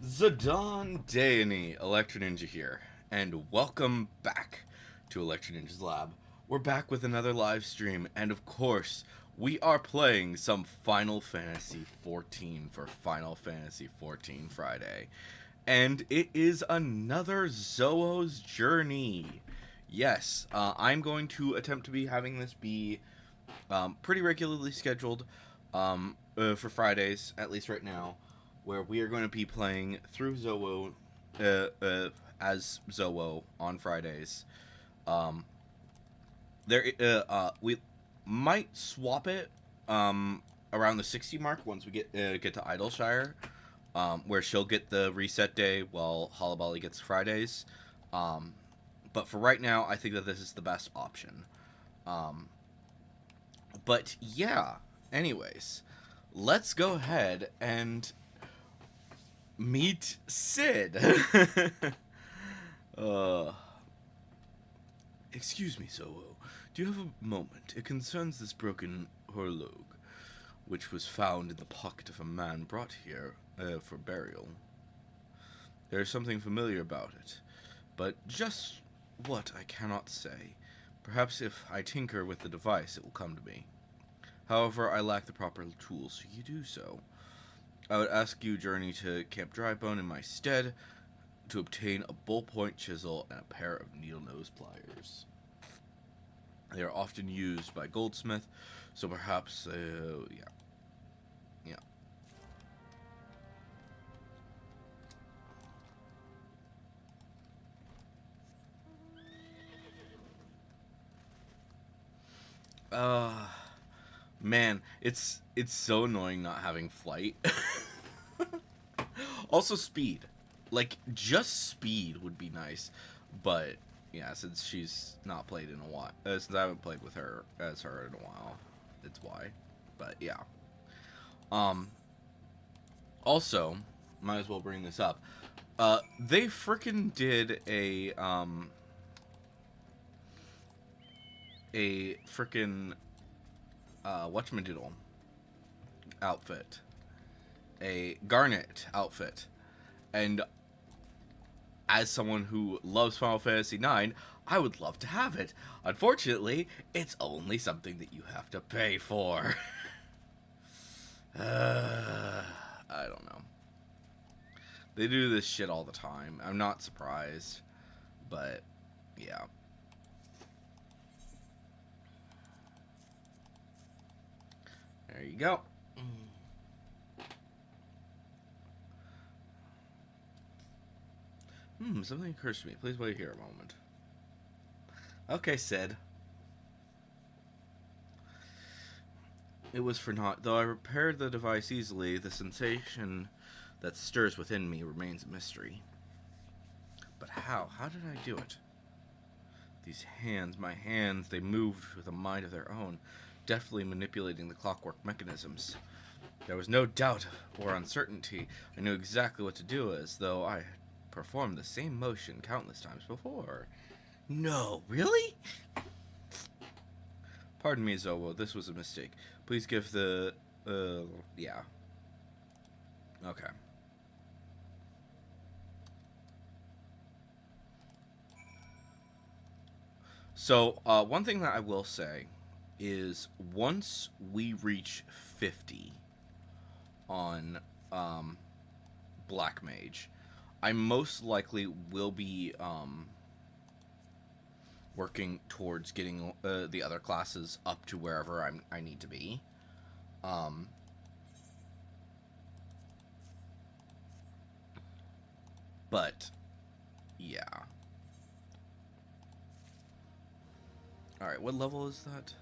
Zidane Dayani, Electro Ninja here, and welcome back to Electro Ninja's Lab. We're back with another live stream, and of course, we are playing some Final Fantasy XIV for Final Fantasy XIV Friday. And it is another Zowo's Journey. Yes, I'm going to attempt to be having this be pretty regularly scheduled for Fridays, at least right now, where we are going to be playing through Zowo as Zowo on Fridays. We might swap it around the 60 mark once we get to Idleshire, where she'll get the reset day while Holabali gets Fridays. But for right now, I think that this is the best option. But yeah, anyways, let's go ahead and meet Sid. Excuse me, Zowo. Do you have a moment? It concerns this broken horloge, which was found in the pocket of a man brought here for burial. There is something familiar about it, but just what I cannot say. Perhaps if I tinker with the device, it will come to me. However, I lack the proper tools so you do so. I would ask you journey to Camp Drybone in my stead to obtain a ballpoint chisel and a pair of needle-nose pliers. They are often used by goldsmith, so perhaps, yeah. Man, it's so annoying not having flight. Also speed. Like, just speed would be nice. But, yeah, since she's not played in a while, since I haven't played with her in a while, it's why. But, yeah. Also, might as well bring this up. They frickin' did a frickin' whatchamadoodle outfit. A Garnet outfit. And as someone who loves Final Fantasy IX, I would love to have it. Unfortunately, it's only something that you have to pay for. I don't know. They do this shit all the time. I'm not surprised. But, yeah. There you go. Something occurs to me. Please wait here a moment. Okay, Sid. It was for naught. Though I repaired the device easily, the sensation that stirs within me remains a mystery. But how? How did I do it? These hands, my hands, they moved with a mind of their own, deftly manipulating the clockwork mechanisms. There was no doubt or uncertainty. I knew exactly what to do, as though I had performed the same motion countless times before. No, really? Pardon me, Zowo, this was a mistake. Please give the, yeah. Okay. So, one thing that I will say is once we reach 50 on, Black Mage, I most likely will be, working towards getting the other classes up to wherever I need to be. But, yeah. Alright, what level is that?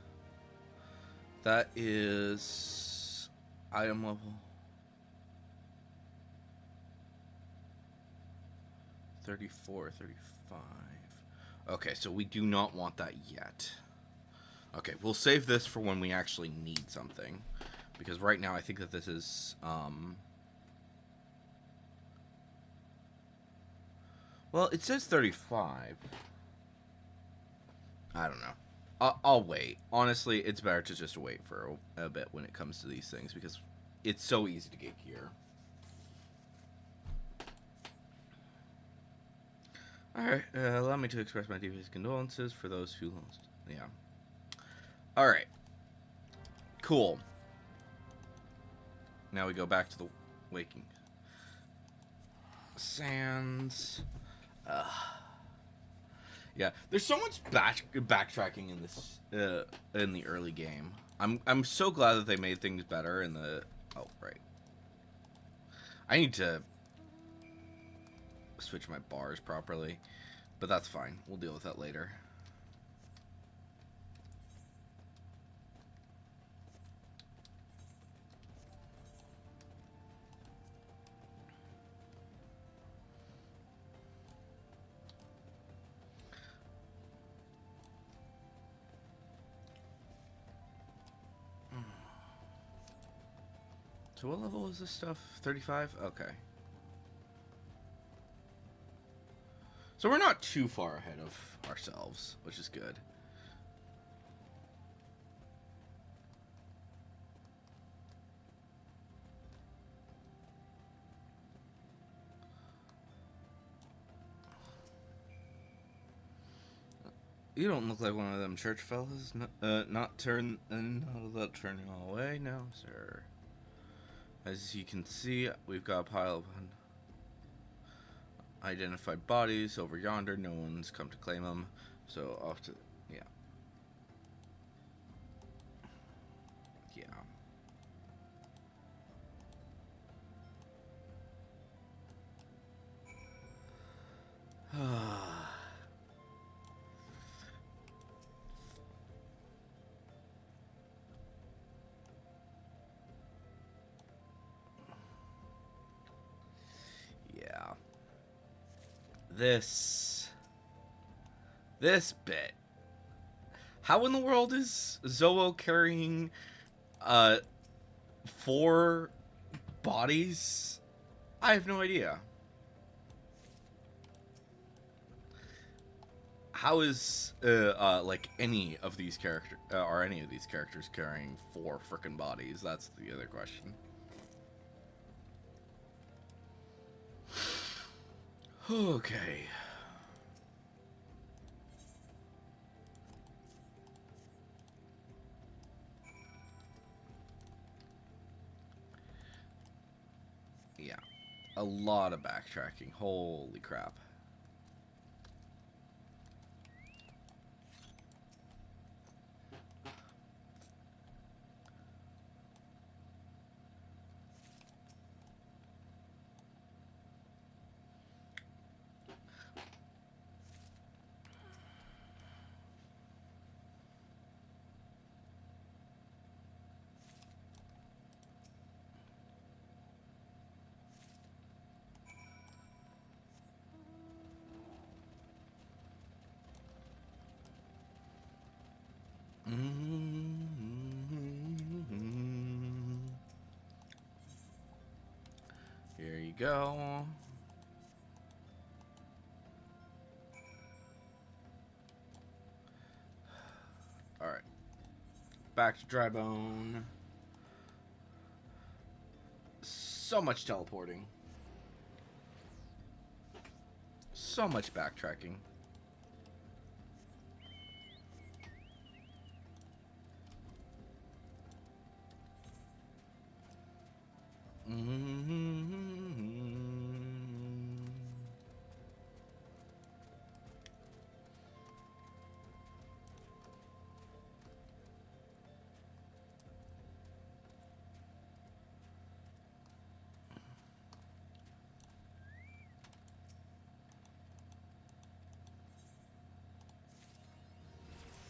That is item level 34, 35. Okay, so we do not want that yet. Okay, we'll save this for when we actually need something. Because right now I think that this is, well, it says 35. I don't know. I'll wait. Honestly, it's better to just wait for a bit when it comes to these things, because it's so easy to get gear. Alright, allow me to express my deepest condolences for those who lost. Yeah. Alright. Cool. Now we go back to the waking sands. Yeah, there's so much backtracking in this in the early game. I'm so glad that they made things better in the. Oh right. I need to switch my bars properly, but that's fine. We'll deal with that later. So what level is this stuff? 35? Okay. So we're not too far ahead of ourselves, which is good. You don't look like one of them church fellas. Not turning away, no, sir. As you can see, we've got a pile of unidentified bodies over yonder. No one's come to claim them. So off to yeah. Yeah. This bit. How in the world is Zowo carrying 4 bodies? I have no idea. How is like any of these characters carrying 4 frickin' bodies? That's the other question. Okay. Yeah. A lot of backtracking. Holy crap. Here you go. Alright. Back to dry bone. So much teleporting. So much backtracking.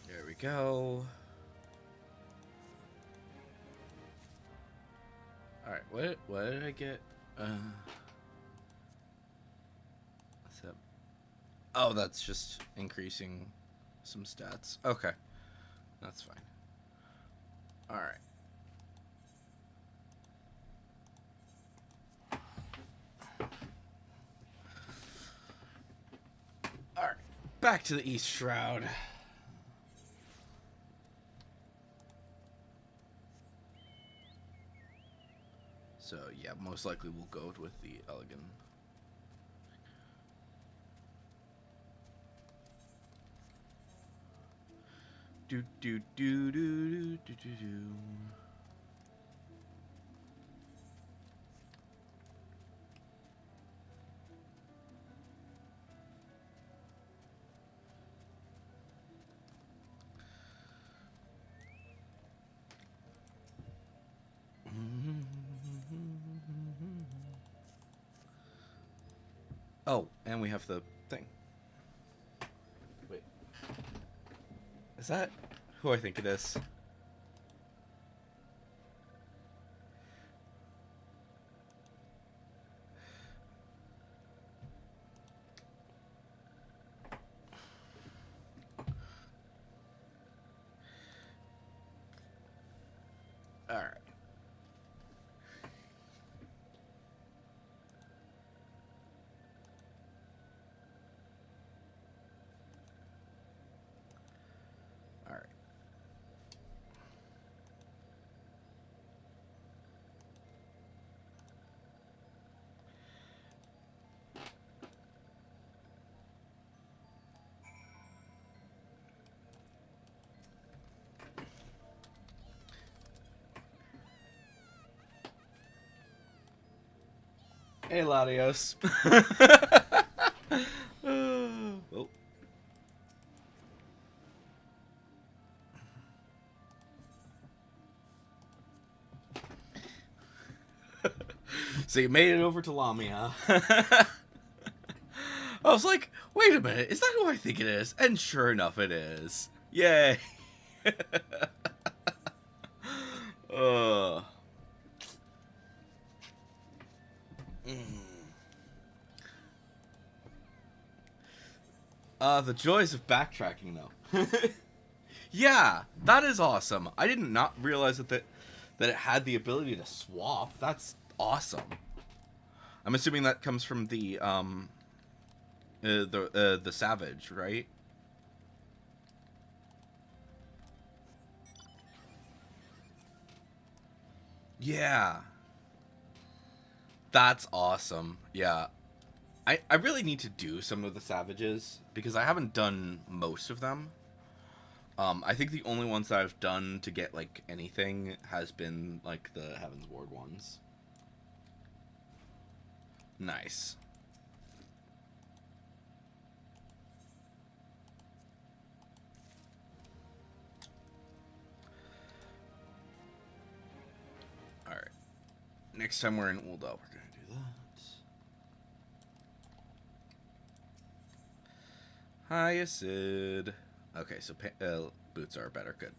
There we go. Alright, what did I get? What's that? Oh, that's just increasing some stats. Okay. That's fine. Alright. Alright. Back to the East Shroud. So, yeah, most likely we'll go with the Elegant. Do do do do do do do do. Oh, and we have the thing. Wait. Is that who I think it is? Alright. Alright. Hey, Latios. Oh. So you made it over to Lamy, huh? I was like, wait a minute, is that who I think it is? And sure enough, it is. Yay. uh. The joys of backtracking, though. Yeah, that is awesome. I did not realize that it had the ability to swap. That's awesome. I'm assuming that comes from the Savage, right? Yeah. That's awesome. Yeah. I really need to do some of the Savages because I haven't done most of them. I think the only ones that I've done to get like anything has been like the Heaven's Ward ones. Nice. Alright. Next time we're in Ul'dah, we're gonna do that. Hi, Sid. Okay, so boots are better. Good.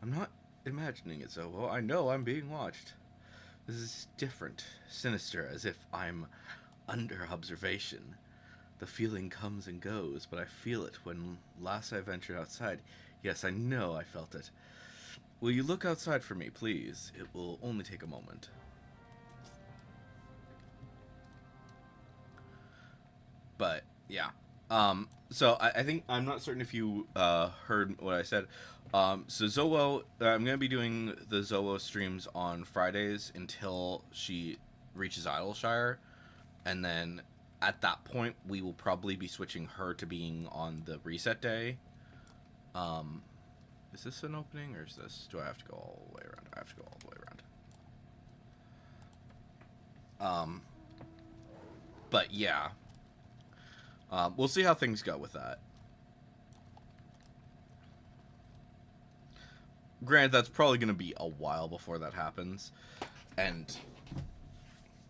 I'm not imagining it, Zowo. I know I'm being watched. This is different, sinister, as if I'm under observation. The feeling comes and goes, but I feel it when last I ventured outside. Yes, I know I felt it. Will you look outside for me, please? It will only take a moment. But, yeah. So I think, I'm not certain if you heard what I said. So Zowo, I'm going to be doing the Zowo streams on Fridays until she reaches Idleshire. And then at that point, we will probably be switching her to being on the reset day. Is this an opening, or is this... Do I have to go all the way around? I have to go all the way around. But yeah. We'll see how things go with that. Granted, that's probably going to be a while before that happens. And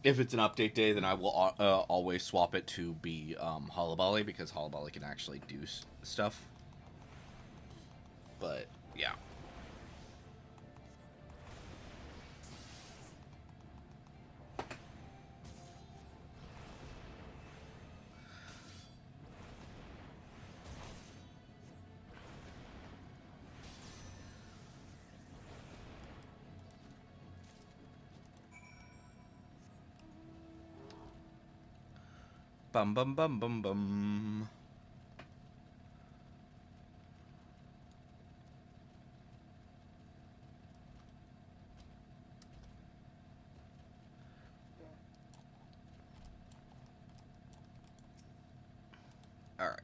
if it's an update day, then I will always swap it to be Holobali, because Holobali can actually do stuff. But, yeah. Bum bum bum bum bum. Alright.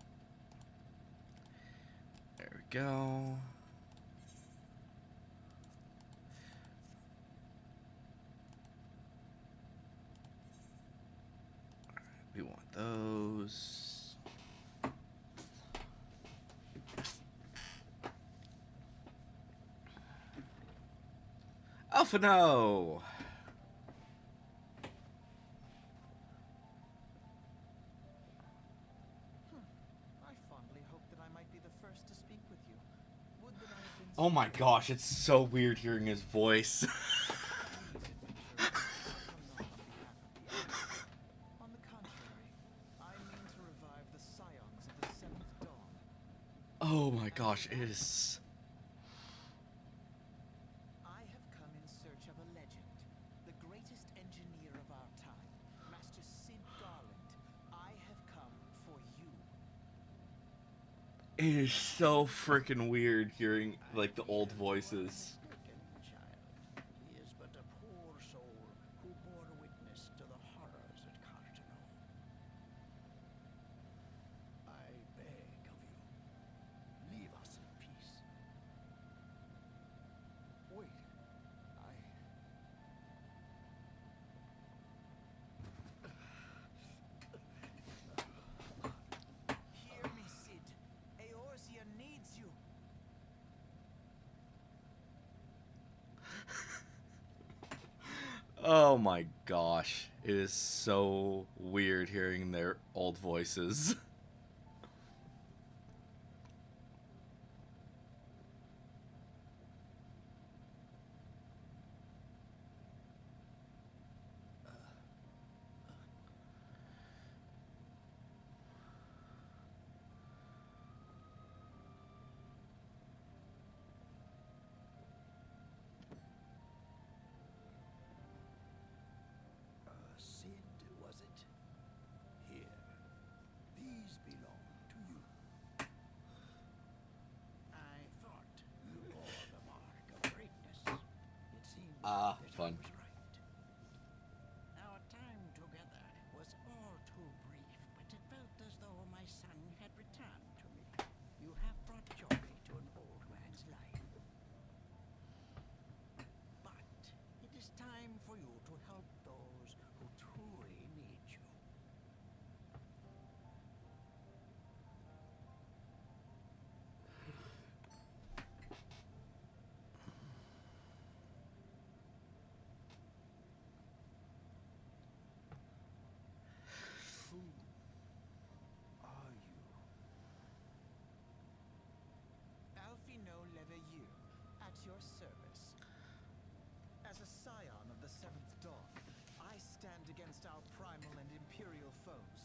There we go. We want those. Alpha no. I fondly hoped that I might be the first to speak with you. Would that I had been Oh my gosh, it's so weird hearing his voice. These adventurers are come not on behalf of the Empire. On the contrary, I mean to revive the scions of the Seventh Dawn. Oh my gosh, it is. I have come in search of a legend, the greatest engineer of our time, Master Sid Garland. I have come for you. It is so freaking weird hearing like the old voices. Child. He is but a poor soul who bore witness to the horrors at Cartano. I beg of you, leave us in peace. Wait, Hear me, Sid. Eorzea needs you. Oh my gosh, it is so weird hearing their old voices. Sid, was it? Here, these belong to you. I thought you bore the mark of greatness. It seemed that Fun. I was right. Our time together was all too brief, but it felt as though my son had returned to me. You have brought joy to an old man's life. But it is time for you to help those who truly need you. Who are you? Alfino Leveilleur, at your service. As a scion of the Seventh Dawn, I stand against our primal and imperial foes,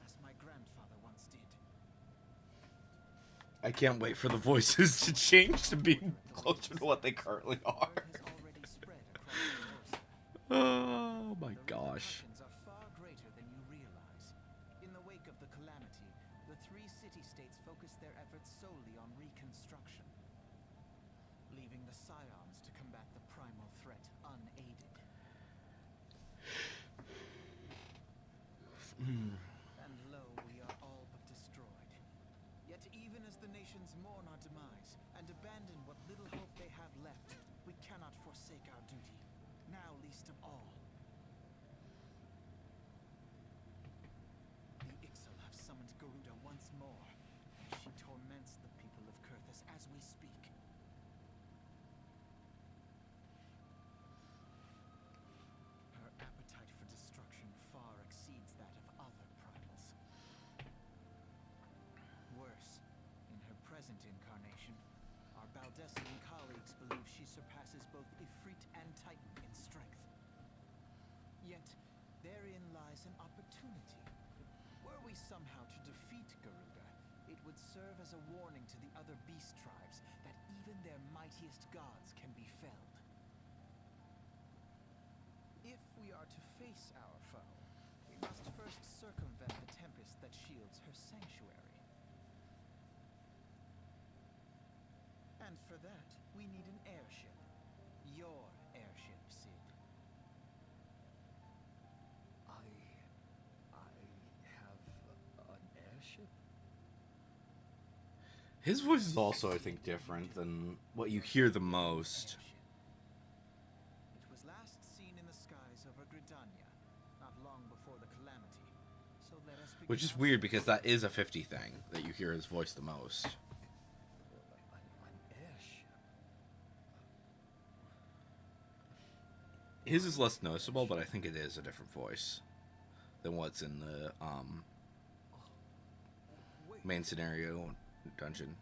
as my grandfather once did. I can't wait for the voices to change to be closer to what they currently are. Word has already spread across the Oh my The gosh. repercussions are far greater than you realize. In the wake of the calamity, the three city-states focused their efforts solely on reconstruction, leaving the scions to combat the primal threat unaided. And lo, we are all but destroyed. Yet even as the nations mourn our demise and abandon what little hope they have left, we cannot forsake our duty, now least of all. The Ixal have summoned Garuda once more, and she torments the people of Kurthus as we speak. Her appetite for destruction far exceeds that of other primals. Worse, in her present incarnation, our Baldessian colleagues believe she surpasses both Ifrit and Titan in strength. Yet, therein lies an opportunity. Were we somehow to defeat Garuda, it would serve as a warning to the other beast tribes that even their mightiest gods can be felled. If we are to face our foe, we must first circumvent the tempest that shields her sanctuary. And for that, we need an airship. Your airship, Sid. I have an airship? His voice is also, I think, different than what you hear the most. It was last seen in the skies over Gridania, not long before the calamity. So let us begin Which is our weird search. because that is a 50 thing, that you hear his voice the most. An airship. His is less noticeable, but I think it is a different voice than what's in the Wait, main scenario dungeon.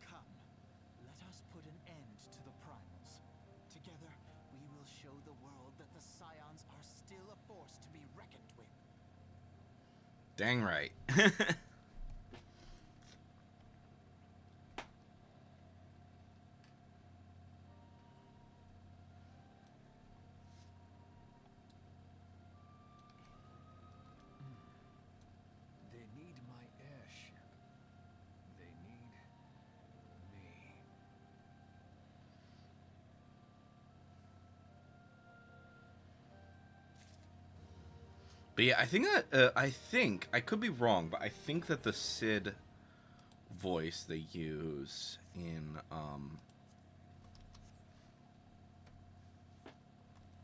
come. Let us put an end to the primals. Together, we will show the world that the Scions are still a force to be reckoned with. Dang right. They need my airship. They need me. But yeah, I think that I could be wrong, but I think that the Sid voice they use in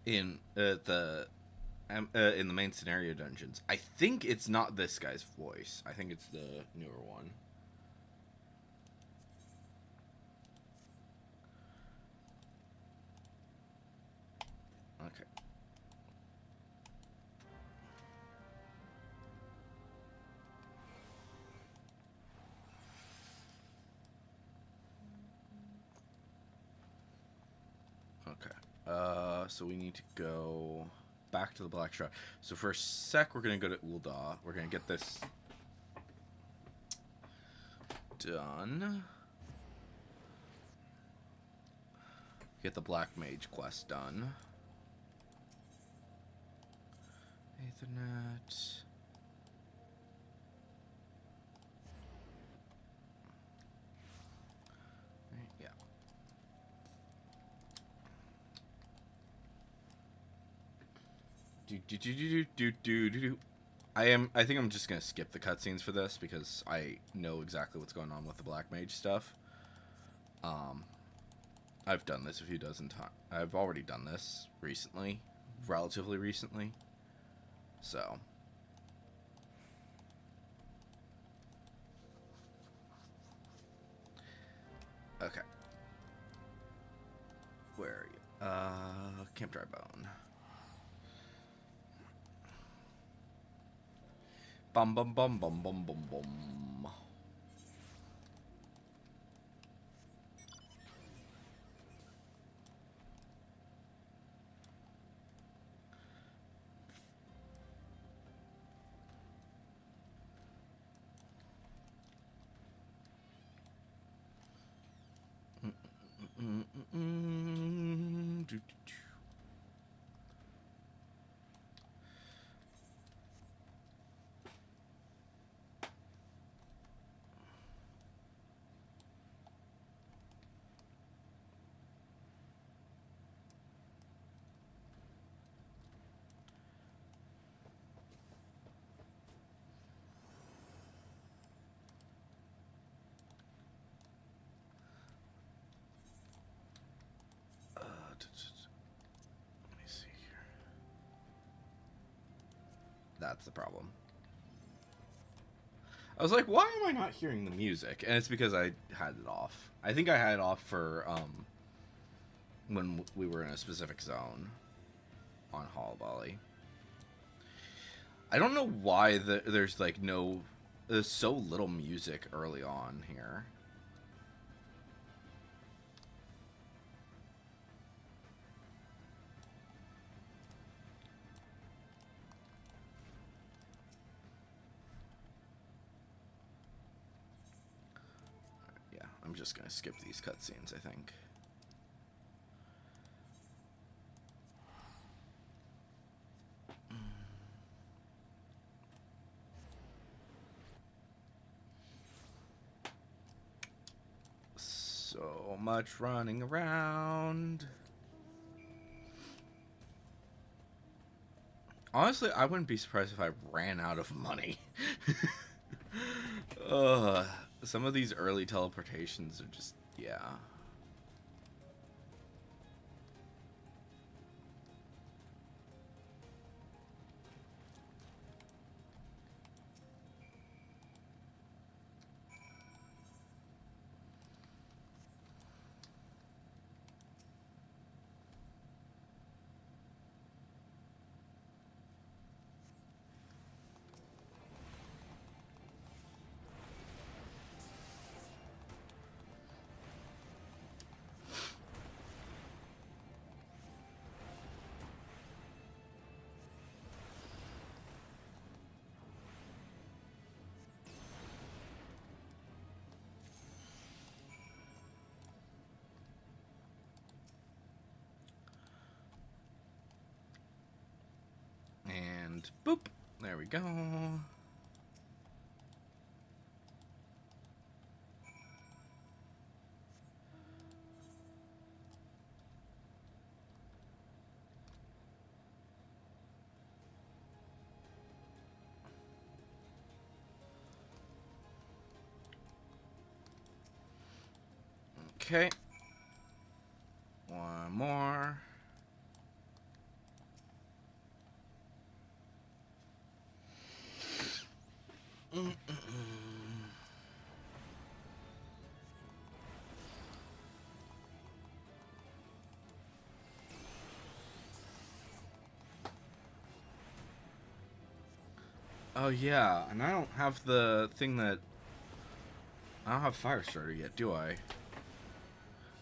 in the main scenario dungeons, I think it's not this guy's voice. I think it's the newer one. Okay. Okay. So we need to go back to the Black Shroud. So for a sec, we're gonna go to Ul'dah. We're gonna get this done. Get the Black Mage quest done. Ethernet. Yeah. I think I'm just gonna skip the cutscenes for this because I know exactly what's going on with the Black Mage stuff. I've done this a few dozen times. I've already done this recently, relatively recently. So. Okay. Where are you? Camp Dry Bone. Bum bum bum bum bum bum bum. Let me see here. That's the problem. I was like, why am I not hearing the music? And it's because I had it off. I think I had it off for when we were in a specific zone on Hollow Valley. I don't know why there's like there's so little music early on here. Yeah, I'm just gonna skip these cutscenes, I think. So much running around. Honestly, I wouldn't be surprised if I ran out of money. Ugh, some of these early teleportations are just, yeah. And boop. There we go. Okay. One more. Oh yeah, and I don't have the thing that... I don't have Firestarter yet, do I?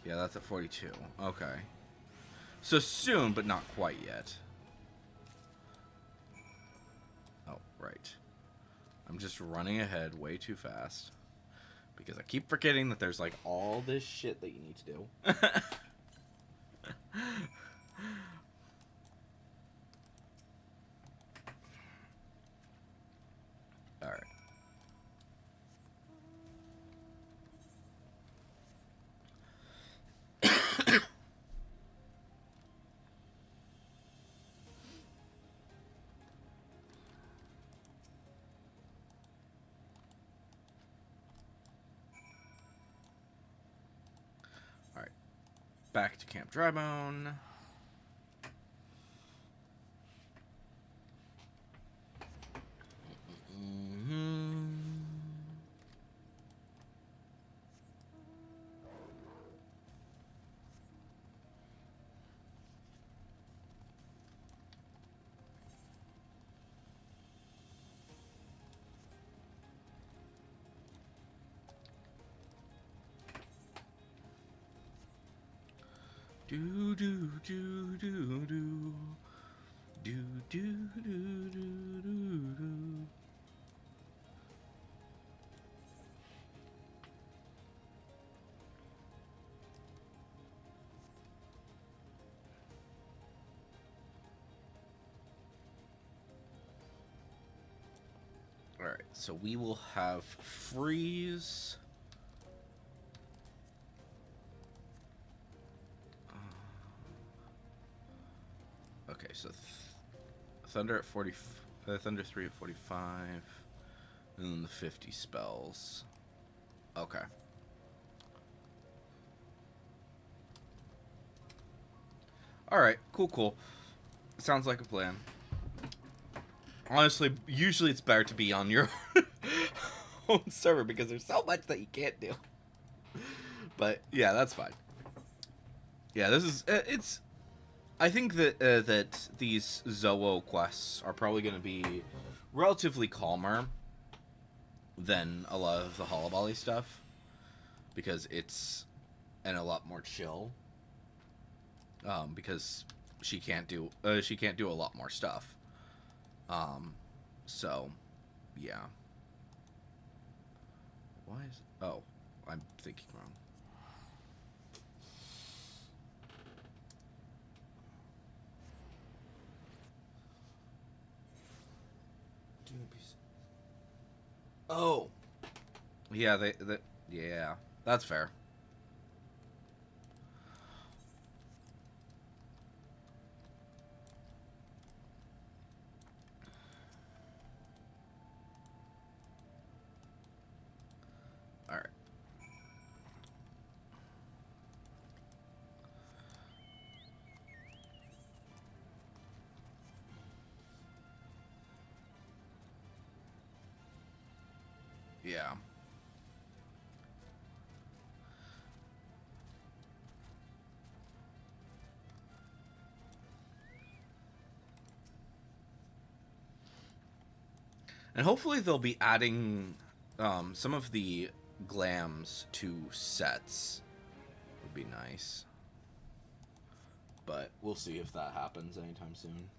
Yeah, that's at 42. Okay. So soon, but not quite yet. Oh, right. I'm just running ahead way too fast. Because I keep forgetting that there's, like, all this shit that you need to do. Alright. Alright. Back to Camp Drybone. Do do do do do do do do do do. All right, so we will have freeze. Okay, so Thunder at 40, Thunder 3 at 45, and then the 50 spells. Okay. Alright, cool. Sounds like a plan. Honestly, usually it's better to be on your own server because there's so much that you can't do. But, yeah, that's fine. Yeah, this is, it's... I think that that these Zowo quests are probably going to be relatively calmer than a lot of the Hollow stuff, because it's a lot more chill. Because she can't do a lot more stuff. So yeah. Why is... Oh, I'm thinking wrong. Oh. Yeah, yeah, that's fair. Yeah. And hopefully they'll be adding some of the glams to sets. Would be nice. But we'll see if that happens anytime soon.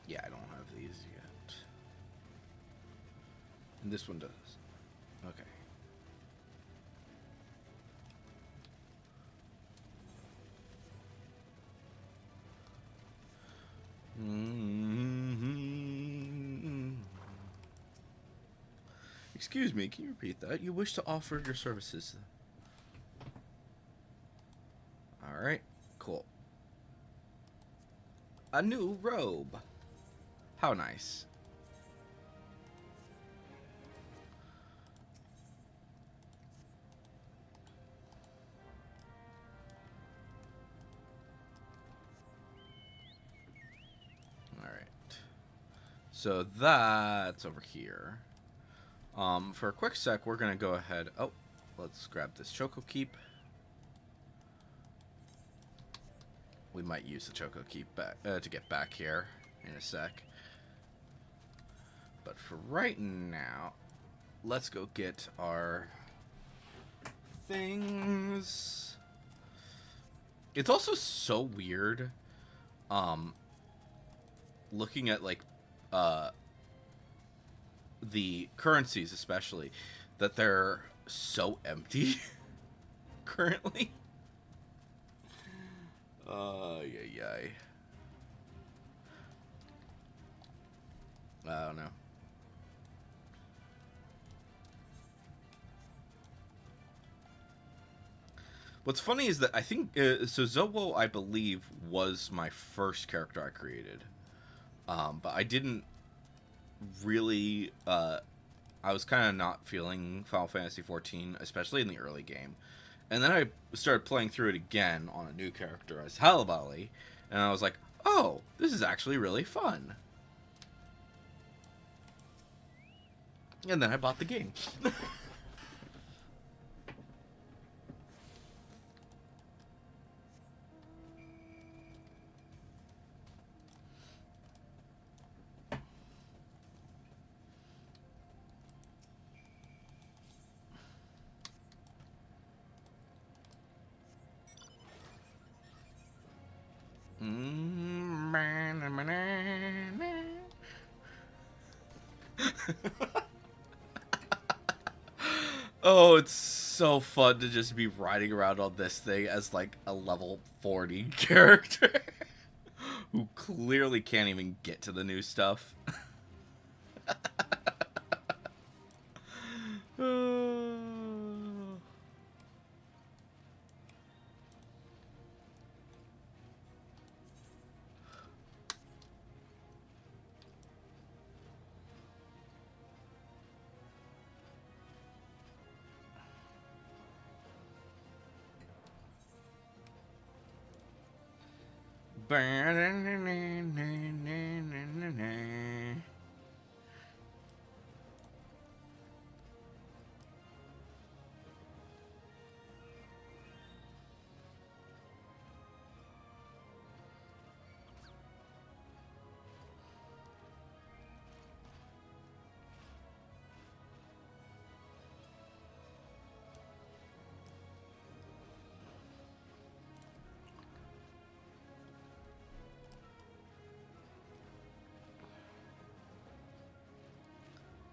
Yeah, I don't have these yet. And this one does. Okay. Excuse me, can you repeat that? You wish to offer your services. Alright, cool. A new robe. How nice. Alright. So that's over here. For a quick sec, we're going to go ahead... Oh, let's grab this Choco Keep. We might use the Choco Keep back, to get back here in a sec. But for right now, let's go get our things. It's also so weird, looking at, like, the currencies especially, that they're so empty currently. Yay. I don't know. What's funny is that I think so Zowo, I believe, was my first character I created, but I didn't really. I was kind of not feeling Final Fantasy XIV, especially in the early game, and then I started playing through it again on a new character as Halabali, and I was like, "Oh, this is actually really fun." And then I bought the game. Oh, it's so fun to just be riding around on this thing as like a level 40 character who clearly can't even get to the new stuff.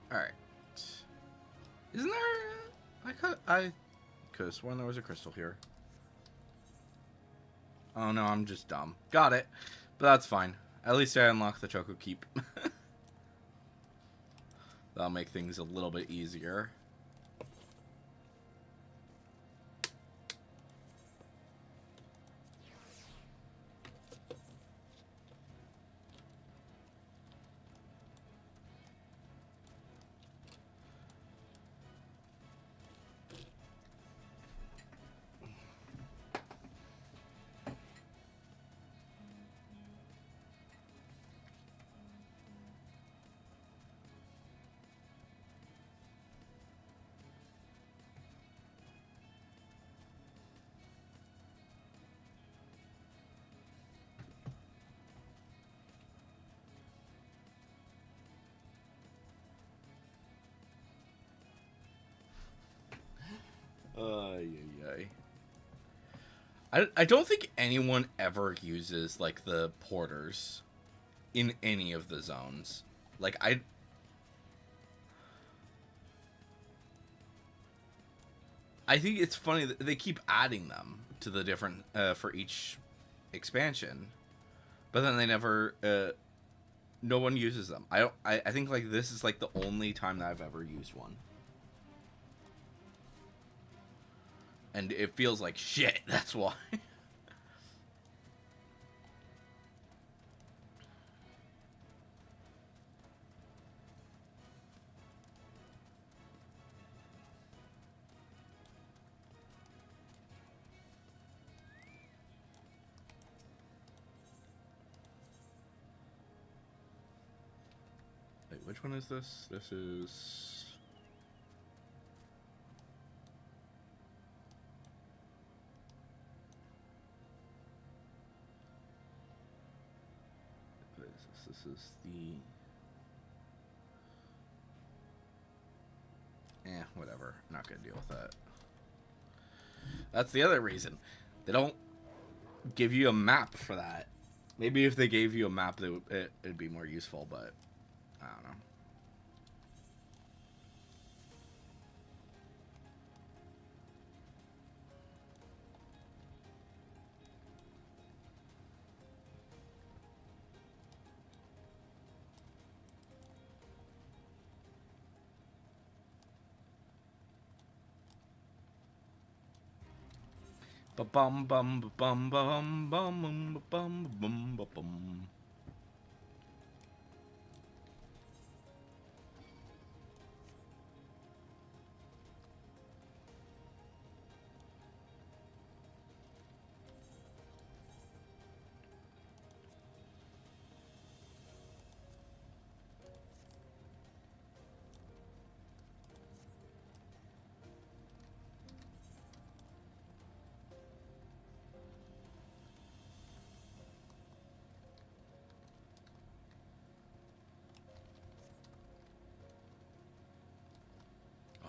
Alright. Isn't there... I could have sworn there was a crystal here. Oh no, I'm just dumb. Got it. But that's fine. At least I unlocked the Choco Keep. That'll make things a little bit easier. Ay. I don't think anyone ever uses, like, the porters in any of the zones. Like, I think it's funny that they keep adding them to the different, for each expansion. But then they never, no one uses them. I think, like, this is, like, the only time that I've ever used one. And it feels like shit, that's why. Wait, which one is this? This is... What is this? This is the... whatever. Not gonna deal with that. That's the other reason. They don't give you a map for that. Maybe if they gave you a map, it'd be more useful, but I don't know. Ba bum bum ba bum bum bum bum bum bum bum bum.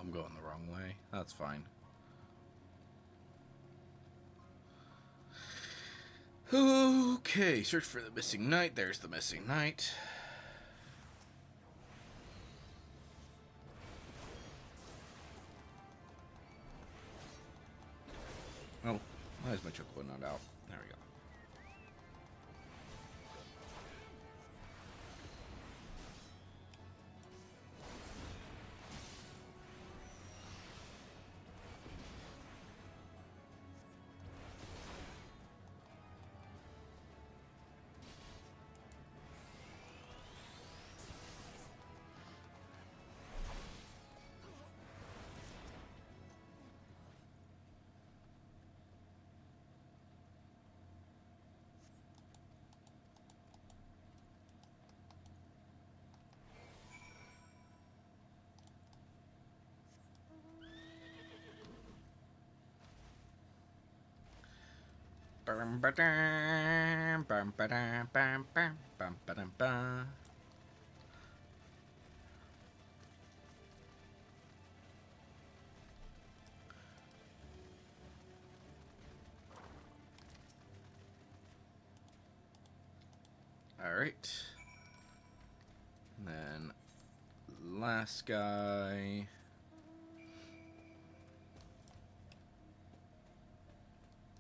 I'm going the wrong way. That's fine. Okay, search for the missing knight. There's the missing knight. Oh, why is my chocolate not out? There we go. Bum, ba-dum, bum, ba-dum, bum, bum, bum, ba-dum, bum. Alright. Then, last guy.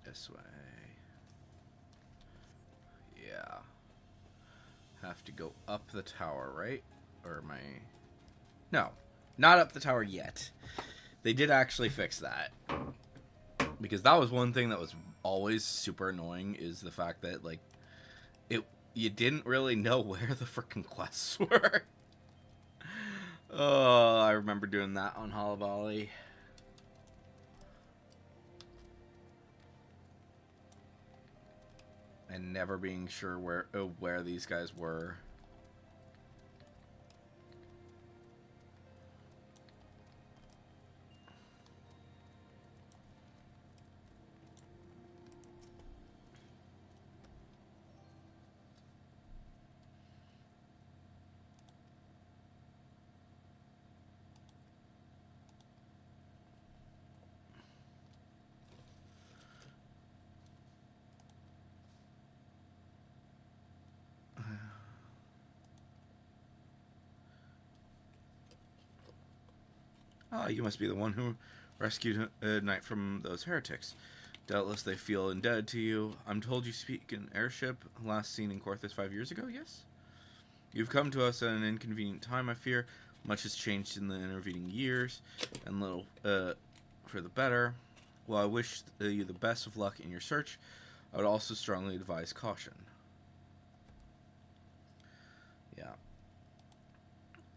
This way. Yeah. have to go up the tower, right? Or am I... No, not up the tower yet. They did actually fix that. Because that was one thing that was always super annoying, is the fact that, like, you didn't really know where the frickin' quests were. Oh, I remember doing that on Hollow Valley. And never being sure where these guys were. Ah, you must be the one who rescued Knight from those heretics. Doubtless they feel indebted to you. I'm told you speak an airship, last seen in Corthus 5 years ago, yes? You've come to us at an inconvenient time, I fear. Much has changed in the intervening years, and little for the better. While I wish you the best of luck in your search, I would also strongly advise caution. Yeah.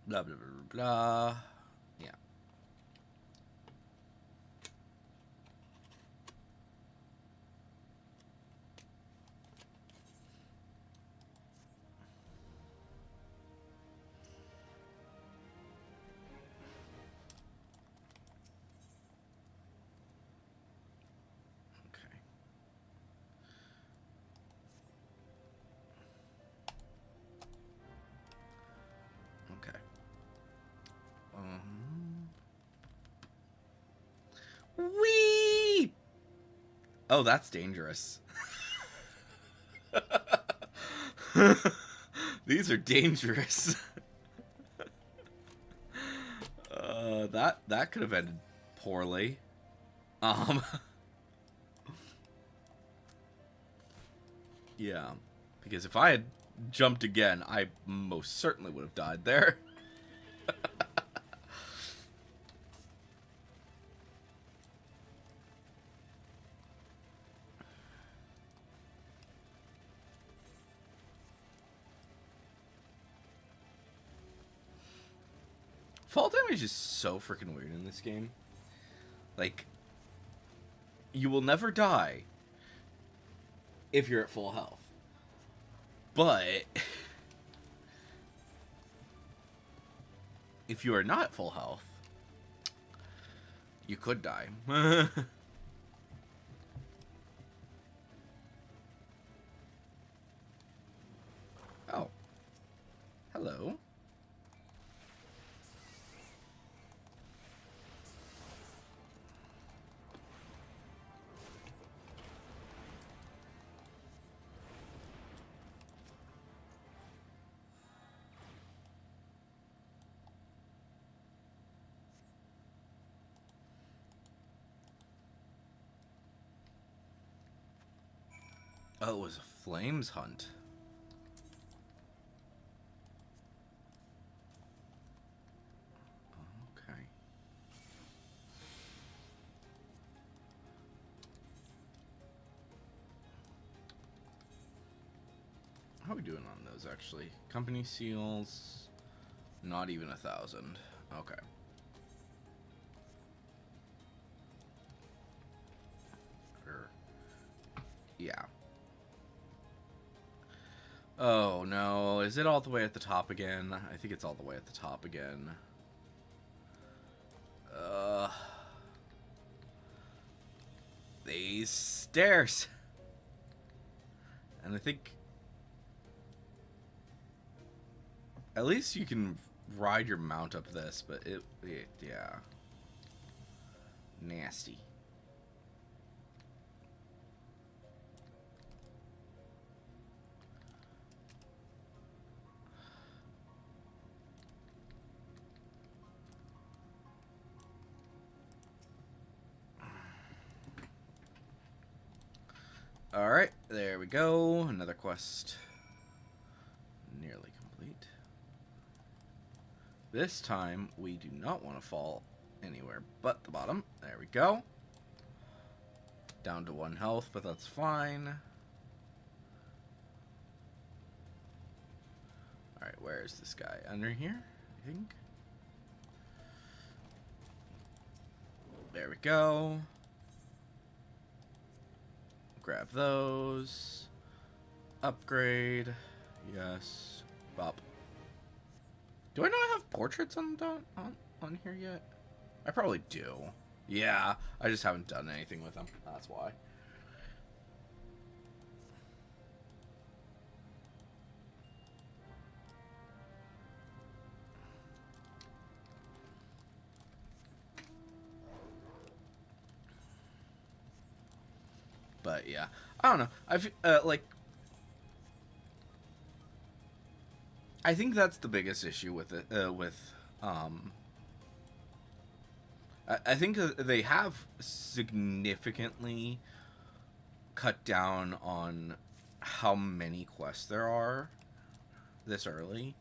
Blah, blah, blah, blah. Yeah. Okay. Okay. Whee! Oh, that's dangerous. These are dangerous. That could have ended poorly. Yeah, because if I had jumped again, I most certainly would have died there. Fall damage is so freaking weird in this game. Like, you will never die if you're at full health. But if you are not at full health, you could die. Oh. Hello. Oh, it was a flames hunt. Okay. How are we doing on those, actually? Company seals, not even 1,000. Okay. Yeah. Oh, no. Is it all the way at the top again? I think it's all the way at the top again. These stairs. And I think... At least you can ride your mount up this, but it yeah. Nasty. Alright, there we go. Another quest. Nearly This time, we do not want to fall anywhere but the bottom. There we go. Down to 1 health, but that's fine. Alright, where is this guy? Under here, I think. There we go. Grab those. Upgrade. Yes. Bop. Do I not have portraits on here yet? I probably do. Yeah, I just haven't done anything with them. That's why. But yeah, I don't know. I've I think that's the biggest issue with it. I think they have significantly cut down on how many quests there are this early.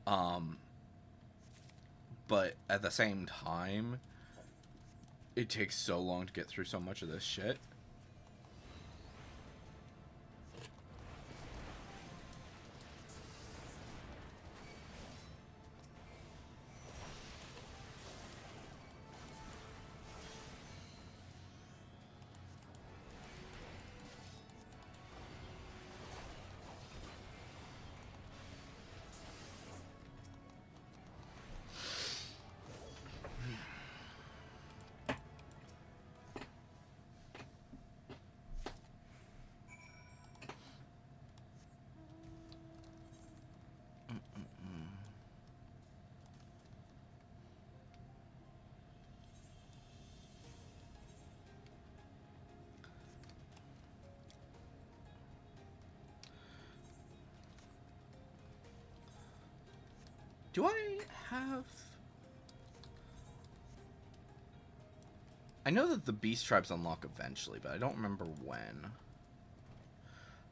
But at the same time, it takes so long to get through so much of this shit. Do I have... I know that the beast tribes unlock eventually, but I don't remember when.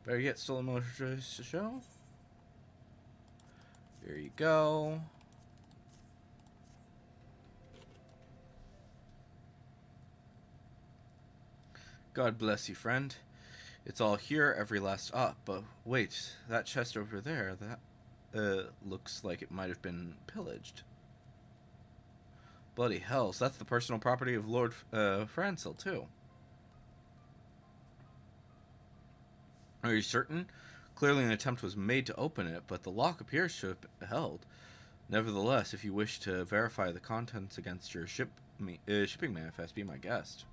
Better get still emotions to show. There you go. God bless you, friend. It's all here, every last op. But wait, that chest over there, that looks like it might have been pillaged. Bloody hells, that's the personal property of Lord Francil, too. Are you certain? Clearly an attempt was made to open it, but the lock appears to have held. Nevertheless, if you wish to verify the contents against your shipping manifest, be my guest.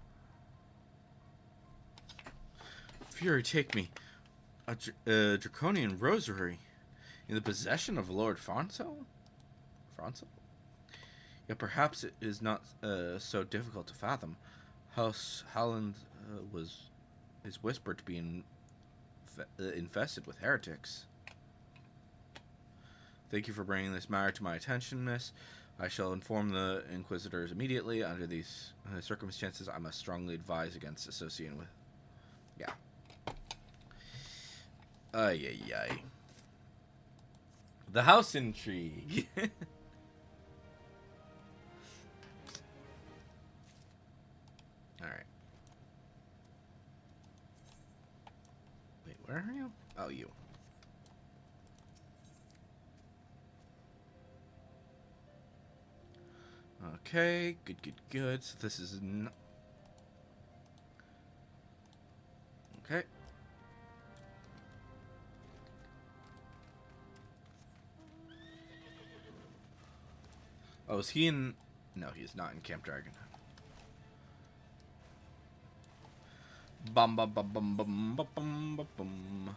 Fury, take me. A draconian rosary. In the possession of Lord Francil? Francil? Yet perhaps it is not so difficult to fathom. House Howland is whispered to be infested with heretics. Thank you for bringing this matter to my attention, miss. I shall inform the Inquisitors immediately. Under these circumstances, I must strongly advise against associating with... Yeah. Ay, ay, ay. The house intrigue. Alright. Wait, where are you? Oh, you. Okay, good, good, good. So this is not... Okay. Oh, is he in... No, he's not in Camp Dragon. Bum bum bum bum bum bum bum bum bum.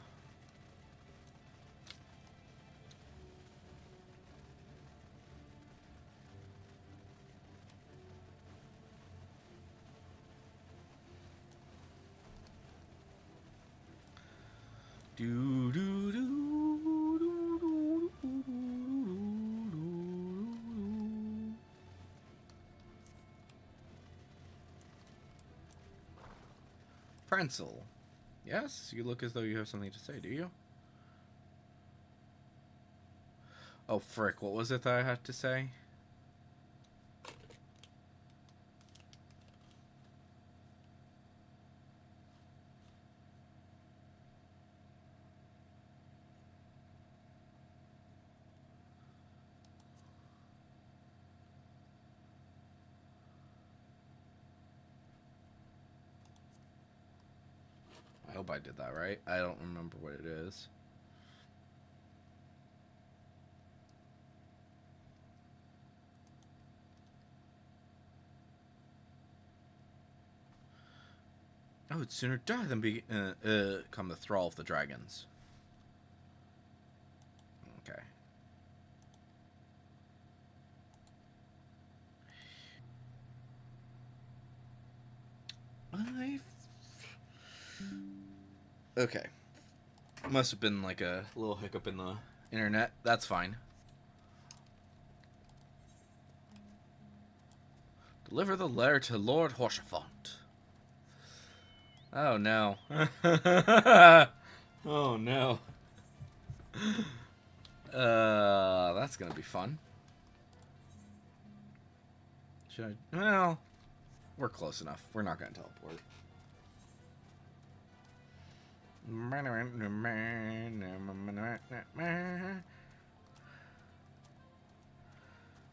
Do do do. Francil. Yes, you look as though you have something to say, do you? Oh, frick. What was it that I had to say? I hope I did that right. I don't remember what it is. I would sooner die than become the thrall of the dragons. Okay. Okay. Must have been like a little hiccup in the internet. That's fine. Deliver the letter to Lord Horsefont. Oh no. Oh no. That's gonna be fun. Should I? Well, we're close enough. We're not gonna teleport.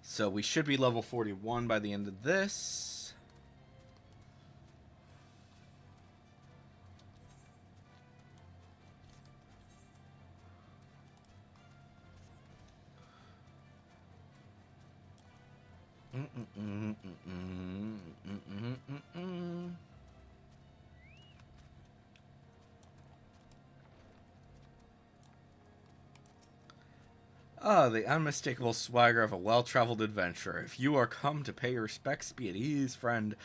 So we should be level 41 by the end of this. Ah, the unmistakable swagger of a well-traveled adventurer. If you are come to pay your respects, be at ease, friend.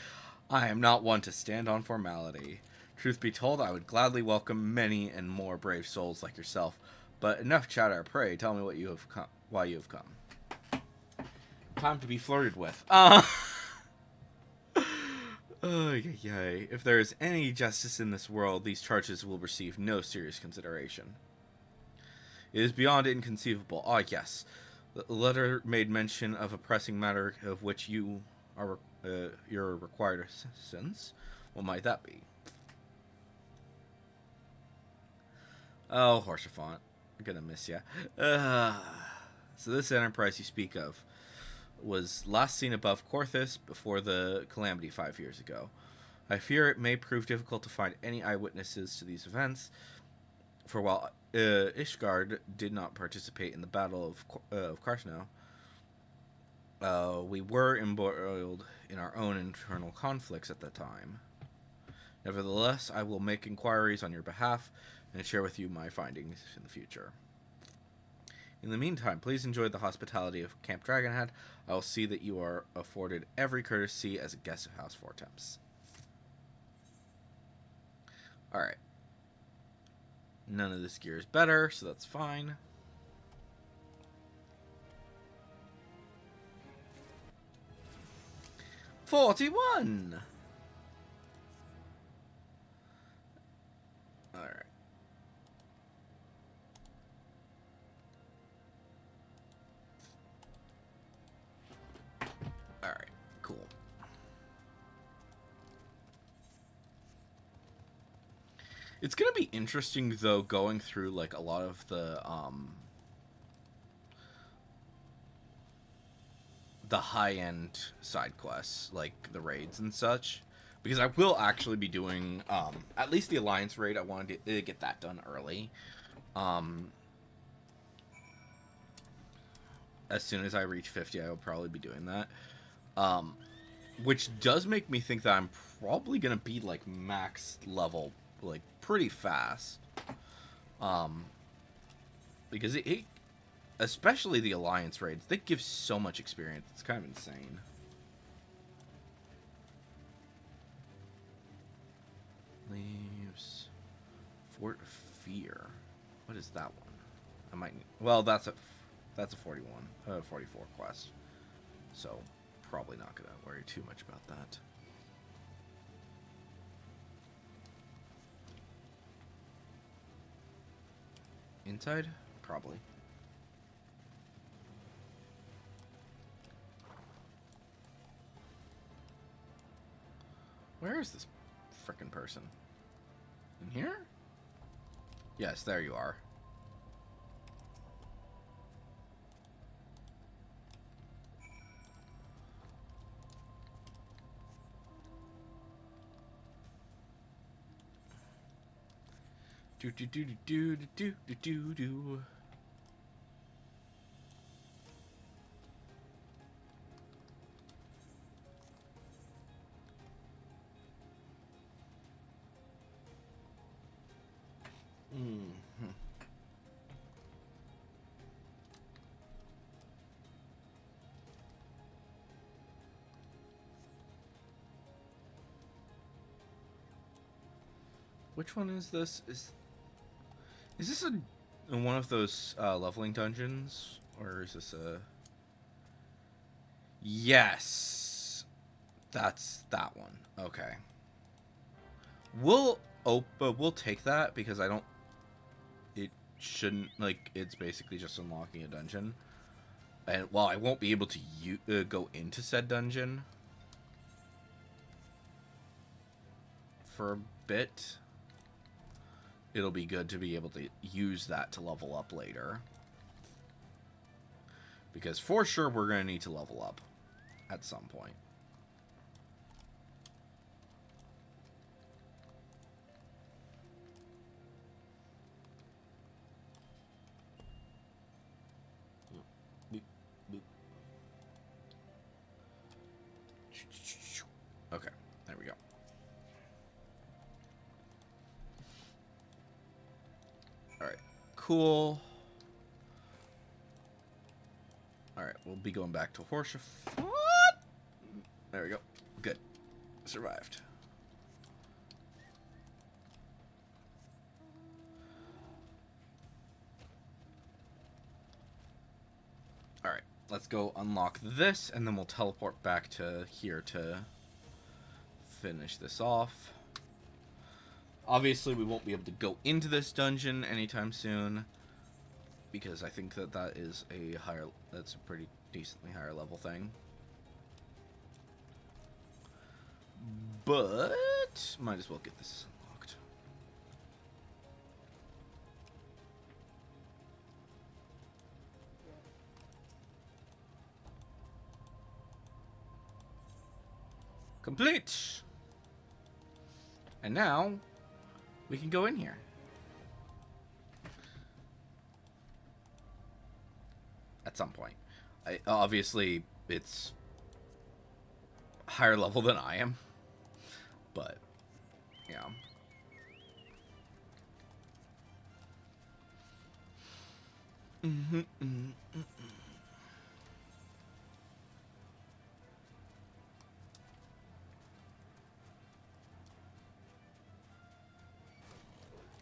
I am not one to stand on formality. Truth be told, I would gladly welcome many and more brave souls like yourself. But enough chatter. Pray, tell me what you have come. Why you have come. Time to be flirted with. If there is any justice in this world, these charges will receive no serious consideration. It is beyond inconceivable. Ah, yes. The letter made mention of a pressing matter of which you are your required assistance. What might that be? Oh, Horsefont. I'm gonna miss ya. So this enterprise you speak of was last seen above Korthus before the calamity 5 years ago. I fear it may prove difficult to find any eyewitnesses to these events, for while Ishgard did not participate in the Battle of Karsnow, we were embroiled in our own internal conflicts at the time. Nevertheless, I will make inquiries on your behalf and share with you my findings in the future. In the meantime, please enjoy the hospitality of Camp Dragonhead. I will see that you are afforded every courtesy as a guest of House Fortemps. Alright. None of this gear is better, so that's fine. $41! Alright. Alright, cool. It's gonna be interesting, though, going through, like, a lot of the high-end side quests, like the raids and such. Because I will actually be doing, at least the Alliance raid. I wanted to get that done early. As soon as I reach 50, I will probably be doing that. Which does make me think that I'm probably going to be, like, max level, like, pretty fast. Because it especially the Alliance raids, they give so much experience. It's kind of insane. Leaves. Fort Fear. What is that one? I might. Well, that's a 41, 44 quest. So probably not gonna worry too much about that. Inside, probably. Where is this frickin' person? In here? Yes, there you are. Do do do do do do do do do. Mm-hmm. Which one is this? Is this one of those leveling dungeons, or is this a? Yes, that's that one. Okay. We'll take that because I don't. It shouldn't, like, it's basically just unlocking a dungeon, and while I won't be able to go into said dungeon for a bit, it'll be good to be able to use that to level up later. Because for sure we're going to need to level up at some point. Okay, there we go. Alright, cool. Alright, we'll be going back to Horseshoe. There we go. Good. Survived. Alright, let's go unlock this, and then we'll teleport back to here to finish this off. Obviously, we won't be able to go into this dungeon anytime soon, because I think that is that's a pretty decently higher level thing. But might as well get this unlocked. Complete. And now we can go in here. At some point. Obviously, it's higher level than I am. But, yeah.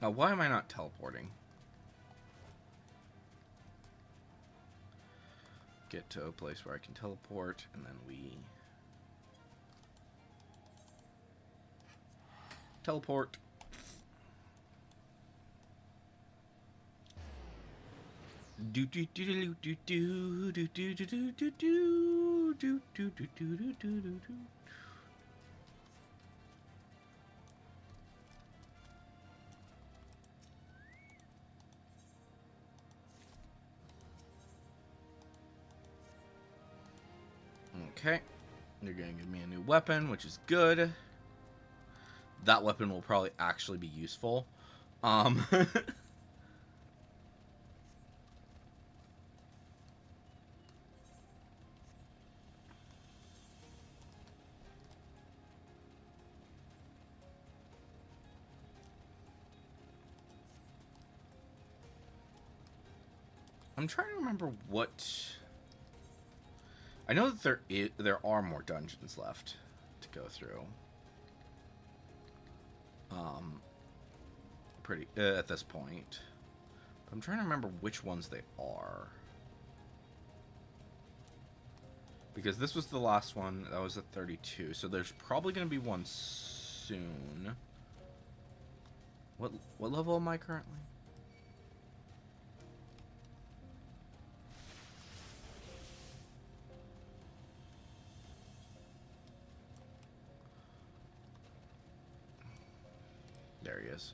Now, why am I not teleporting? Get to a place where I can teleport, and then we teleport. Do do do do do do do do do do do do do do do do do. Okay, they're gonna give me a new weapon, which is good. That weapon will probably actually be useful. I'm trying to remember what. I know that there are more dungeons left to go through. Pretty at this point. But I'm trying to remember which ones they are. Because this was the last one. That was at 32. So there's probably going to be one soon. What level am I currently? There he is.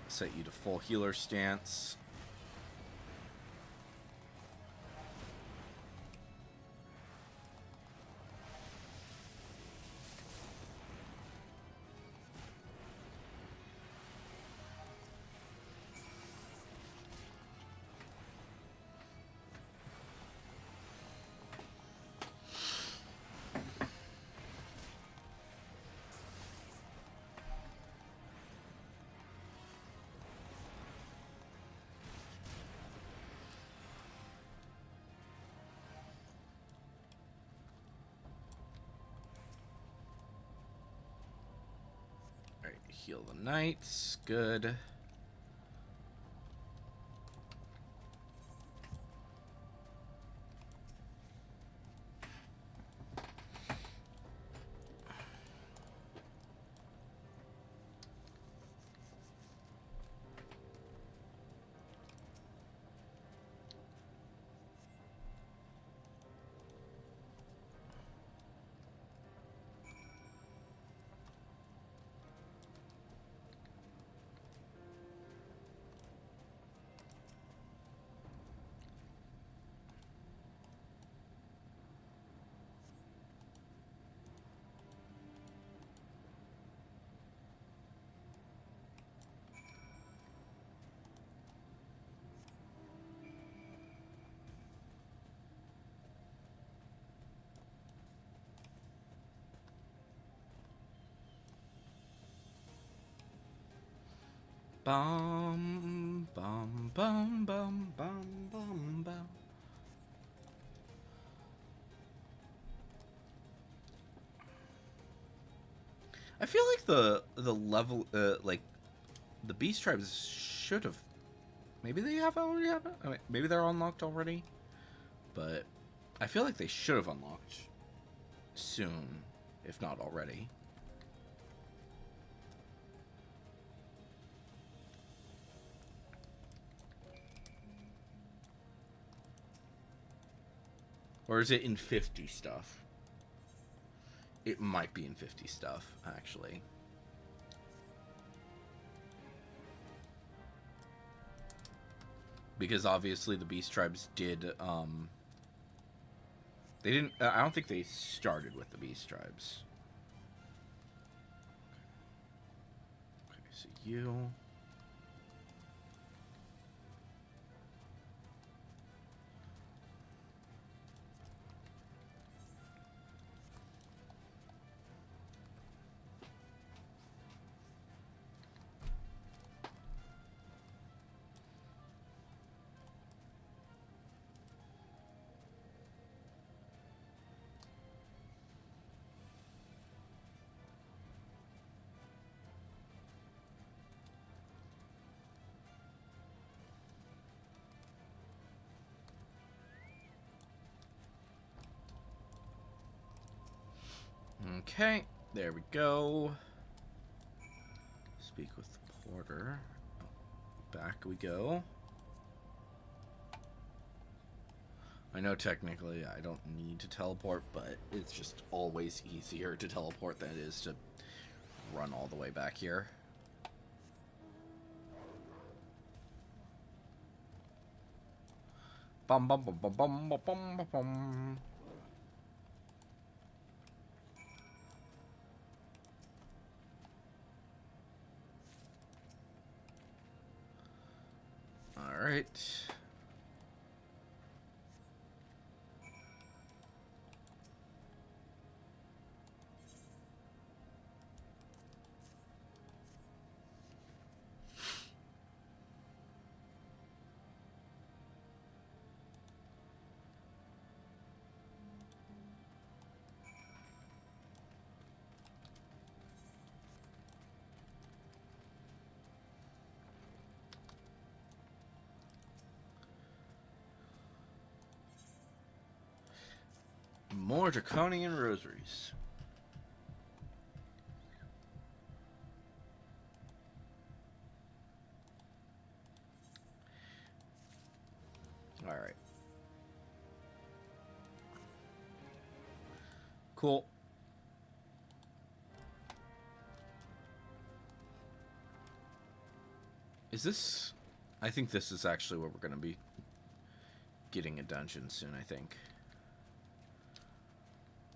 Set you to full healer stance. Alright, heal the knights. Good. Bum, bum, bum, bum, bum, bum, bum. I feel like the level, like, the beast tribes should have. Maybe they have already have it. I mean, maybe they're unlocked already, but I feel like they should have unlocked soon, if not already. Or is it in 50 stuff? It might be in 50 stuff, actually. Because obviously the beast tribes did, they didn't, I don't think they started with the beast tribes. Okay, so you... Okay, there we go. Speak with the porter. Back we go. I know technically I don't need to teleport, but it's just always easier to teleport than it is to run all the way back here. Bum bum bum bum bum bum bum bum. All right. More draconian rosaries. Alright. Cool. Is this... I think this is actually where we're going to be getting a dungeon soon, I think.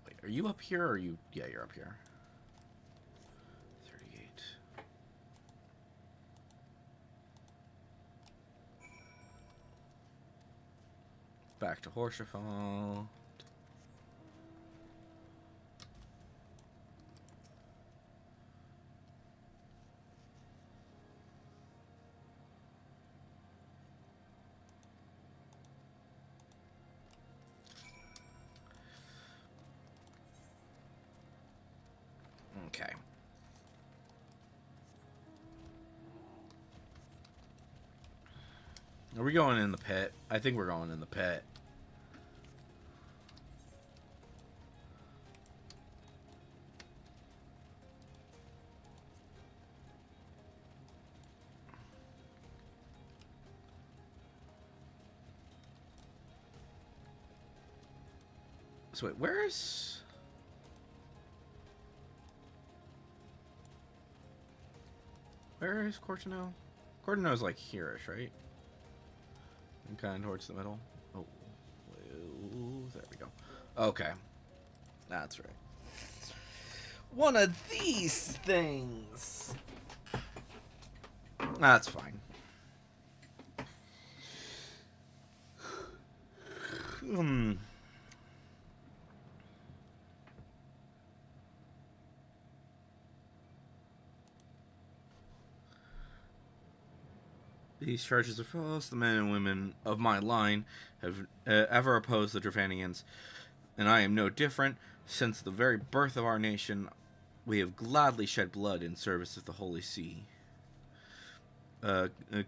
Wait, are you up here or are you... Yeah, you're up here. 38. Back to Horsefall. Okay. Are we going in the pit? I think we're going in the pit. So wait, where is... Where is Cortino? Cortino's like here-ish, right? And kind of towards the middle. Oh, there we go. Okay. That's right. One of these things! That's fine. These charges are false. The men and women of my line have ever opposed the Dravanians, and I am no different. Since the very birth of our nation, we have gladly shed blood in service of the Holy See.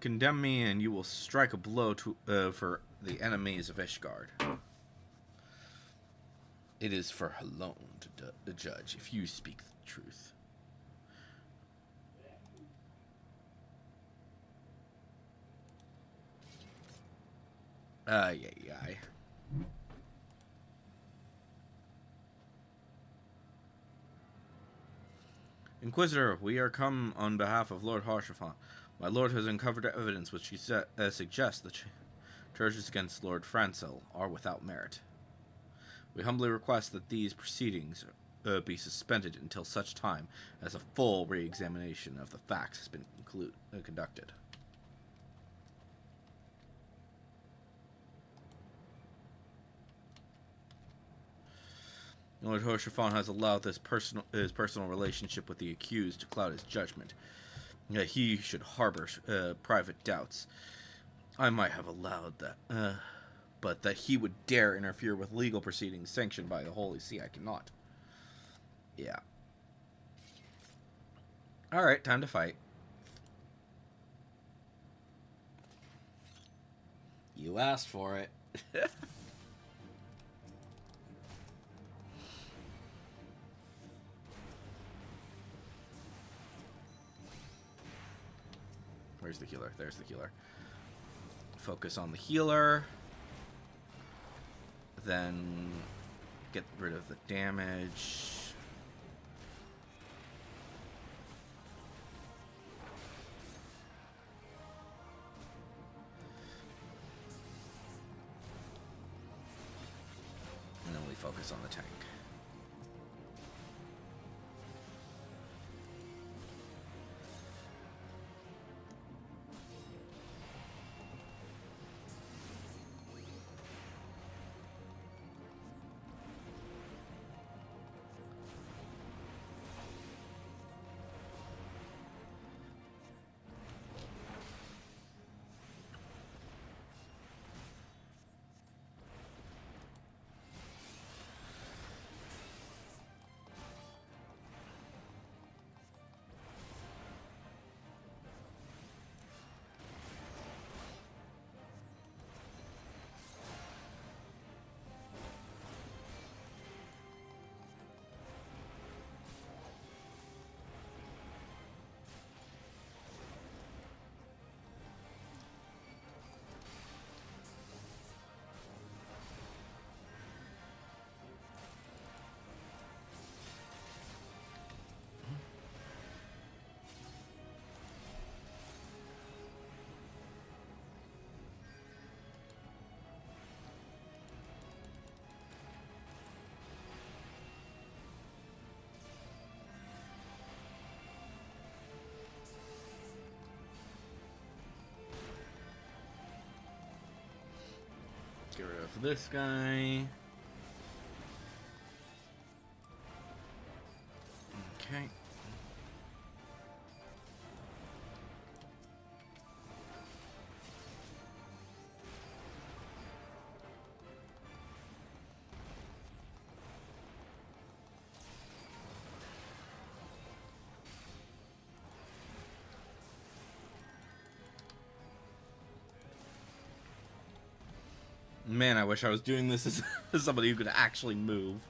Condemn me, and you will strike a blow for the enemies of Ishgard. It is for her alone to judge, if you speak the truth. Yeah. Inquisitor, we are come on behalf of Lord Harshaphant. My lord has uncovered evidence which suggests the charges against Lord Francel are without merit. We humbly request that these proceedings be suspended until such time as a full re-examination of the facts has been conducted. Lord Harshaphant has allowed his personal relationship with the accused to cloud his judgment. He should harbor private doubts. I might have allowed that, but that he would dare interfere with legal proceedings sanctioned by the Holy See, I cannot. Yeah. Alright, time to fight. You asked for it. Where's the healer? There's the healer. Focus on the healer. Then get rid of the damage. And then we focus on the tank. for this guy. Okay. Man, I wish I was doing this as somebody who could actually move.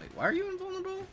Wait, why are you invulnerable?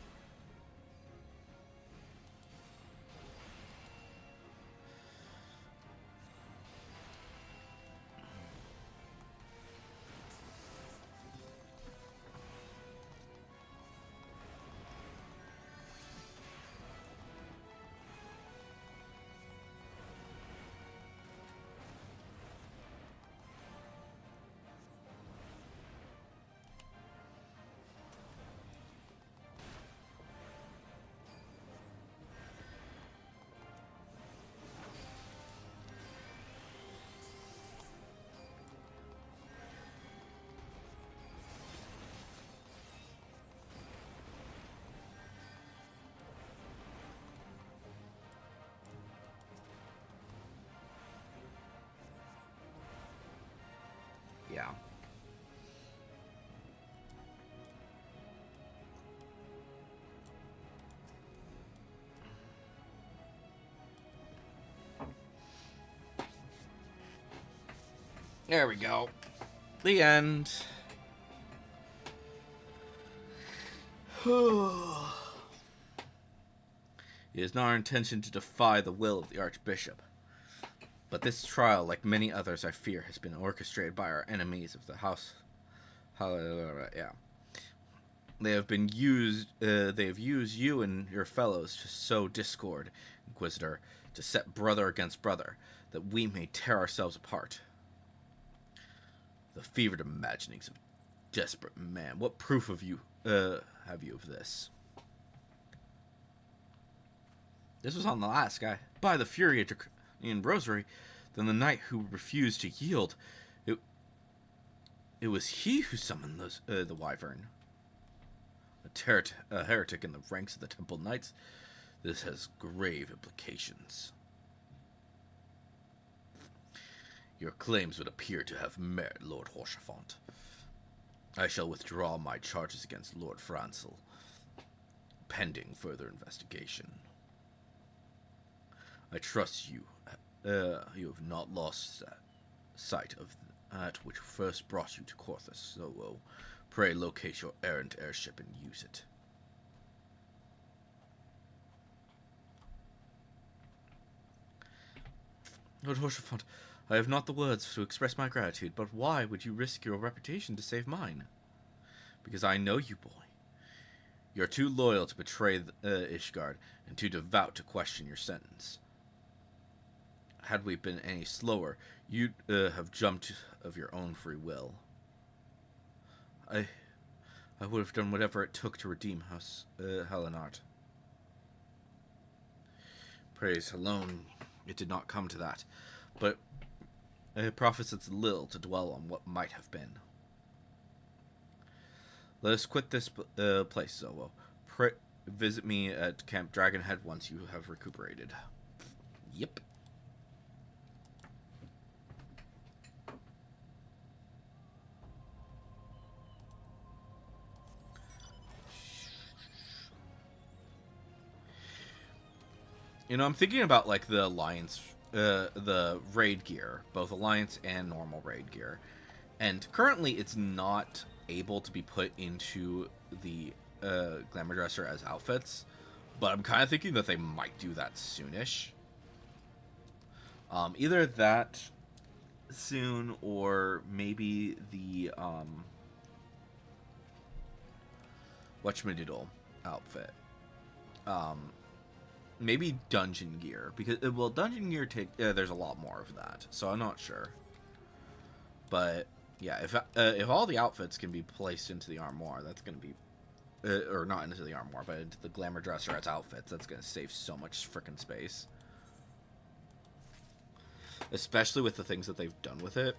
Yeah. There we go. The end. It is not our intention to defy the will of the Archbishop. But this trial, like many others, I fear, has been orchestrated by our enemies of the house. Yeah. They have used you and your fellows to sow discord, Inquisitor, to set brother against brother, that we may tear ourselves apart. The fevered imaginings of a desperate man. What proof have you of this? This was on the last guy. By the fury of Draconian Rosary, then the knight who refused to yield. It was he who summoned the Wyvern. A heretic in the ranks of the Temple Knights. This has grave implications. Your claims would appear to have merit, Lord Horsefont. I shall withdraw my charges against Lord Francel, pending further investigation. I trust you. You have not lost sight of that which first brought you to Corthus, Zowo. Pray locate your errant airship and use it. Lord Horsefont, I have not the words to express my gratitude, but why would you risk your reputation to save mine? Because I know you, boy. You're too loyal to betray Ishgard, and too devout to question your sentence. Had we been any slower, you'd have jumped of your own free will. I would have done whatever it took to redeem House Helenart. Praise alone, it did not come to that, but it profits us little to dwell on what might have been. Let us quit this place, Zowo. Visit me at Camp Dragonhead once you have recuperated. Yep. You know, I'm thinking about, like, the Alliance, the raid gear, both Alliance and normal raid gear. And currently it's not able to be put into the Glamour Dresser as outfits, but I'm kind of thinking that they might do that soonish. Either that soon, or maybe the, whatchamadoodle outfit. Maybe dungeon gear, because dungeon gear there's a lot more of that, so I'm not sure. But yeah, if all the outfits can be placed into the armoire, that's gonna be, or not into the armoire, but into the Glamour Dresser as outfits, that's gonna save so much frickin' space. especially with the things that they've done with it.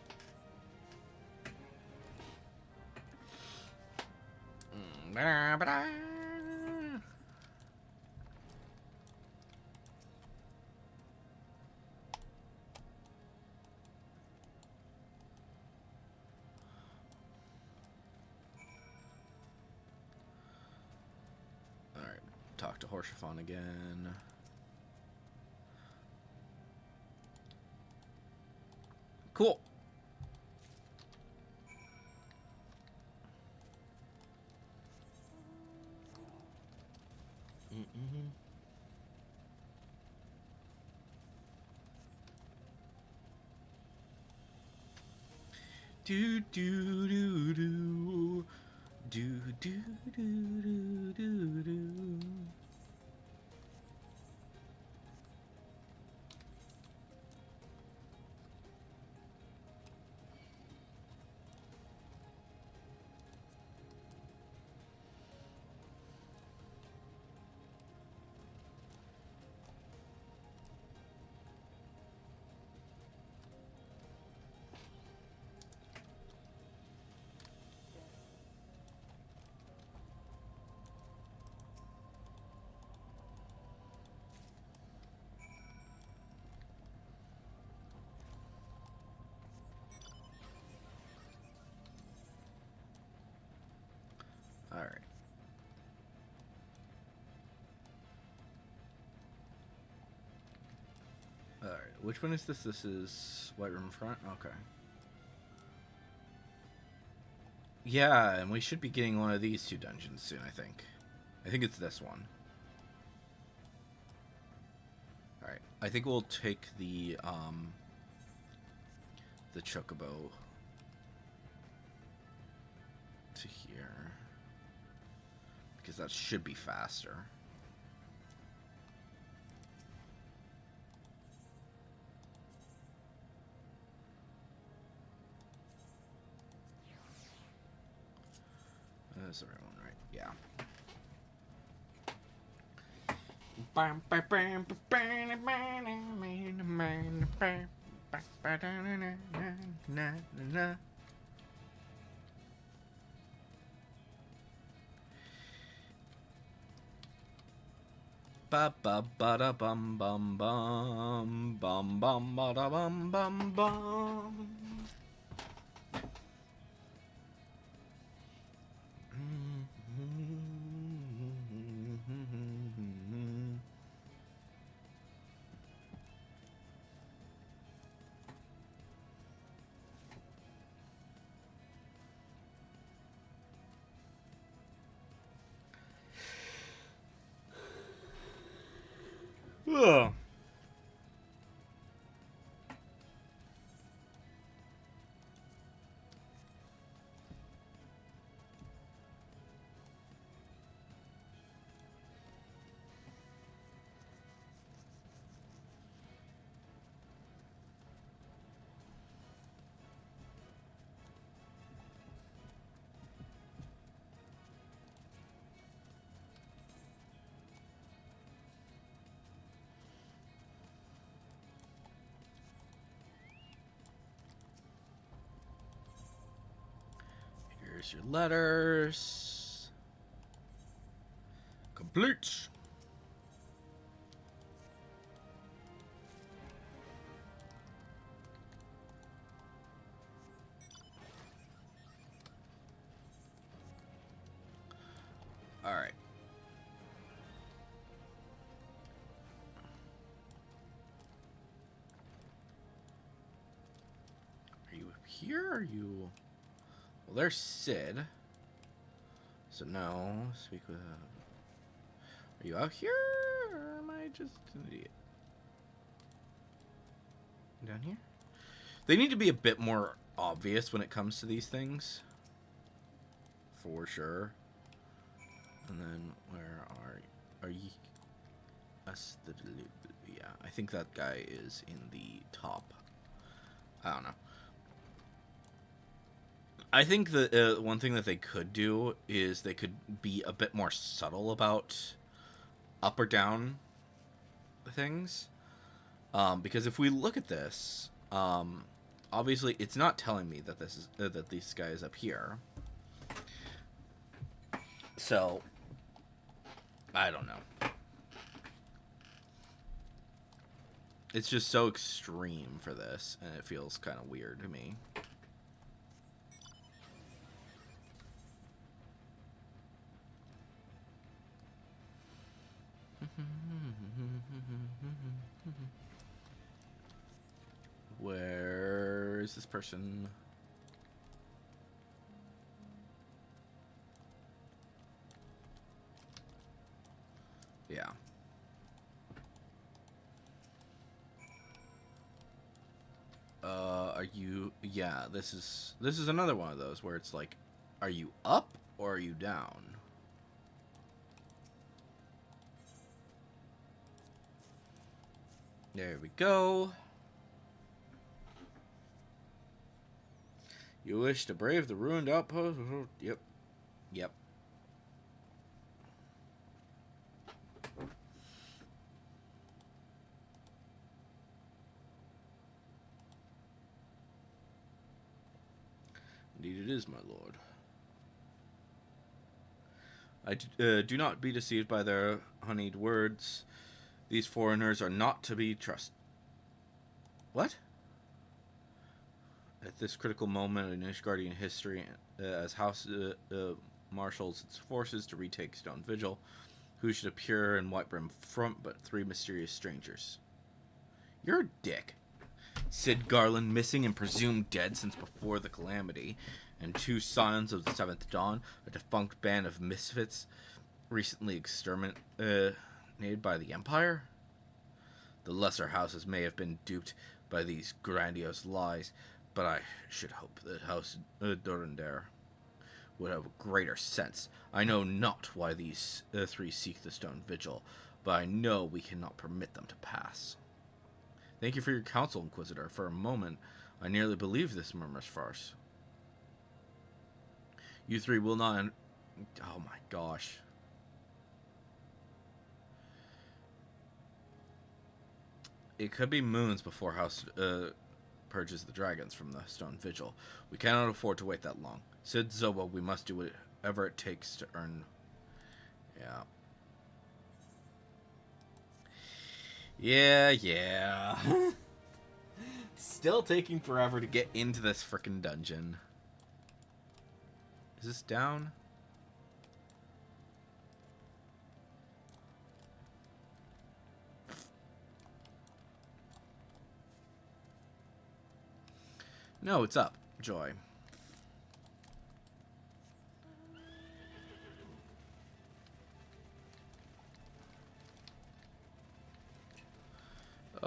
Alright, talk to Horshaphon again. Cool. Do do do do do do do do do. All right. All right. Which one is this? This is White Room Front. Okay. Yeah, and we should be getting one of these two dungeons soon, I think. I think it's this one. Alright. I think we'll take the chocobo to here. Because that should be faster. That's the right one, right? Yeah. Ba ba ba da bum bum bum bum bum ba da bum bum bum. Ugh. Here's your letters. Complete. All right. Are you here? Or are you? Well, there's Sid. So no, speak with. Are you out here, or am I just an idiot? Down here? They need to be a bit more obvious when it comes to these things. For sure. And then where are you? Us the yeah. I think that guy is in the top. I don't know. I think the one thing that they could do is they could be a bit more subtle about up or down things. Because if we look at this, obviously it's not telling me that this is that this guy is up here. So I don't know. It's just so extreme for this, and it feels kind of weird to me. Where is this person? Yeah. Are you? Yeah, this is another one of those where it's like, are you up or are you down? There we go. You wish to brave the ruined outpost? Yep. Yep. Indeed it is, my lord. Do not be deceived by their honeyed words. These foreigners are not to be trusted. What? At this critical moment in Ishgardian history, as House marshals its forces to retake Stone Vigil, who should appear in Whitebrim front but 3 mysterious strangers? You're a dick. Sid Garland missing and presumed dead since before the calamity, and 2 Scions of the Seventh Dawn, a defunct band of misfits, recently exterminated by the Empire? The lesser houses may have been duped by these grandiose lies, but I should hope that House Durandare would have greater sense. I know not why these 3 seek the Stone Vigil, but I know we cannot permit them to pass. Thank you for your counsel, Inquisitor. For a moment, I nearly believed this murmurous farce. You 3 will not... Oh my gosh. It could be moons before House purges the dragons from the Stone Vigil. We cannot afford to wait that long. Sid Zowo, we must do whatever it takes to earn... Yeah. Yeah. Still taking forever to get into this frickin' dungeon. Is this down? No, it's up. Joy.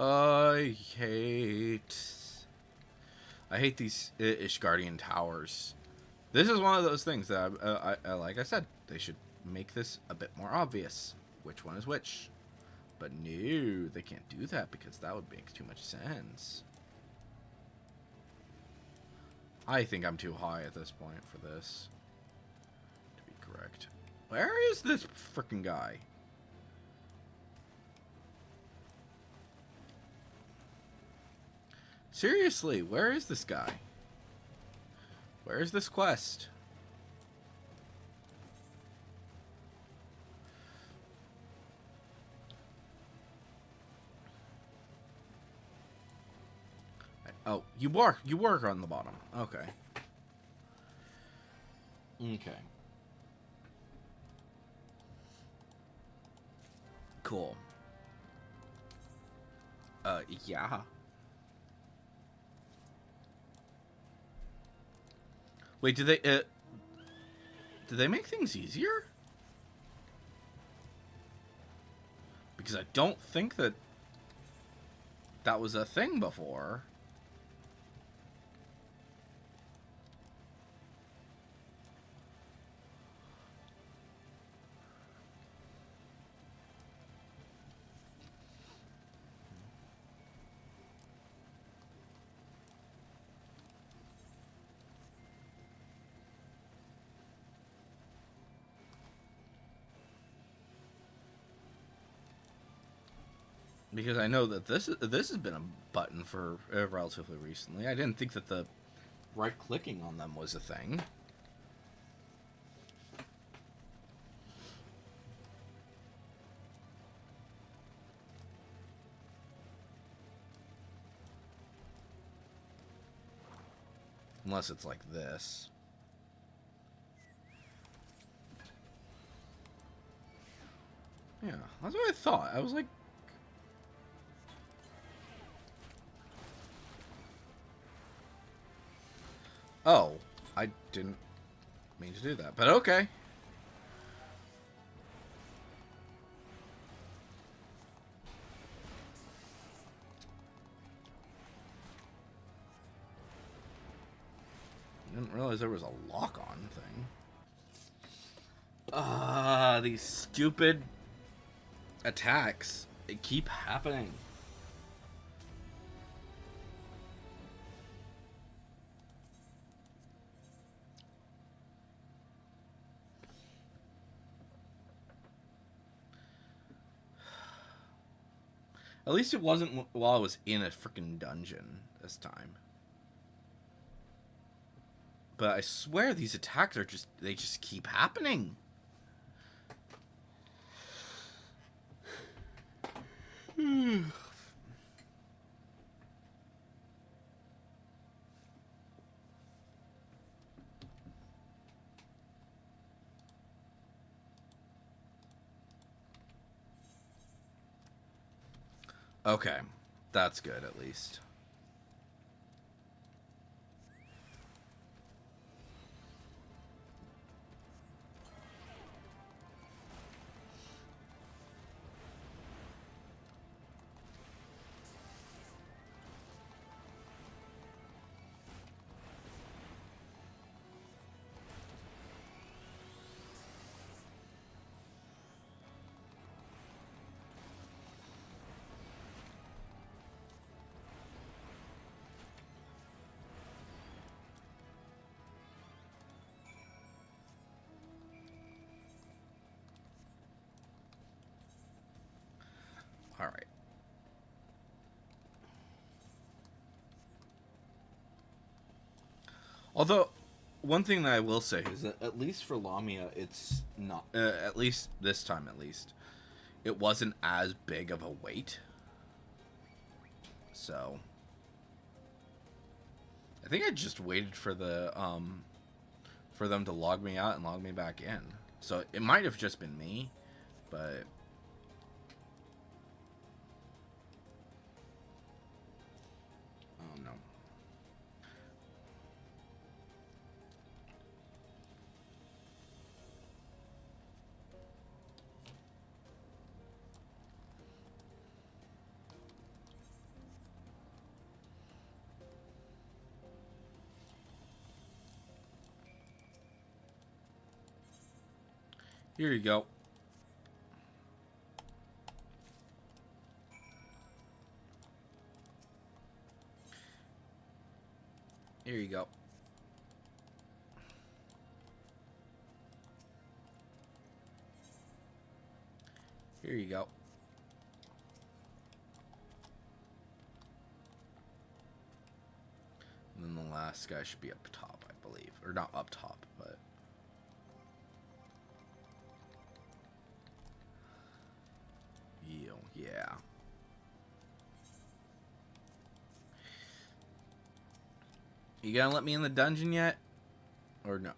I hate these Ishgardian towers. This is one of those things that, I like I said, they should make this a bit more obvious. Which one is which? But no, they can't do that because that would make too much sense. I think I'm too high at this point for this, to be correct. Where is this frickin' guy? Seriously, where is this guy? Where is this quest? Oh, you work on the bottom. Okay. Okay. Cool. Yeah. Wait, do they make things easier? Because I don't think that was a thing before. Because I know that this has been a button for relatively recently. I didn't think that the right-clicking on them was a thing. Unless it's like this. Yeah, that's what I thought. I was like... Oh, I didn't mean to do that, but okay. I didn't realize there was a lock-on thing. These stupid attacks. They keep happening. At least it wasn't while I was in a freaking dungeon this time. But I swear these attacks are they just keep happening. Okay, that's good at least. All right. Although, one thing that I will say is that at least for Lamia, it's not, at least this time at least, it wasn't as big of a weight. So, I think I just waited for for them to log me out and log me back in. So, it might have just been me, but... Oh, no. Here you go. Here you go. Here you go. And then the last guy should be up top, I believe. Or not up top, but... Yeah. You gonna let me in the dungeon yet? Or no?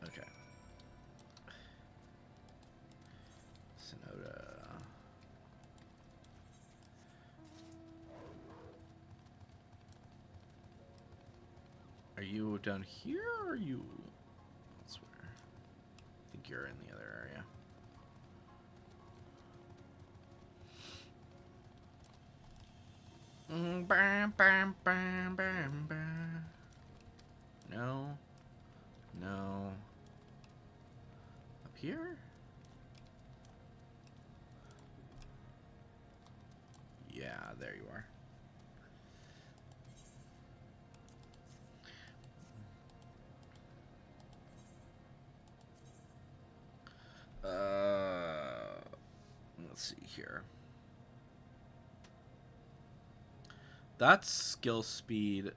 Okay. Sonoda. Are you down here or are you elsewhere? I think you're in the other area. Bam, bam, bam, bam, bam. No. No. Up here? Yeah, there you are. here. That's skill speed.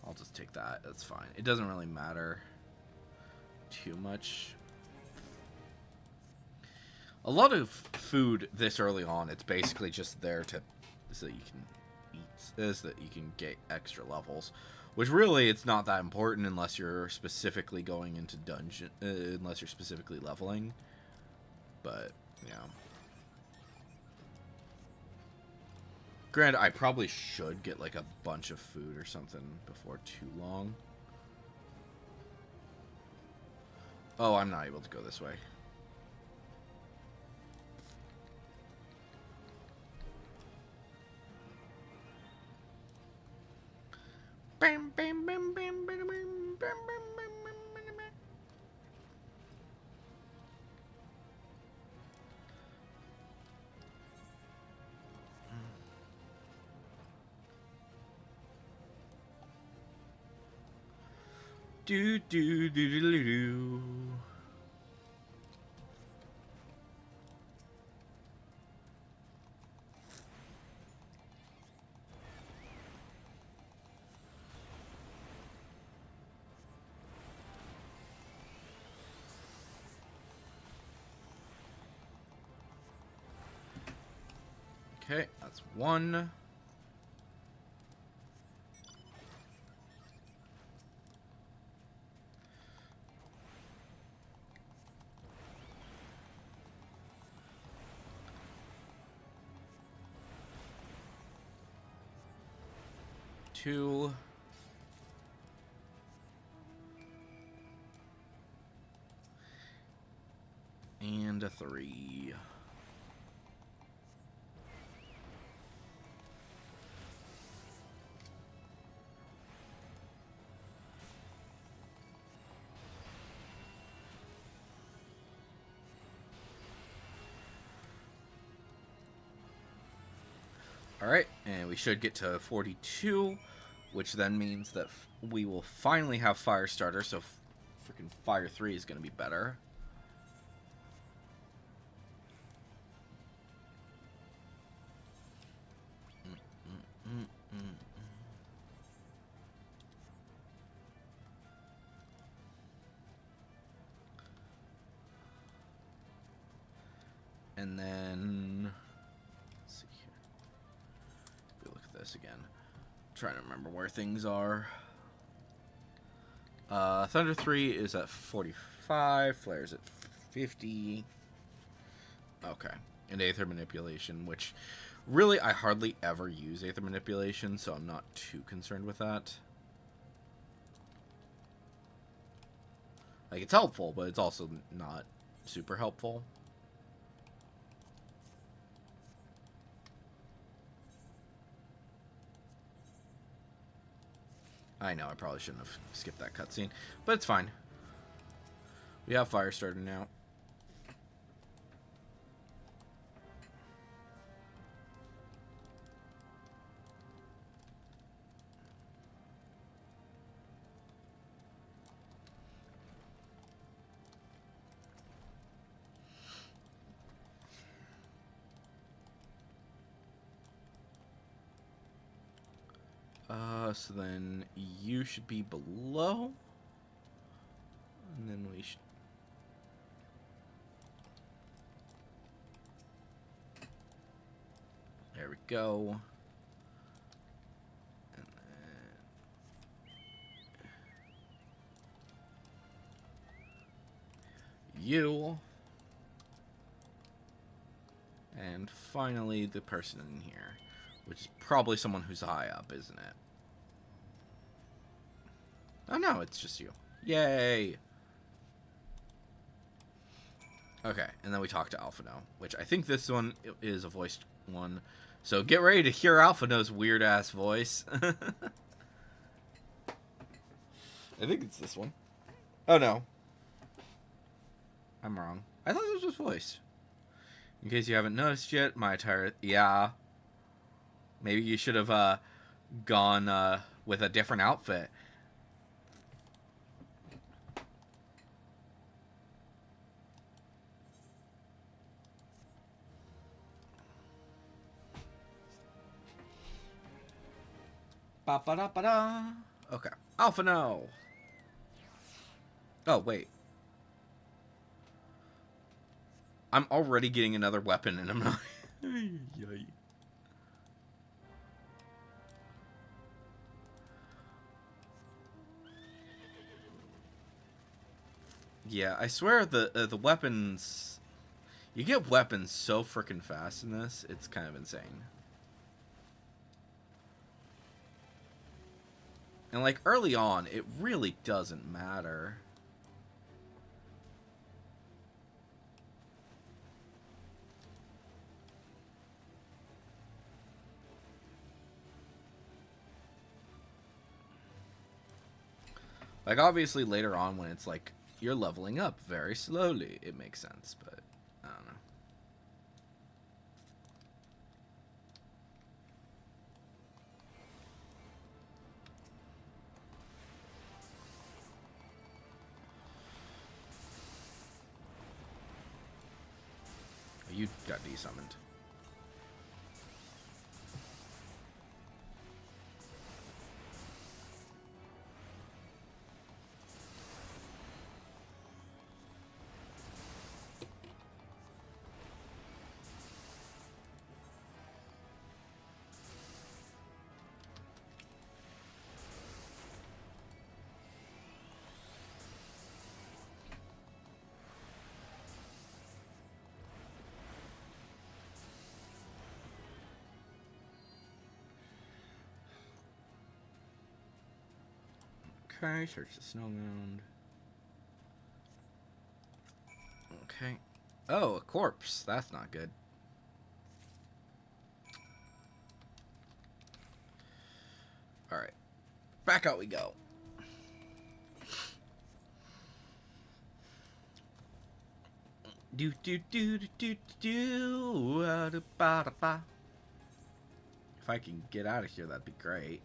I'll just take that. That's fine. It doesn't really matter too much. A lot of food this early on, it's basically just there to so that you can eat, so that you can get extra levels. Which really, it's not that important unless you're specifically going into dungeon, unless you're specifically leveling. But yeah. Granted, I probably should get like a bunch of food or something before too long. Oh, I'm not able to go this way. Bam, bam, bam, bam, bam, bam, bam, bam, bam, bam. Do do do do do do. Okay, that's one. Two. And a three. Alright, and we should get to 42, which then means that we will finally have Fire Starter, so freaking Fire 3 is going to be better. And then, let's see here. If we look at this again, I'm trying to remember where things are. Thunder 3 is at 45, Flare's at 50. Okay, and Aether Manipulation, which really I hardly ever use Aether Manipulation, so I'm not too concerned with that. Like, it's helpful, but it's also not super helpful. I know, I probably shouldn't have skipped that cutscene, but it's fine. We have Firestarter now. So then you should be below. And then we should... There we go. And then... You. And finally the person in here. Which is probably someone who's high up, isn't it? Oh no, it's just you. Yay! Okay, and then we talk to Alphino, which I think this one is a voiced one. So get ready to hear Alphino's weird-ass voice. I think it's this one. Oh no. I'm wrong. I thought this was voiced. In case you haven't noticed yet, my attire... Yeah. Maybe you should have gone with a different outfit. Ba ba da ba da. Okay. Alpha no. Oh wait. I'm already getting another weapon, and I'm not. Yay. Yeah, I swear the weapons. You get weapons so freaking fast in this. It's kind of insane. And like early on, it really doesn't matter. Like, obviously, later on, when it's like, you're leveling up very slowly, it makes sense, but I don't know. You got desummoned. Okay, search the snow mound. Okay. Oh, a corpse. That's not good. Alright. Back out we go. Do do do do do do ba da ba. If I can get out of here, that'd be great.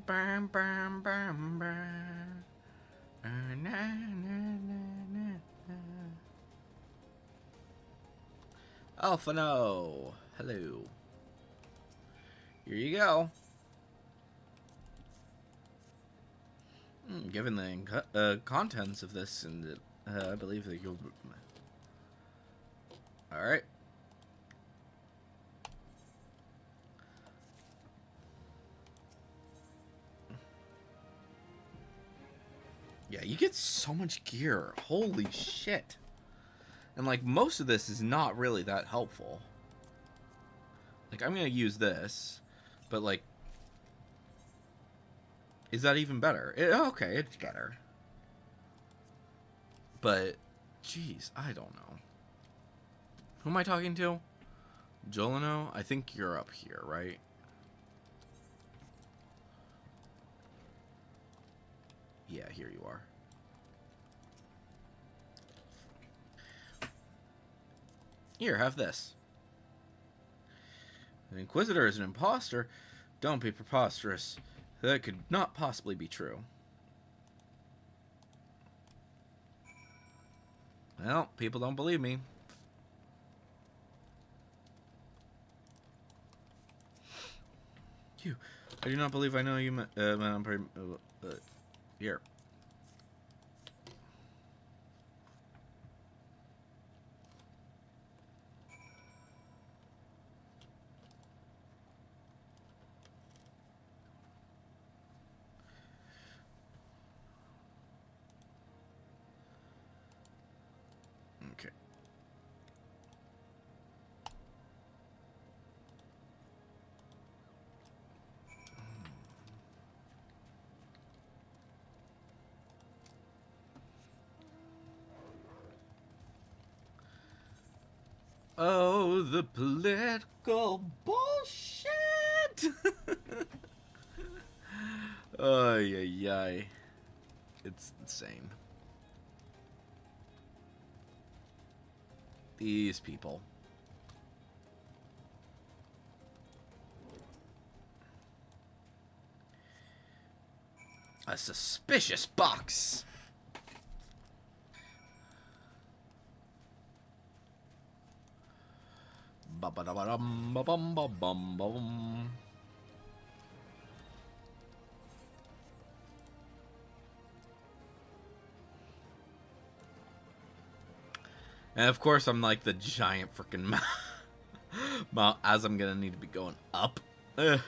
Bam, bam, bam, bam. Na, na, na, na, na. Alpha no. Hello. Here you go. Given the contents of this, and I believe that you'll. All right. Yeah, you get so much gear. Holy shit. And, like, most of this is not really that helpful. Like, I'm going to use this, but, like, is that even better? Okay, it's better. But, jeez, I don't know. Who am I talking to? Jolino? I think you're up here, right? Yeah, here you are. Here, have this. The Inquisitor is an imposter? Don't be preposterous. That could not possibly be true. Well, people don't believe me. I do not believe I know you, Madam here. Okay. Oh, the political bullshit! Ay, ay, ay. It's insane. These people. A suspicious box. Ba-ba-da-ba-dum, ba-bum, ba-bum, ba-bum. And of course, I'm like the giant freaking mount, as I'm gonna need to be going up. Ugh.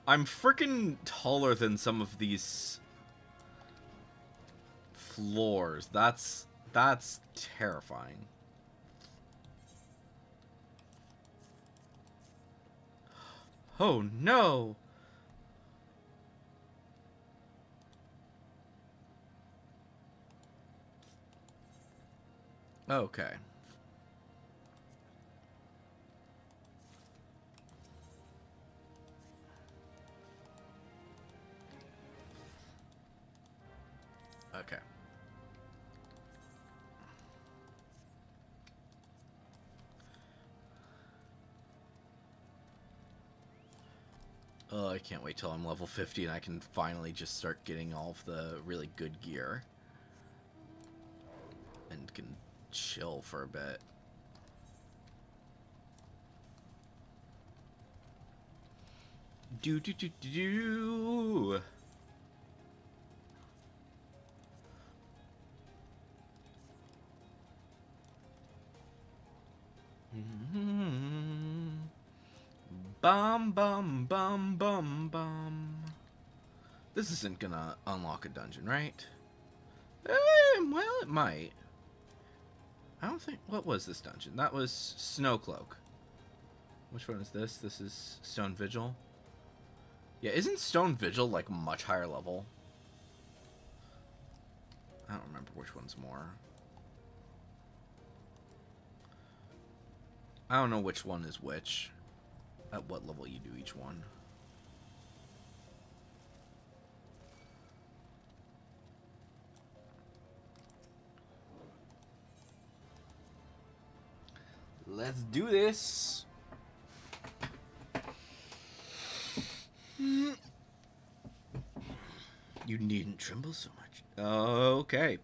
I'm freaking taller than some of these floors. That's terrifying. Oh no! Okay. Okay. Oh, I can't wait till I'm level 50 and I can finally just start getting all of the really good gear. And can chill for a bit. Do do do do do. Bum bum bum bum bum. This isn't gonna unlock a dungeon, right? Well, it might. I don't think... What was this dungeon? That was Snowcloak. Which one is this? This is Stone Vigil. Yeah, isn't Stone Vigil, like, much higher level? I don't remember which one's more. I don't know which one is which. At what level you do each one. Let's do this. You needn't tremble so much. Okay.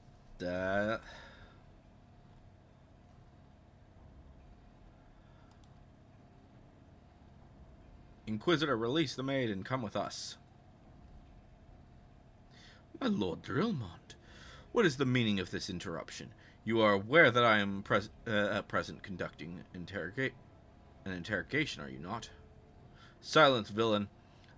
Inquisitor, release the maid and come with us. My Lord Drillmont, what is the meaning of this interruption? You are aware that I am at present conducting an interrogation, are you not? Silence, villain.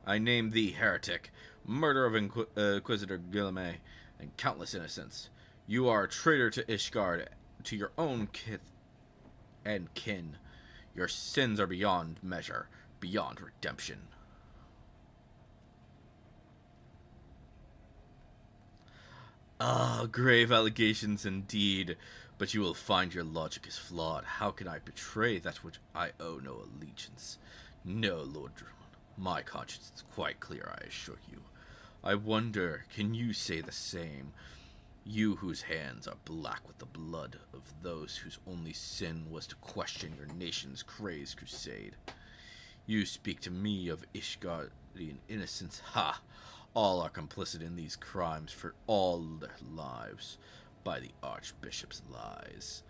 I name thee heretic, murder of Inquisitor Guillemot, and countless innocents. You are a traitor to Ishgard, to your own kith and kin. Your sins are beyond measure, beyond redemption. Ah, grave allegations indeed, but you will find your logic is flawed. How can I betray that which I owe no allegiance? No, Lord Drummond, my conscience is quite clear, I assure you. I wonder, can you say the same? You whose hands are black with the blood of those whose only sin was to question your nation's crazed crusade. You speak to me of Ishgardian innocence. Ha! All are complicit in these crimes for all their lives by the Archbishop's lies.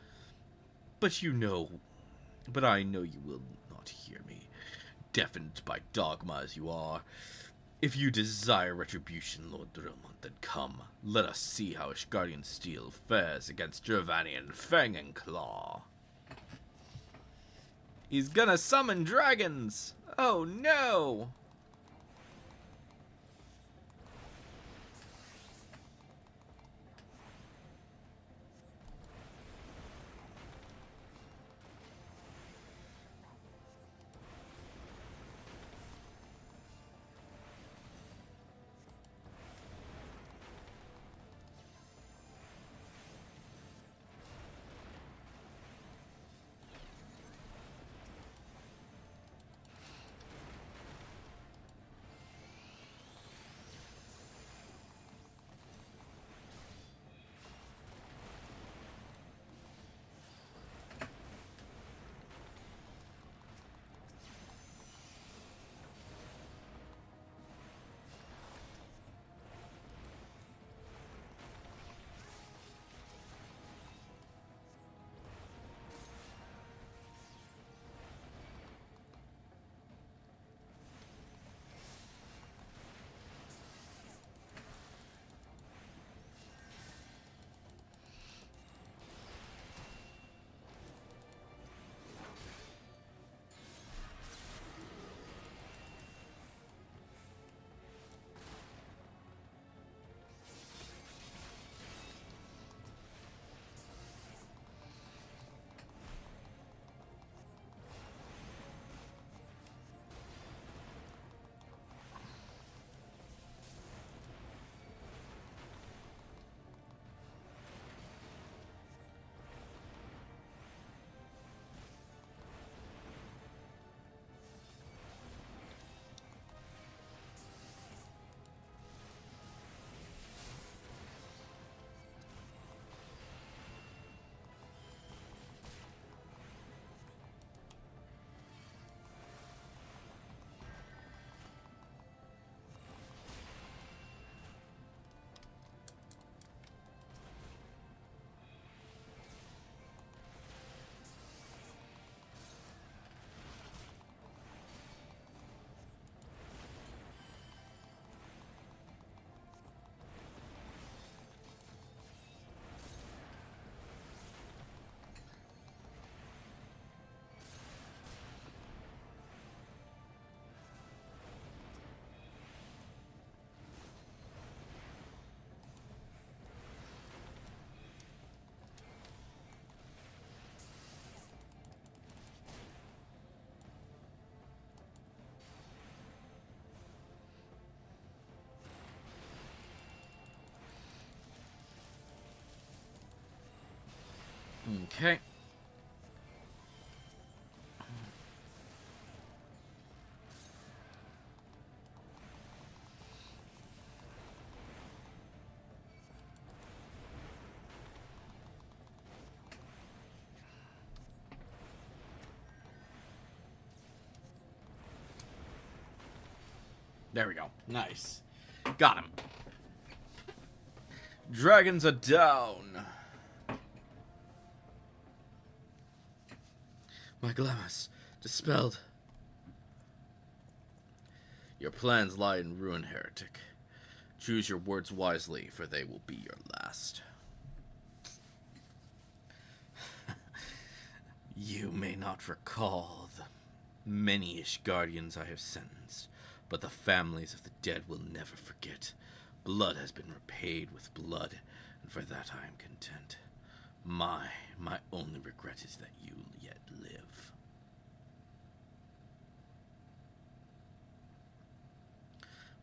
But I know you will not hear me, deafened by dogma as you are. If you desire retribution, Lord Dromont, then come. Let us see how Ishgardian steel fares against Gervanian fang and claw. He's gonna summon dragons! Oh no! Okay. There we go. Nice. Got him. Dragons are down. My glamours dispelled. Your plans lie in ruin, heretic. Choose your words wisely, for they will be your last. You may not recall the many-ish guardians I have sentenced, but the families of the dead will never forget. Blood has been repaid with blood, and for that I am content. My only regret is that you yet live.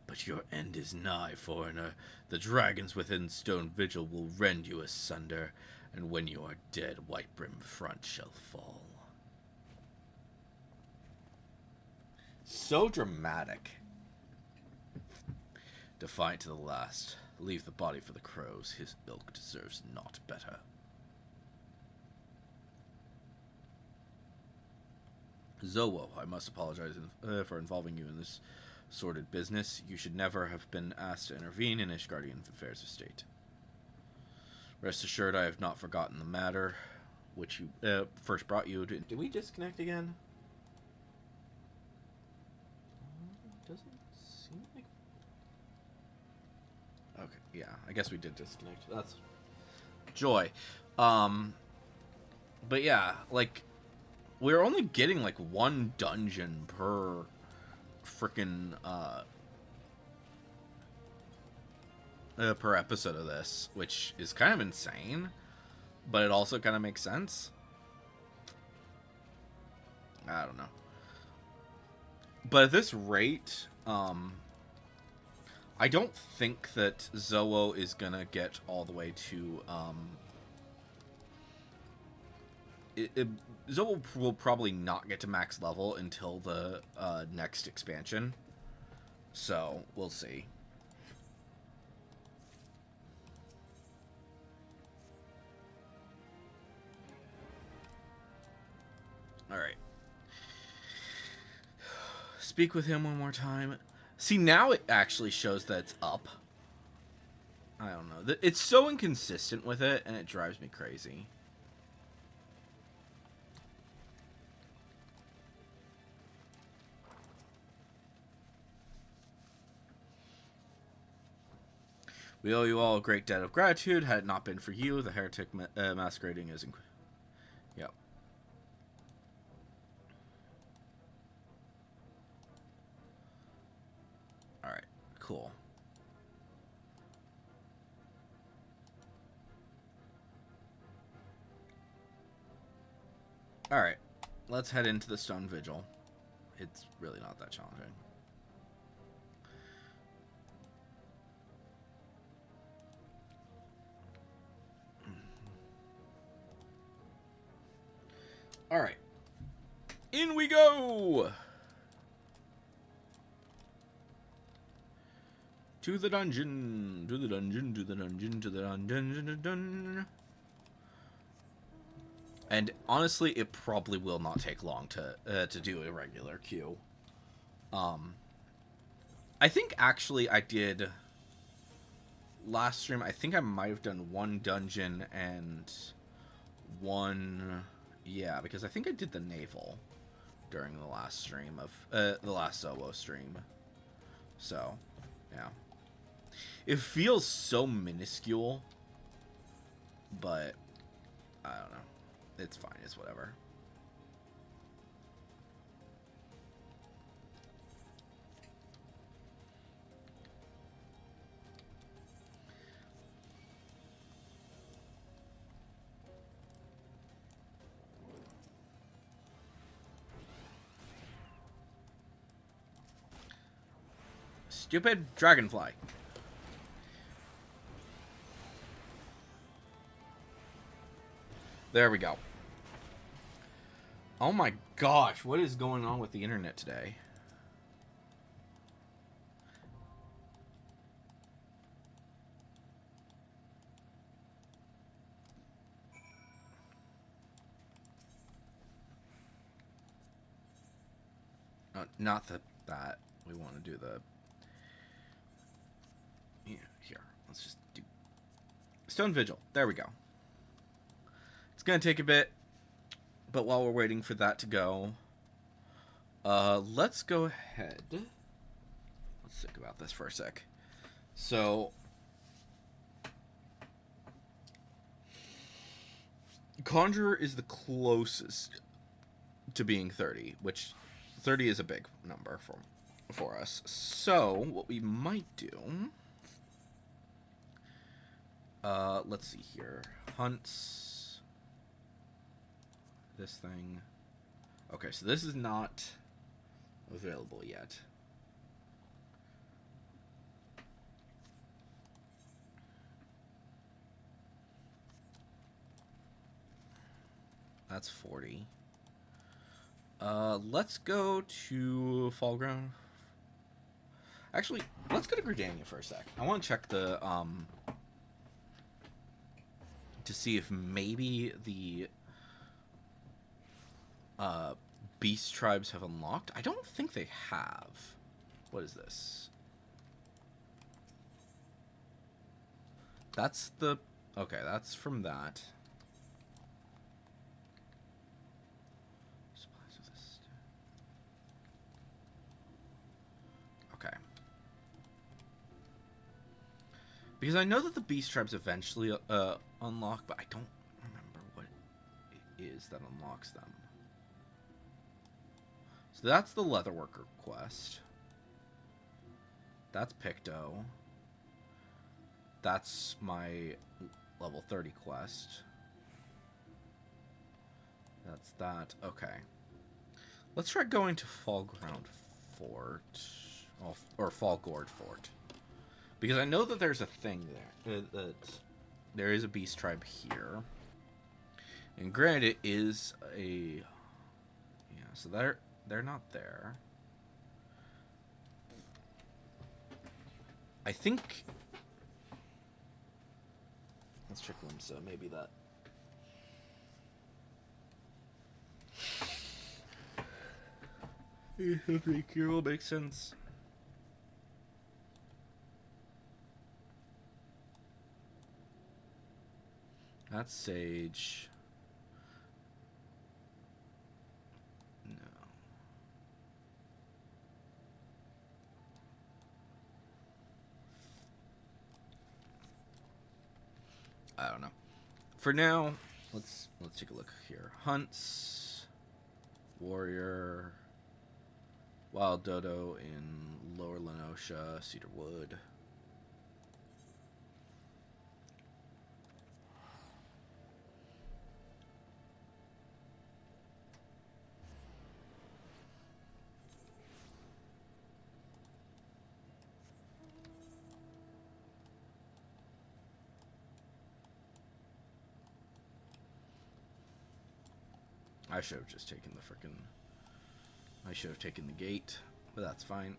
But your end is nigh, foreigner. The dragons within Stone Vigil will rend you asunder, and when you are dead, Whitebrim Front shall fall. So dramatic. Defiant to the last. Leave the body for the crows. His ilk deserves naught better. Zowo, I must apologize for involving you in this sordid business. You should never have been asked to intervene in Ishgardian affairs of state. Rest assured, I have not forgotten the matter which you first brought you to... Did we disconnect again? Doesn't seem like... Okay, yeah, I guess we did disconnect. That's joy. But yeah, like, we're only getting like one dungeon per freaking per episode of this, which is kind of insane, but it also kind of makes sense. I don't know. But at this rate, I don't think that Zowo is gonna get all the way to, Zowo will probably not get to max level until the next expansion. So, we'll see. Alright. Speak with him one more time. See, now it actually shows that it's up. I don't know. It's so inconsistent with it, and it drives me crazy. We owe you all a great debt of gratitude. Had it not been for you, the heretic masquerading as... Yep. Alright, cool. Alright, let's head into the Stone Vigil. It's really not that challenging. Alright. In we go! To the dungeon, to the dungeon, to the dungeon, to the dungeon. And honestly, it probably will not take long to do a regular queue. I think actually I did last stream. I think I might have done one dungeon and one, yeah, because I think I did the naval during the last stream of the last Zowo stream. So, yeah. It feels so minuscule, but I don't know. It's fine. It's whatever. Stupid dragonfly. There we go. Oh my gosh, what is going on with the internet today? Not that we want to do the... Yeah, here. Let's just do... Stone Vigil. There we go. It's going to take a bit, but while we're waiting for that to go, let's go ahead. Let's think about this for a sec. So, Conjurer is the closest to being 30, which 30 is a big number for us. So, what we might do... let's see here. Hunts. This thing. Okay, so this is not available yet. That's 40. Let's go to Fall Ground. Actually, let's go to Gridania for a sec. I want to check the, to see if maybe the, Beast Tribes have unlocked. I don't think they have. What is this? That's the... Okay, that's from that. Supplies of this. Okay. Because I know that the Beast Tribes eventually unlock, but I don't remember what it is that unlocks them. So that's the Leatherworker quest. That's Picto. That's my level 30 quest. That's that. Okay. Let's try going to Fallground Fort. Or Fallgord Fort. Because I know that there's a thing there. That there is a beast tribe here. And granted, it is a... Yeah, so they're not there. I think... Let's check Limsa. Maybe that... I think it will make sense. That's Sage. No. I don't know. For now, let's take a look here. Hunts, Warrior, Wild Dodo in Lower Lenosha, Cedarwood. I should have just taken the frickin'... I should have taken the gate, but that's fine.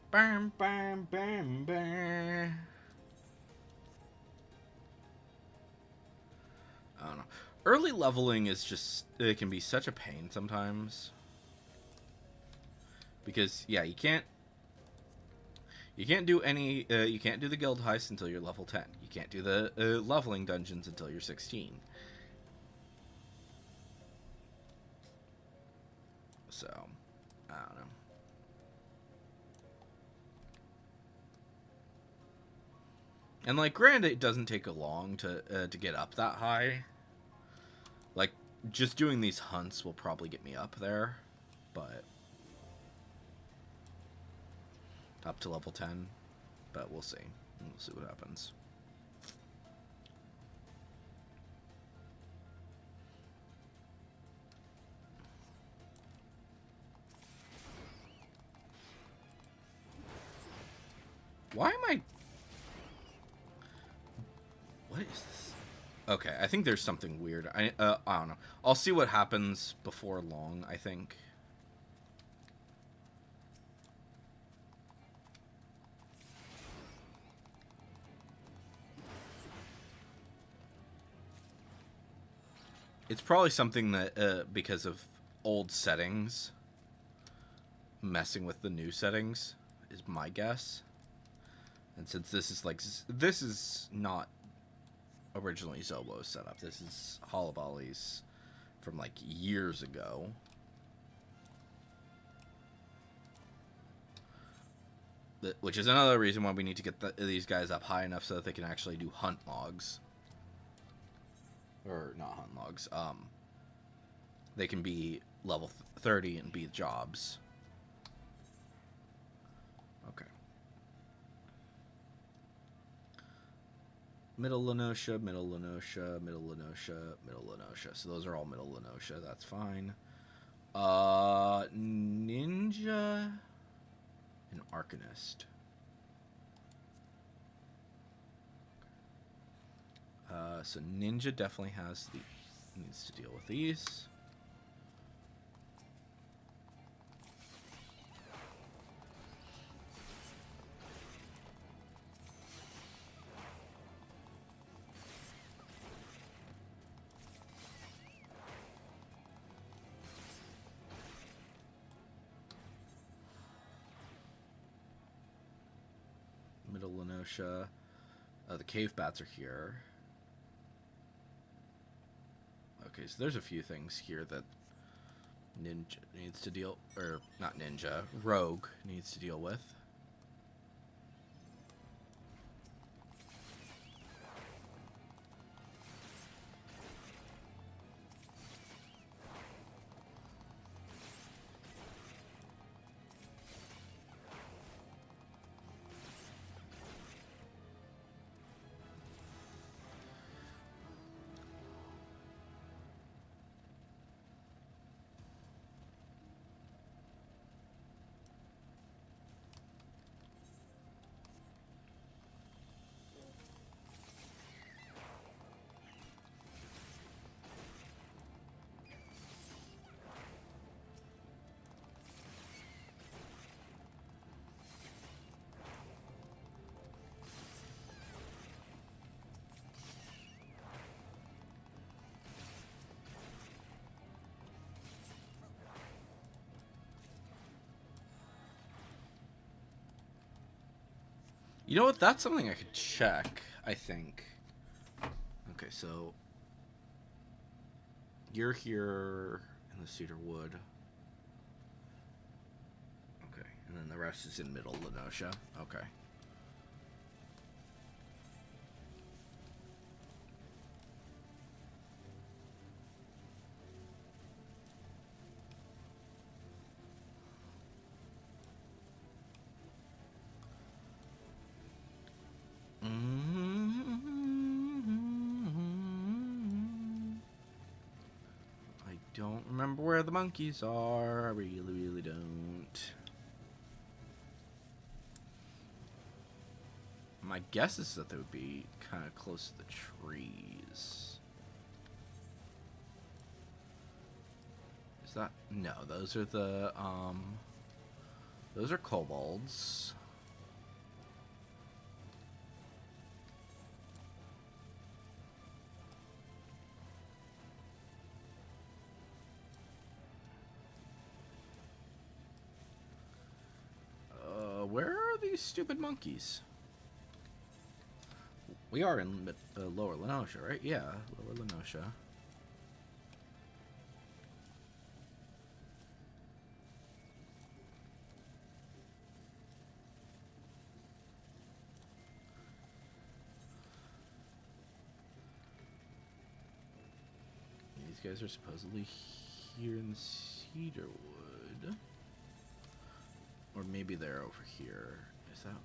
Bam, bam, bam, bam. I don't know. Early leveling is just... It can be such a pain sometimes. Because, yeah, you can't do any... you can't do the guild heist until you're level 10. You can't do the leveling dungeons until you're 16. So, I don't know. And, like, granted, it doesn't take long to get up that high. Like, just doing these hunts will probably get me up there, but... Up to level 10, but we'll see. We'll see what happens. Why am I... What is this? Okay, I think there's something weird. I don't know. I'll see what happens before long, I think. It's probably something that, because of old settings, messing with the new settings is my guess. And since this is like, this is not originally Zowo's setup. This is Holobali's from like years ago. Which is another reason why we need to get these guys up high enough so that they can actually do hunt logs. Or not hunt logs. They can be level 30 and be jobs. Okay. Middle Lenosha, Middle Lenosha, Middle Lenosha, Middle Lenosha. So those are all Middle Lenosha. That's fine. Ninja and Arcanist. So Ninja definitely needs to deal with these. Middle Lenosha. The cave bats are here. Okay, so there's a few things here that Ninja needs to deal, or not Ninja, Rogue needs to deal with. You know what? That's something I could check, I think. Okay, so you're here in the Cedar Wood. Okay, and then the rest is in Middle Lenosha. Okay. I don't remember where the monkeys are. I really, really don't. My guess is that they would be kind of close to the trees. Is that... No, those are the, those are kobolds. Where are these stupid monkeys? We are in Lower Lenosha, right? Yeah, Lower Lenosha. These guys are supposedly here in Cedarwood. Or maybe they're over here. Is that...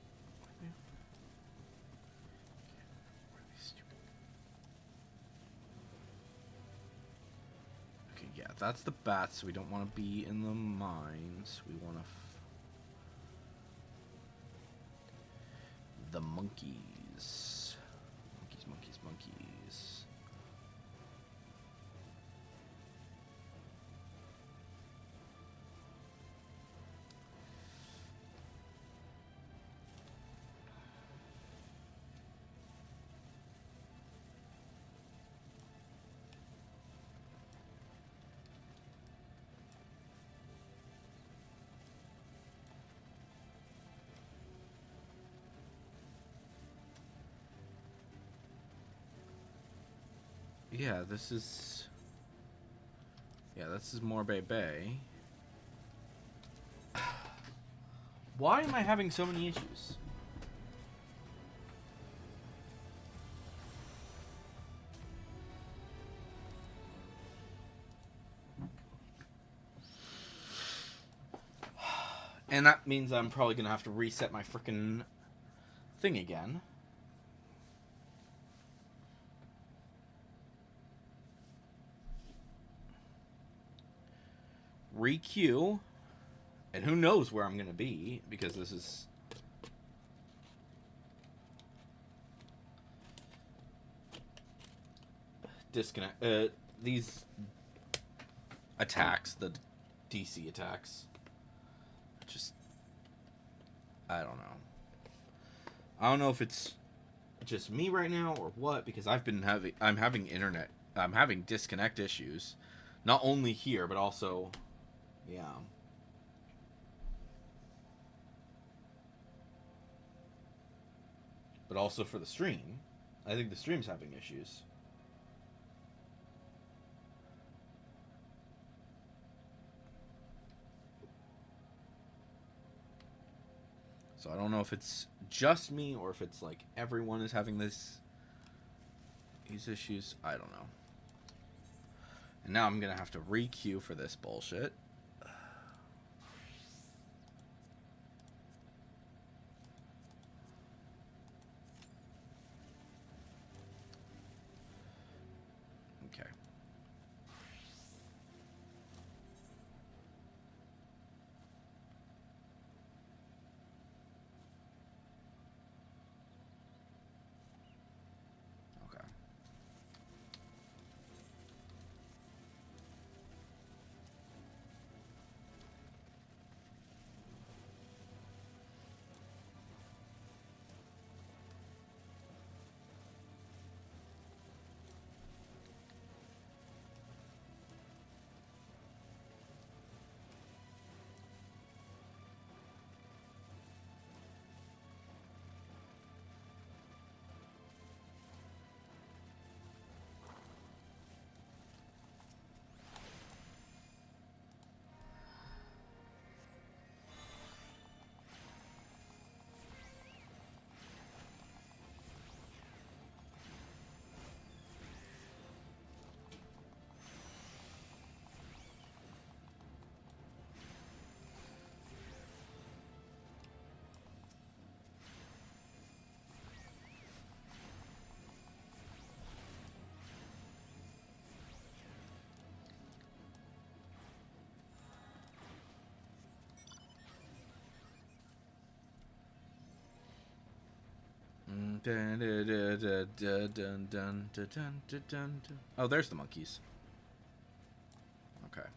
Okay, yeah, that's the bats. We don't want to be in the mines. We want to... the monkeys. Monkeys, monkeys, monkeys. Yeah, this is... Yeah, this is Morbay Bay. Why am I having so many issues? And that means I'm probably gonna have to reset my frickin' thing again. Re-queue. And who knows where I'm gonna be, because this is... disconnect. These attacks, the DC attacks, just... I don't know. I don't know if it's just me right now or what, because I'm having internet... I'm having disconnect issues. Not only here, but also... Yeah. But also for the stream. I think the stream's having issues. So I don't know if it's just me or if it's like everyone is having these issues. I don't know. And now I'm going to have to re-queue for this bullshit. Okay. Okay. Oh, there's the monkeys. Okay.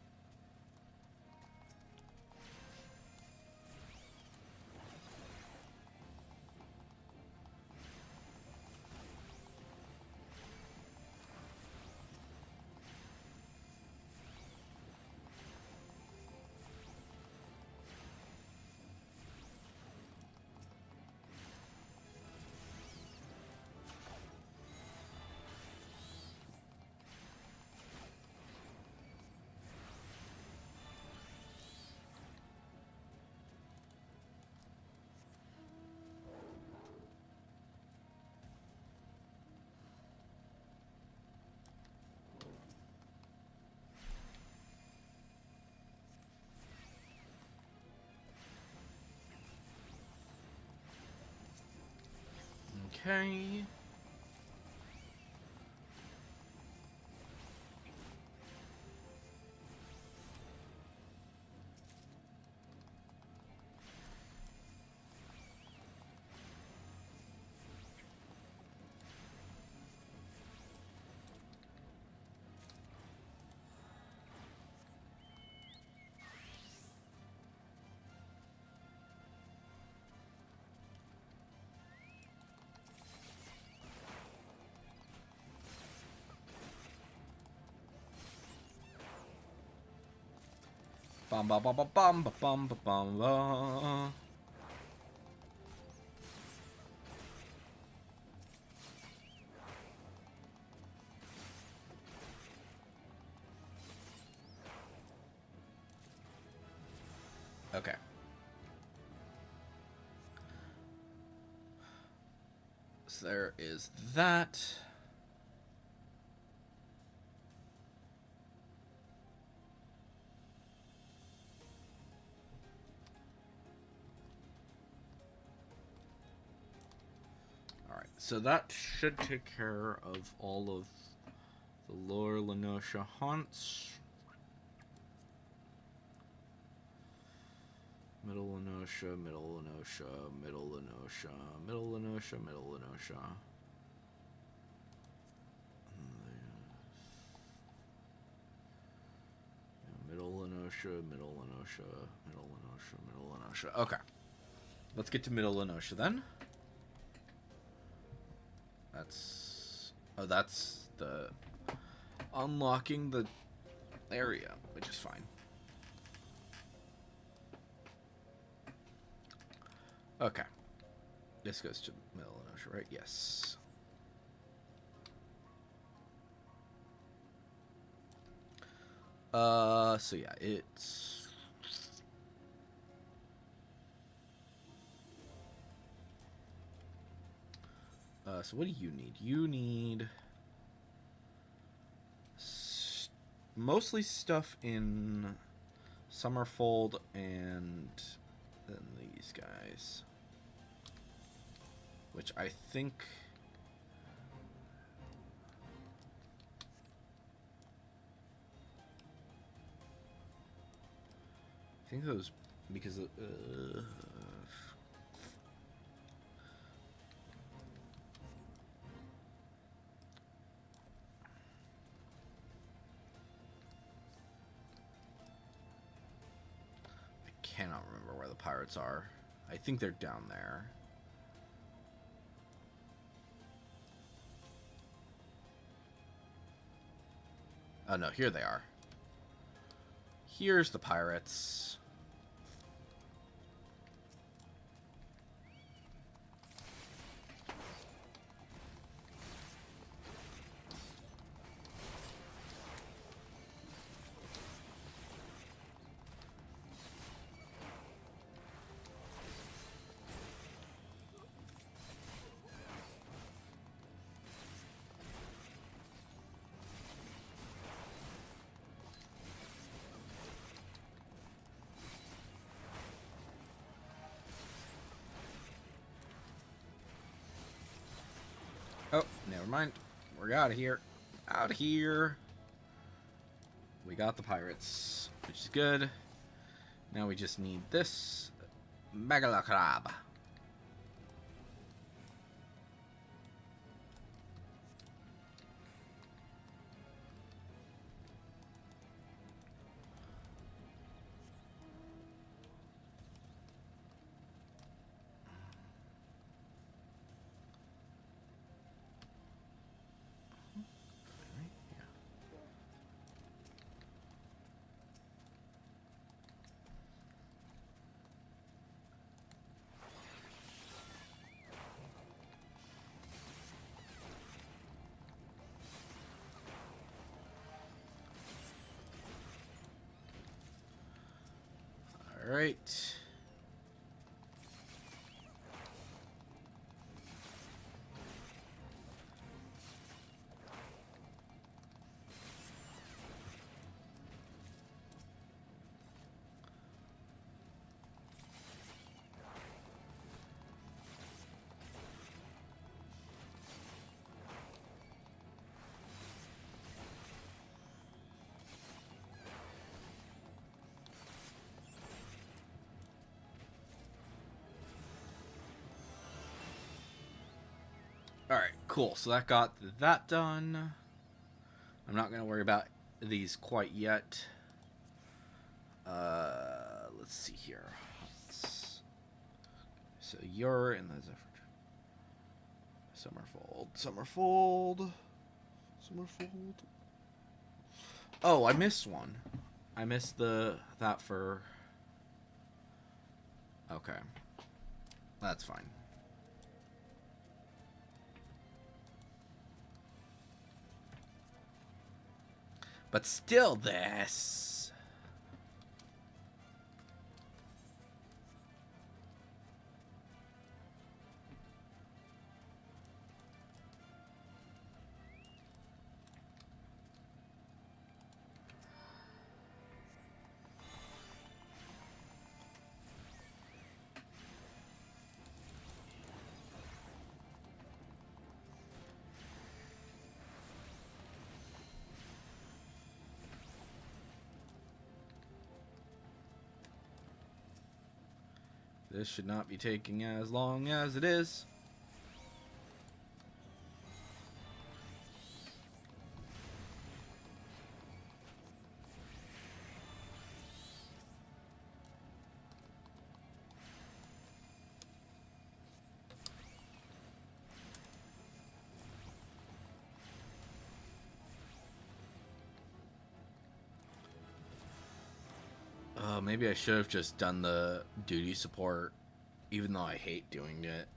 Okay. Bum bum bum bum bum bum bum bum bum. Okay. So there is that. Alright, so that should take care of all of the Lower Lenosha haunts. Middle Lenosha, Middle Lenosha, Middle Lenosha, Middle Lenosha, Middle Lenosha. Middle Lenosha, Middle Lenosha, Middle Lenosha, Middle Lenosha. Okay. Let's get to Middle Lenosha then. That's the unlocking the area, which is fine. Okay. This goes to Middle Lenosha, right? Yes. So yeah, it's... so what do you need? You need... mostly stuff in Summerfold and then these guys. Which I think... I think those... because... I cannot remember where the pirates are. I think they're down there. Oh no, here they are. Here's the pirates. Oh, never mind. We're out of here. Out of here. We got the pirates, which is good. Now we just need this Megalocrab. All right. Alright, cool. So that got that done. I'm not going to worry about these quite yet. Let's see here. So you're in the Summerfold. Oh, I missed one. I missed that for... Okay. That's fine. But still this... This should not be taking as long as it is. Maybe I should have just done the duty support, even though I hate doing it.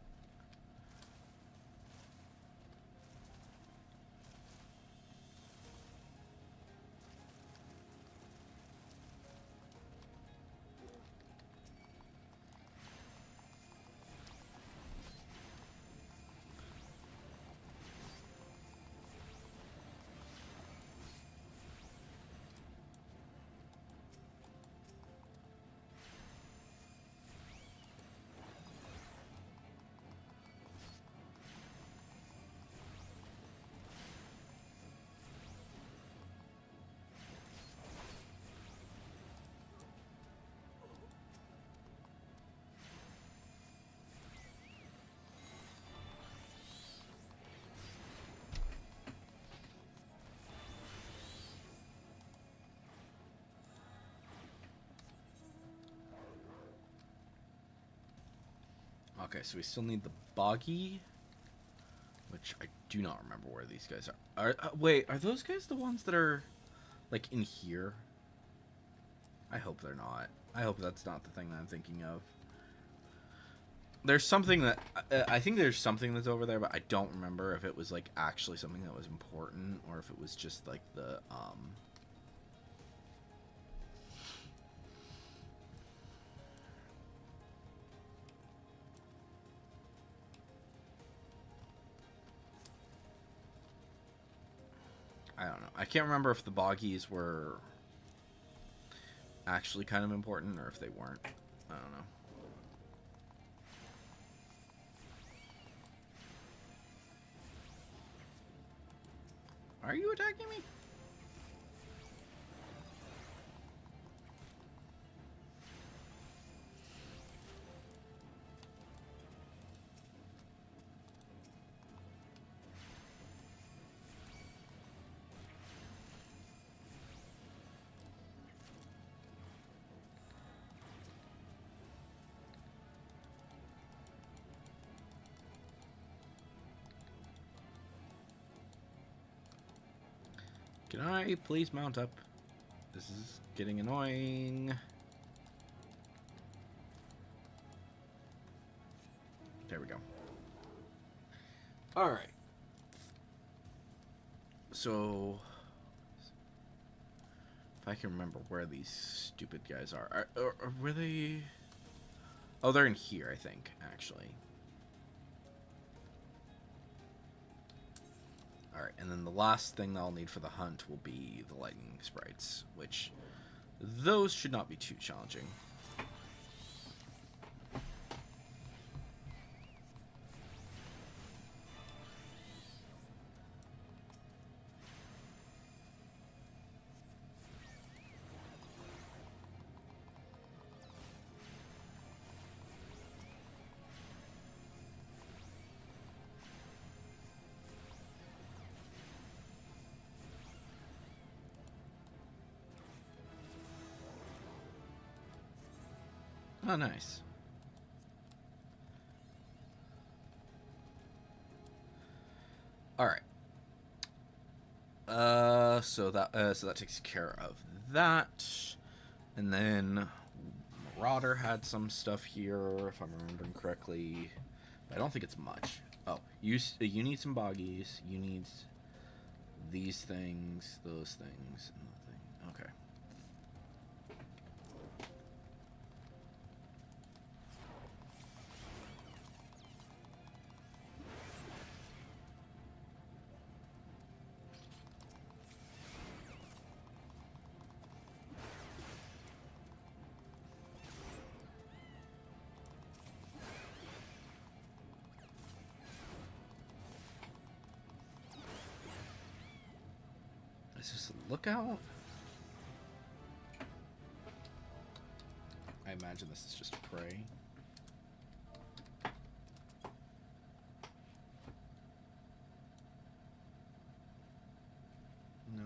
Okay, so we still need the boggy, which I do not remember where these guys are. Wait, are those guys the ones that are, like, in here? I hope they're not. I hope that's not the thing that I'm thinking of. There's something that... I think there's something that's over there, but I don't remember if it was, like, actually something that was important, or if it was just, like, the, I don't know. I can't remember if the boggies were actually kind of important or if they weren't. I don't know. Are you attacking me? Can I please mount up? This is getting annoying. There we go. Alright. So... if I can remember where these stupid guys are. Were they... oh, they're in here, I think, actually. Alright, and then the last thing that I'll need for the hunt will be the lightning sprites, which those should not be too challenging. Oh, nice. Alright. so that takes care of that. And then Marauder had some stuff here, if I'm remembering correctly. But I don't think it's much. Oh, you need some boggies. You need these things, those things, and the thing. Okay. Is this a lookout? I imagine this is just prey. No.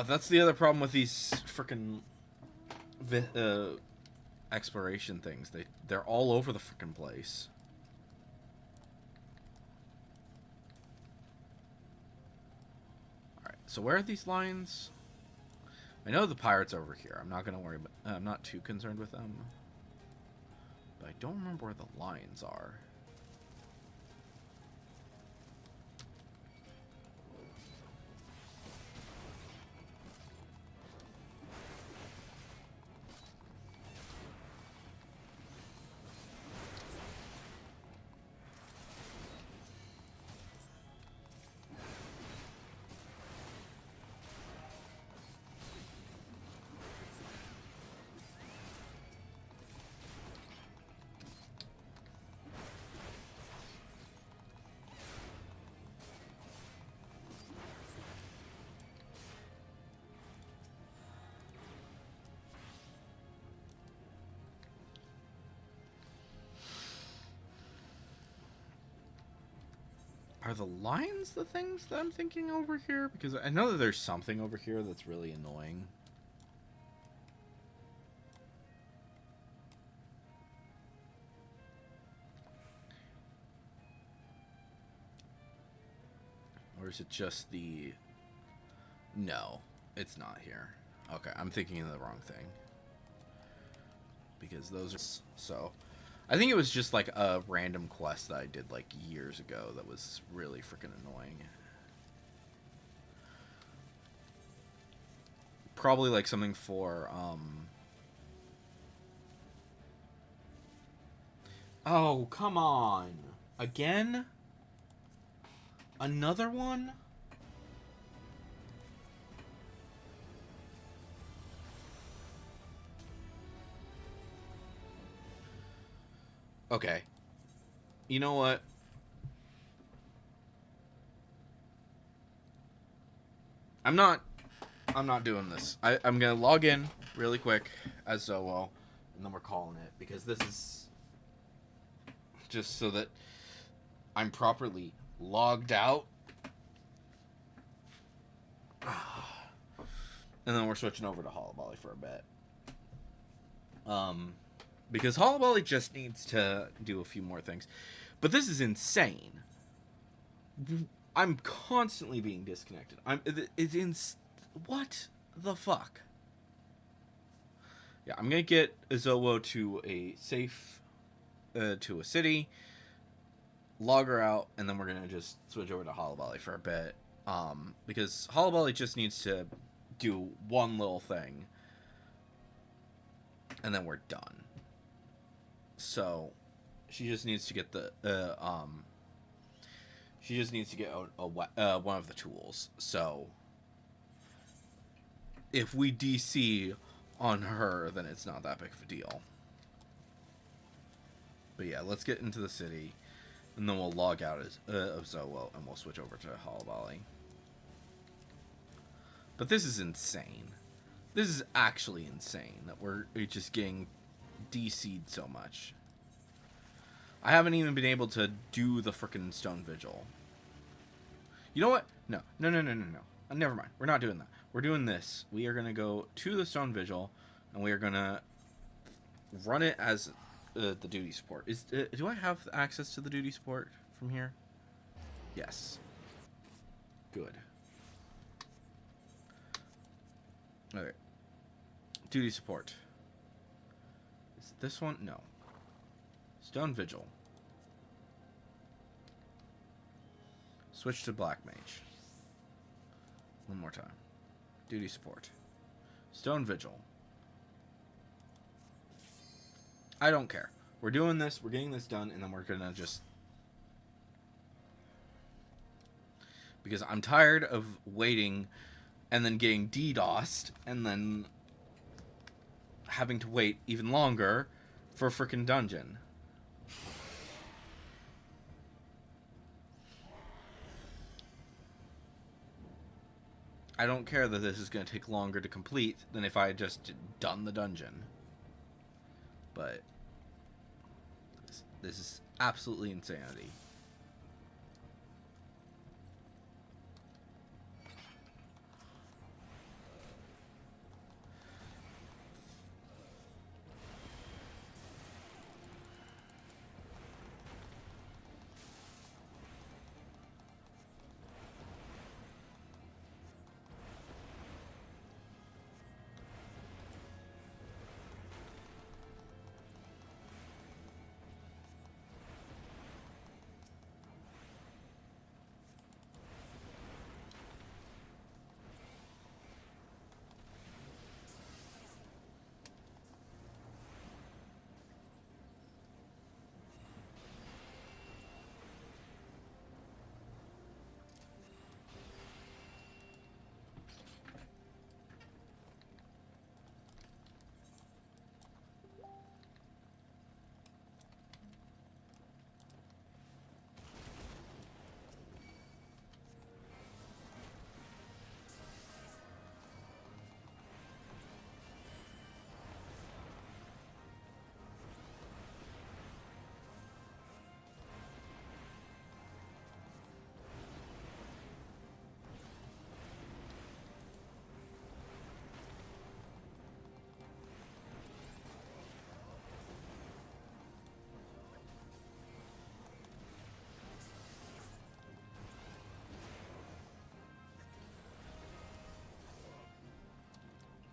That's the other problem with these frickin' exploration things. They're all over the frickin' place. Alright, so where are these lines? I know the pirates over here. I'm not gonna worry about I'm not too concerned with them. But I don't remember where the lines are. Are the lines the things that I'm thinking over here? Because I know that there's something over here that's really annoying. Or is it just the... No, it's not here. Okay, I'm thinking of the wrong thing. Because those are... So... I think it was just like a random quest that I did like years ago that was really freaking annoying. Probably like something for, Oh, come on. Again? Another one? Okay. You know what? I'm not doing this. I'm gonna log in really quick as Zowo, and then we're calling it, because this is just so that I'm properly logged out. And then we're switching over to Hollow Volley for a bit. Because Hollow Volley just needs to do a few more things. But this is insane. I'm constantly being disconnected. What the fuck? Yeah, I'm gonna get Zowo to a safe, to a city, log her out, and then we're gonna just switch over to Hollow Volley for a bit. Because Hollow Volley just needs to do one little thing, and then we're done. So, she just needs to get the, she just needs to get one of the tools. So, if we DC on her, then it's not that big of a deal. But yeah, let's get into the city, and then we'll log out of Zowo, and we'll switch over to Hollow Volley. But this is insane. This is actually insane that we're just getting DC'd so much. I haven't even been able to do the frickin' Stone Vigil. You know what? No. Never mind. We're not doing that. We're doing this. We are going to go to the Stone Vigil, and we are going to run it as the duty support. Do I have access to the duty support from here? Yes. Good. Okay. Duty support. Is it this one? No. Stone Vigil. Switch to Black Mage. One more time. Duty support. Stone Vigil. I don't care. We're doing this. We're getting this done, and then we're gonna just... Because I'm tired of waiting and then getting DDoSed and then having to wait even longer for a frickin' dungeon. I don't care that this is going to take longer to complete than if I had just done the dungeon. But this is absolutely insanity.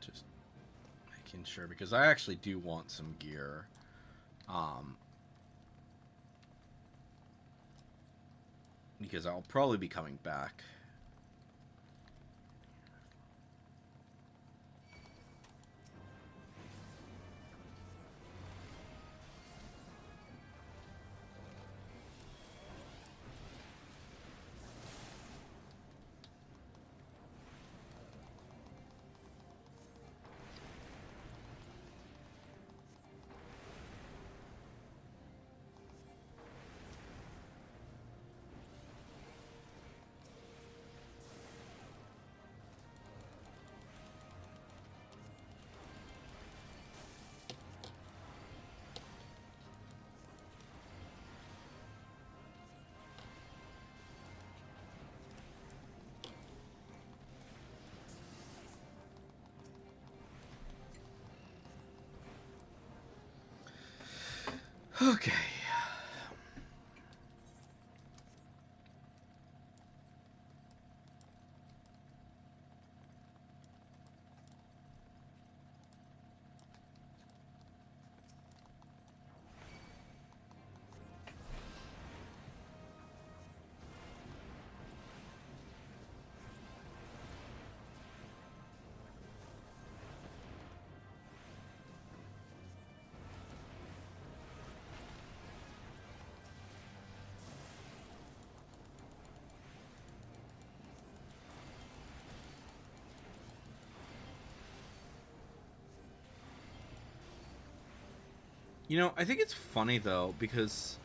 Just making sure, because I actually do want some gear. Because I'll probably be coming back. Okay. You know, I think it's funny though, because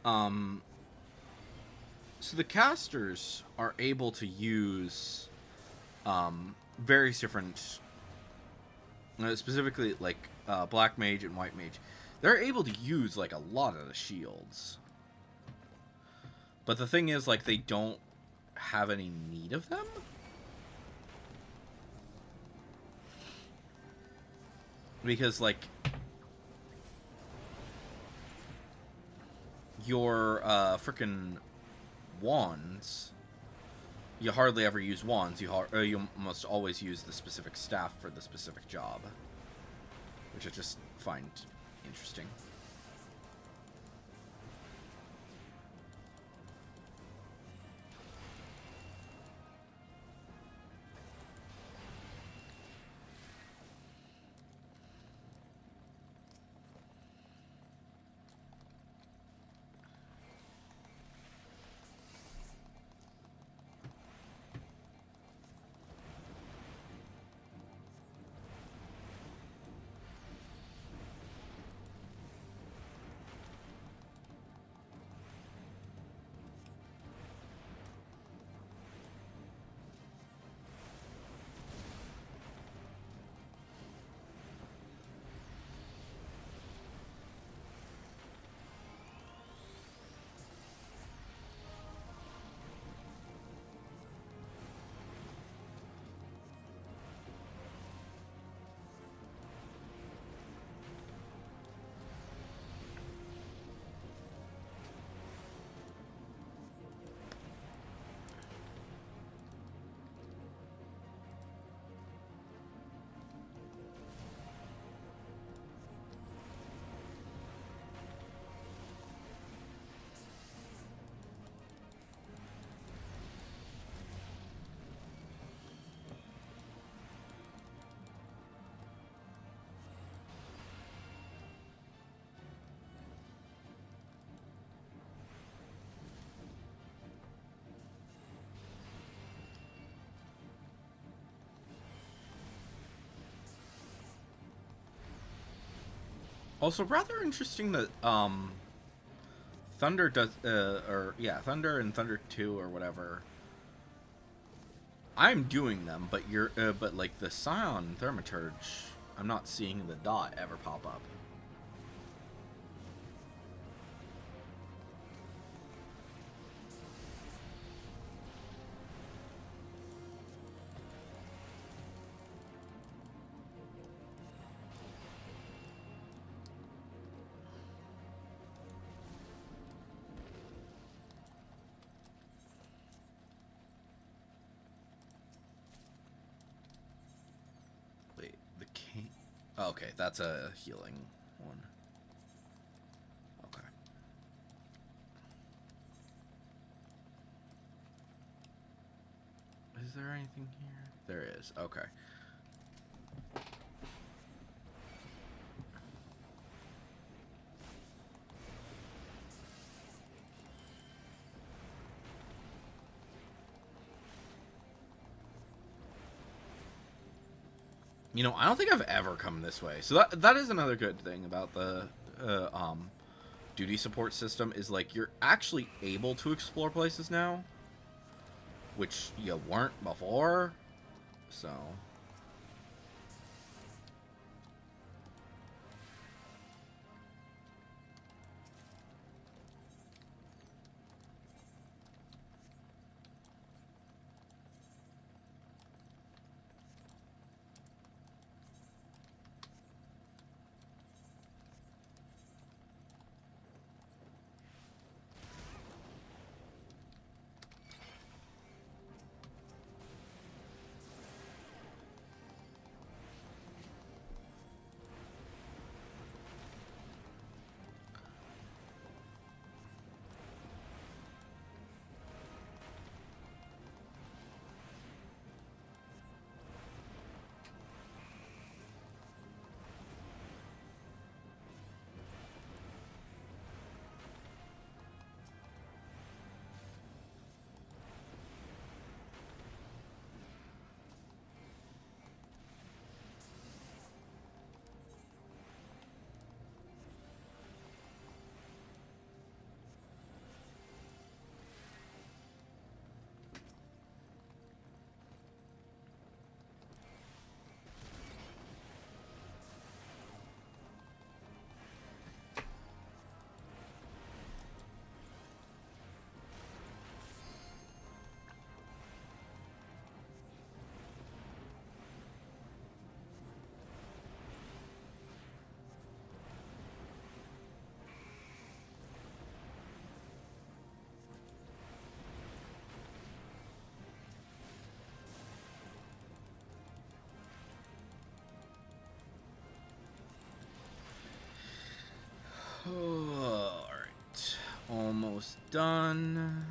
so the casters are able to use various different, specifically like black mage and white mage. They're able to use like a lot of the shields, but the thing is, like, they don't have any need of them. Because, like, your frickin' wands, you hardly ever use wands. You must always use the specific staff for the specific job, which I just find interesting. Also, rather interesting that Thunder does, Thunder and Thunder 2 or whatever. I'm doing them, but but like the Scion Thaumaturge, I'm not seeing the dot ever pop up. Wait, the king. Oh, okay, that's a healing one. Okay. Is there anything here? There is. Okay. You know, I don't think I've ever come this way. So that is another good thing about the duty support system is like you're actually able to explore places now, which you weren't before. So almost done.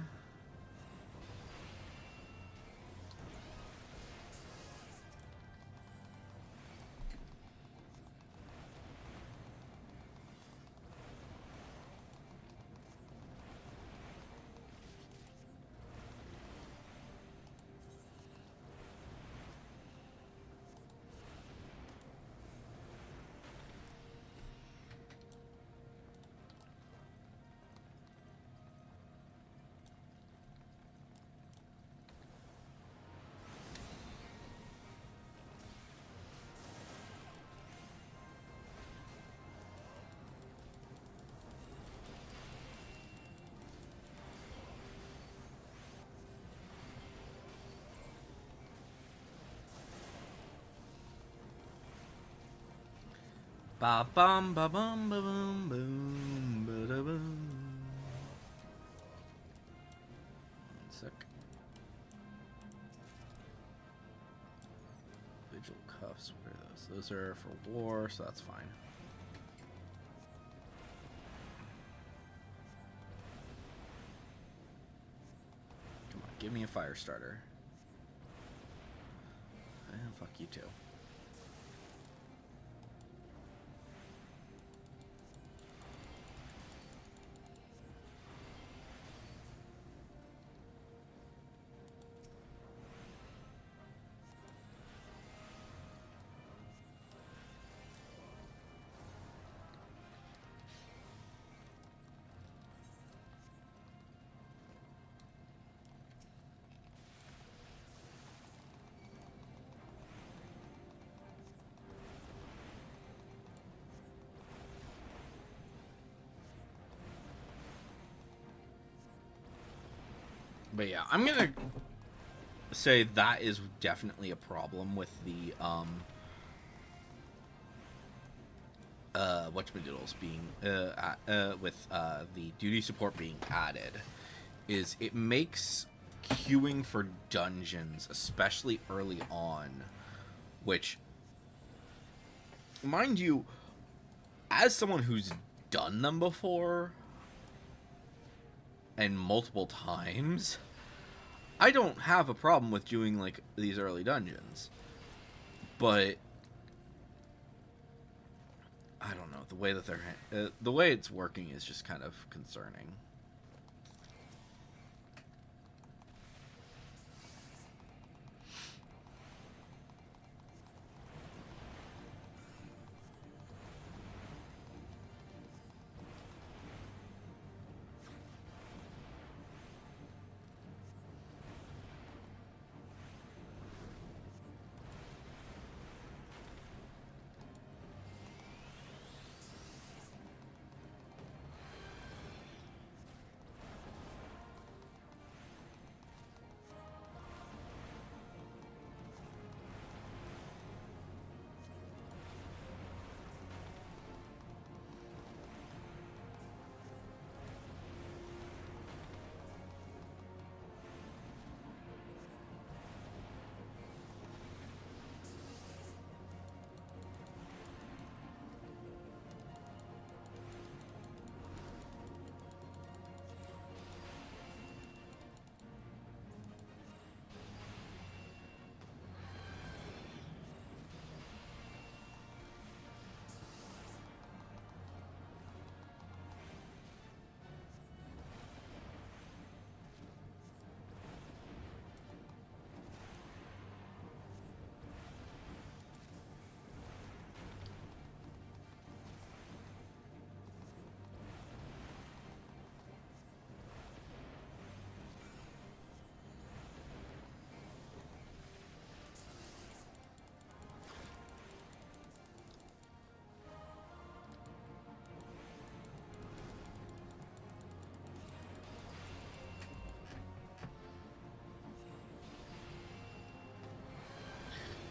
Ba bum ba bum ba bum boom ba da boom. One sec. Vigil cuffs. What are those? Those are for war, so that's fine. Come on, give me a fire starter. And fuck you too. But yeah, I'm gonna say that is definitely a problem with the whatchamadoodles being with the duty support being added, is it makes queuing for dungeons, especially early on, which, mind you, as someone who's done them before and multiple times, I don't have a problem with doing like these early dungeons, but I don't know, the way that they're the way it's working is just kind of concerning.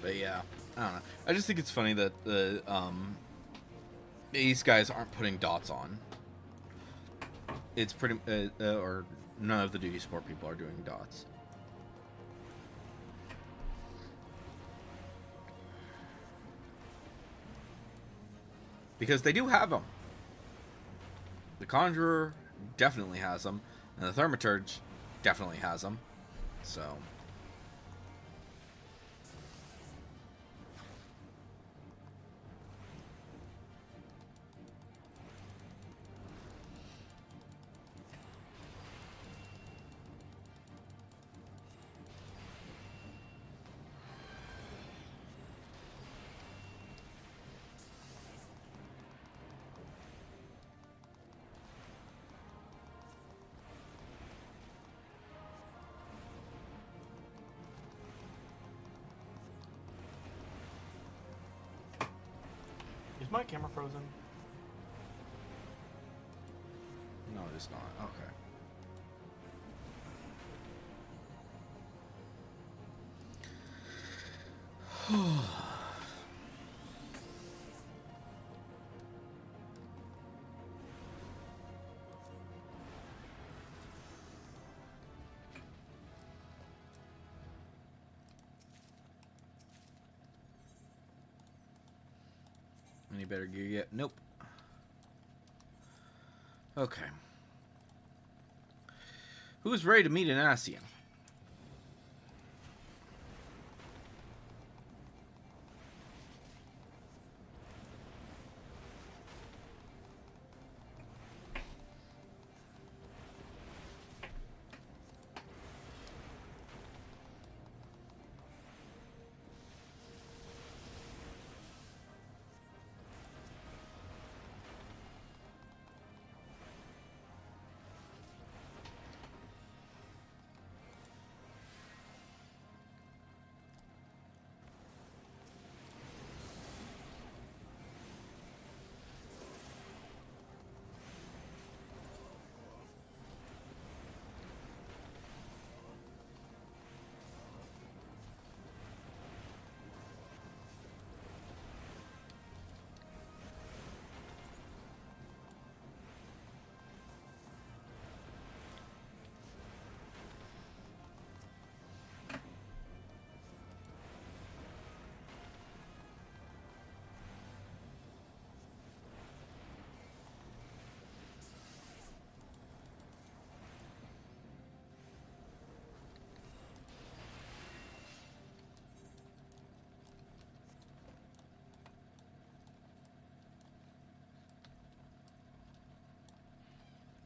But yeah, I don't know. I just think it's funny that the these guys aren't putting dots on. It's pretty or none of the duty support people are doing dots. Because they do have them. The Conjurer definitely has them, and the Thaumaturge definitely has them. So. Is my camera frozen? No, it's not. Okay. Any better gear yet? Nope. Okay. Who's ready to meet an Asian?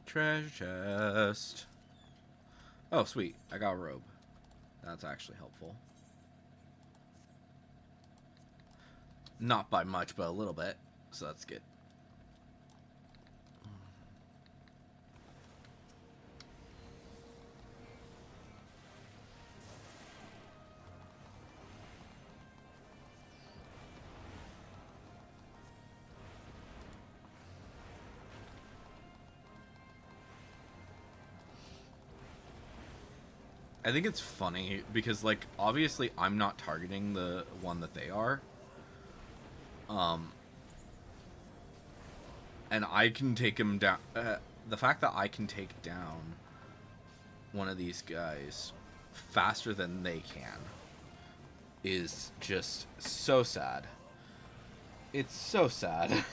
Treasure chest. Oh, sweet. I got a robe. That's actually helpful. Not by much, but a little bit. So that's good. I think it's funny because, like, obviously I'm not targeting the one that they are. And I can take him down. The fact that I can take down one of these guys faster than they can is just so sad. It's so sad.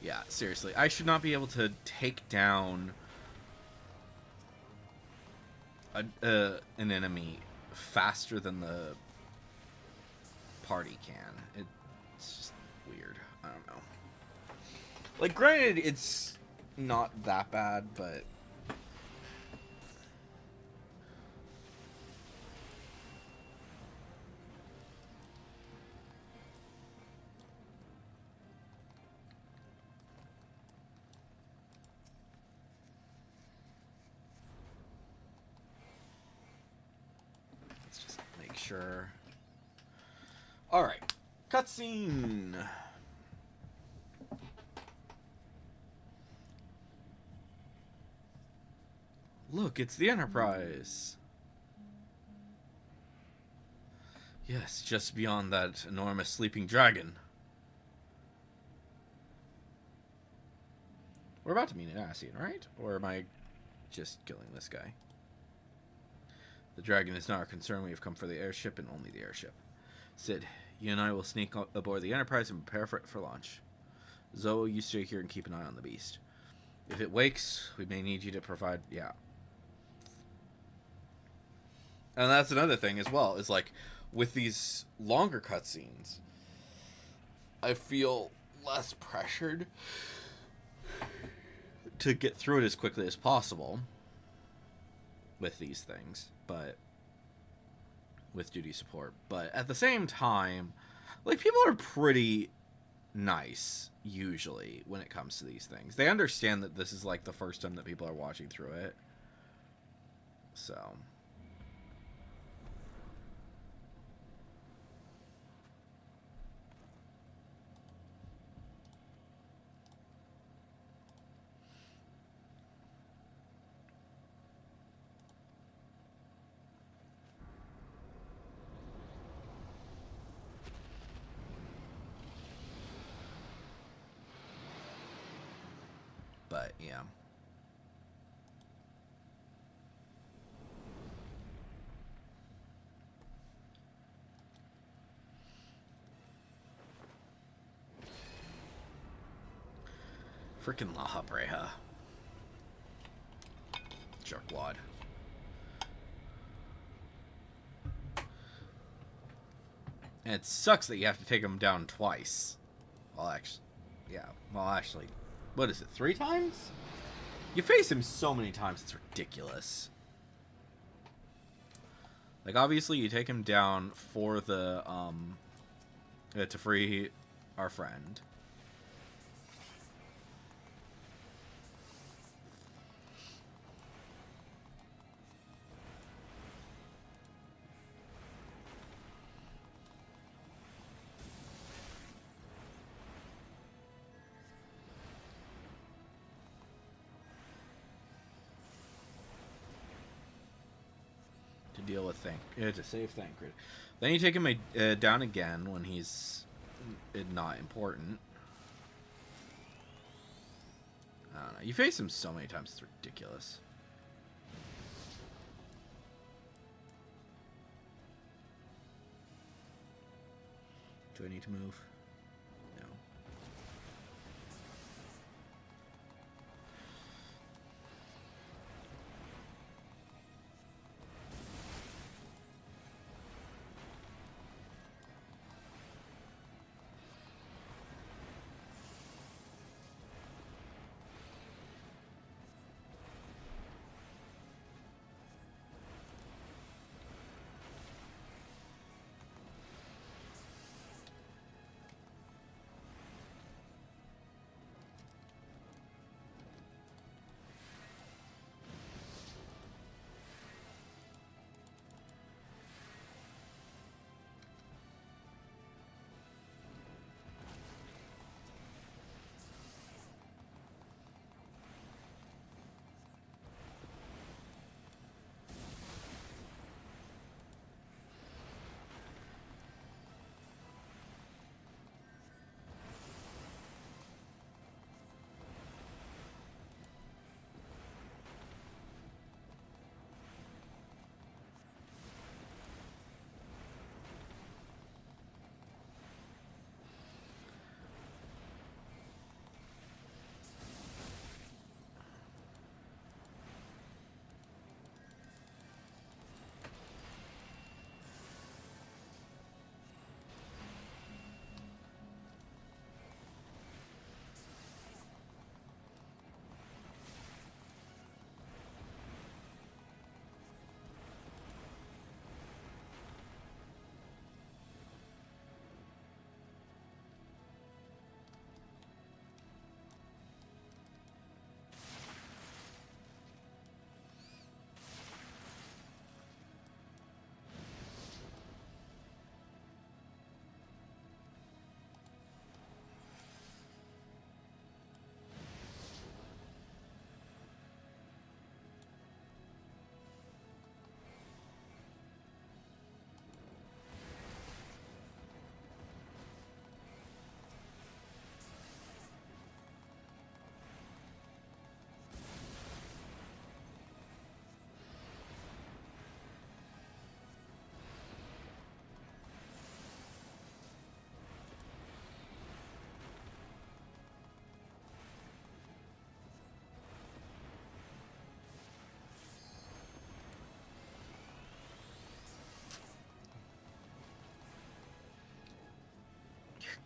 Yeah, seriously. I should not be able to take down an enemy faster than the party can. It's just weird. I don't know. Like, granted, it's not that bad, but... Let's just make sure. Alright. Cutscene! Look, it's the Enterprise. Yes, just beyond that enormous sleeping dragon. We're about to meet an Ascian, right? Or am I just killing this guy? The dragon is not our concern. We have come for the airship and only the airship. Sid, you and I will sneak aboard the Enterprise and prepare for it for launch. Zowo, you stay here and keep an eye on the beast. If it wakes, we may need you to provide... Yeah. And that's another thing as well, is like, with these longer cutscenes, I feel less pressured to get through it as quickly as possible with these things, but with duty support. But at the same time, like, people are pretty nice usually when it comes to these things. They understand that this is like the first time that people are watching through it. So but yeah. Freaking La Habreja. Jerkwad. And it sucks that you have to take him down twice. Well, actually, yeah. Well, actually, what is it, 3 times? You face him so many times, it's ridiculous. Like, obviously, you take him down for the, to free our friend. Deal with to save Thancred. Then you take him down again when he's not important. I don't know. You face him so many times, it's ridiculous. Do I need to move? No.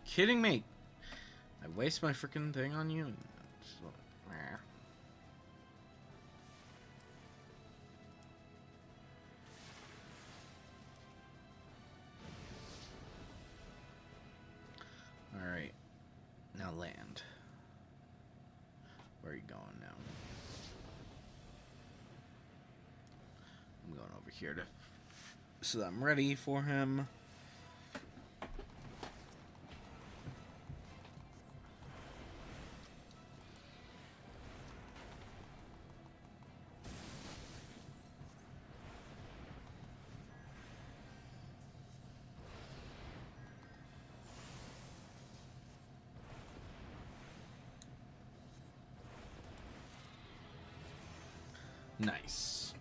kidding me? I waste my freaking thing on you? Alright. Now land. Where are you going now? I'm going over here to so that I'm ready for him. Nice.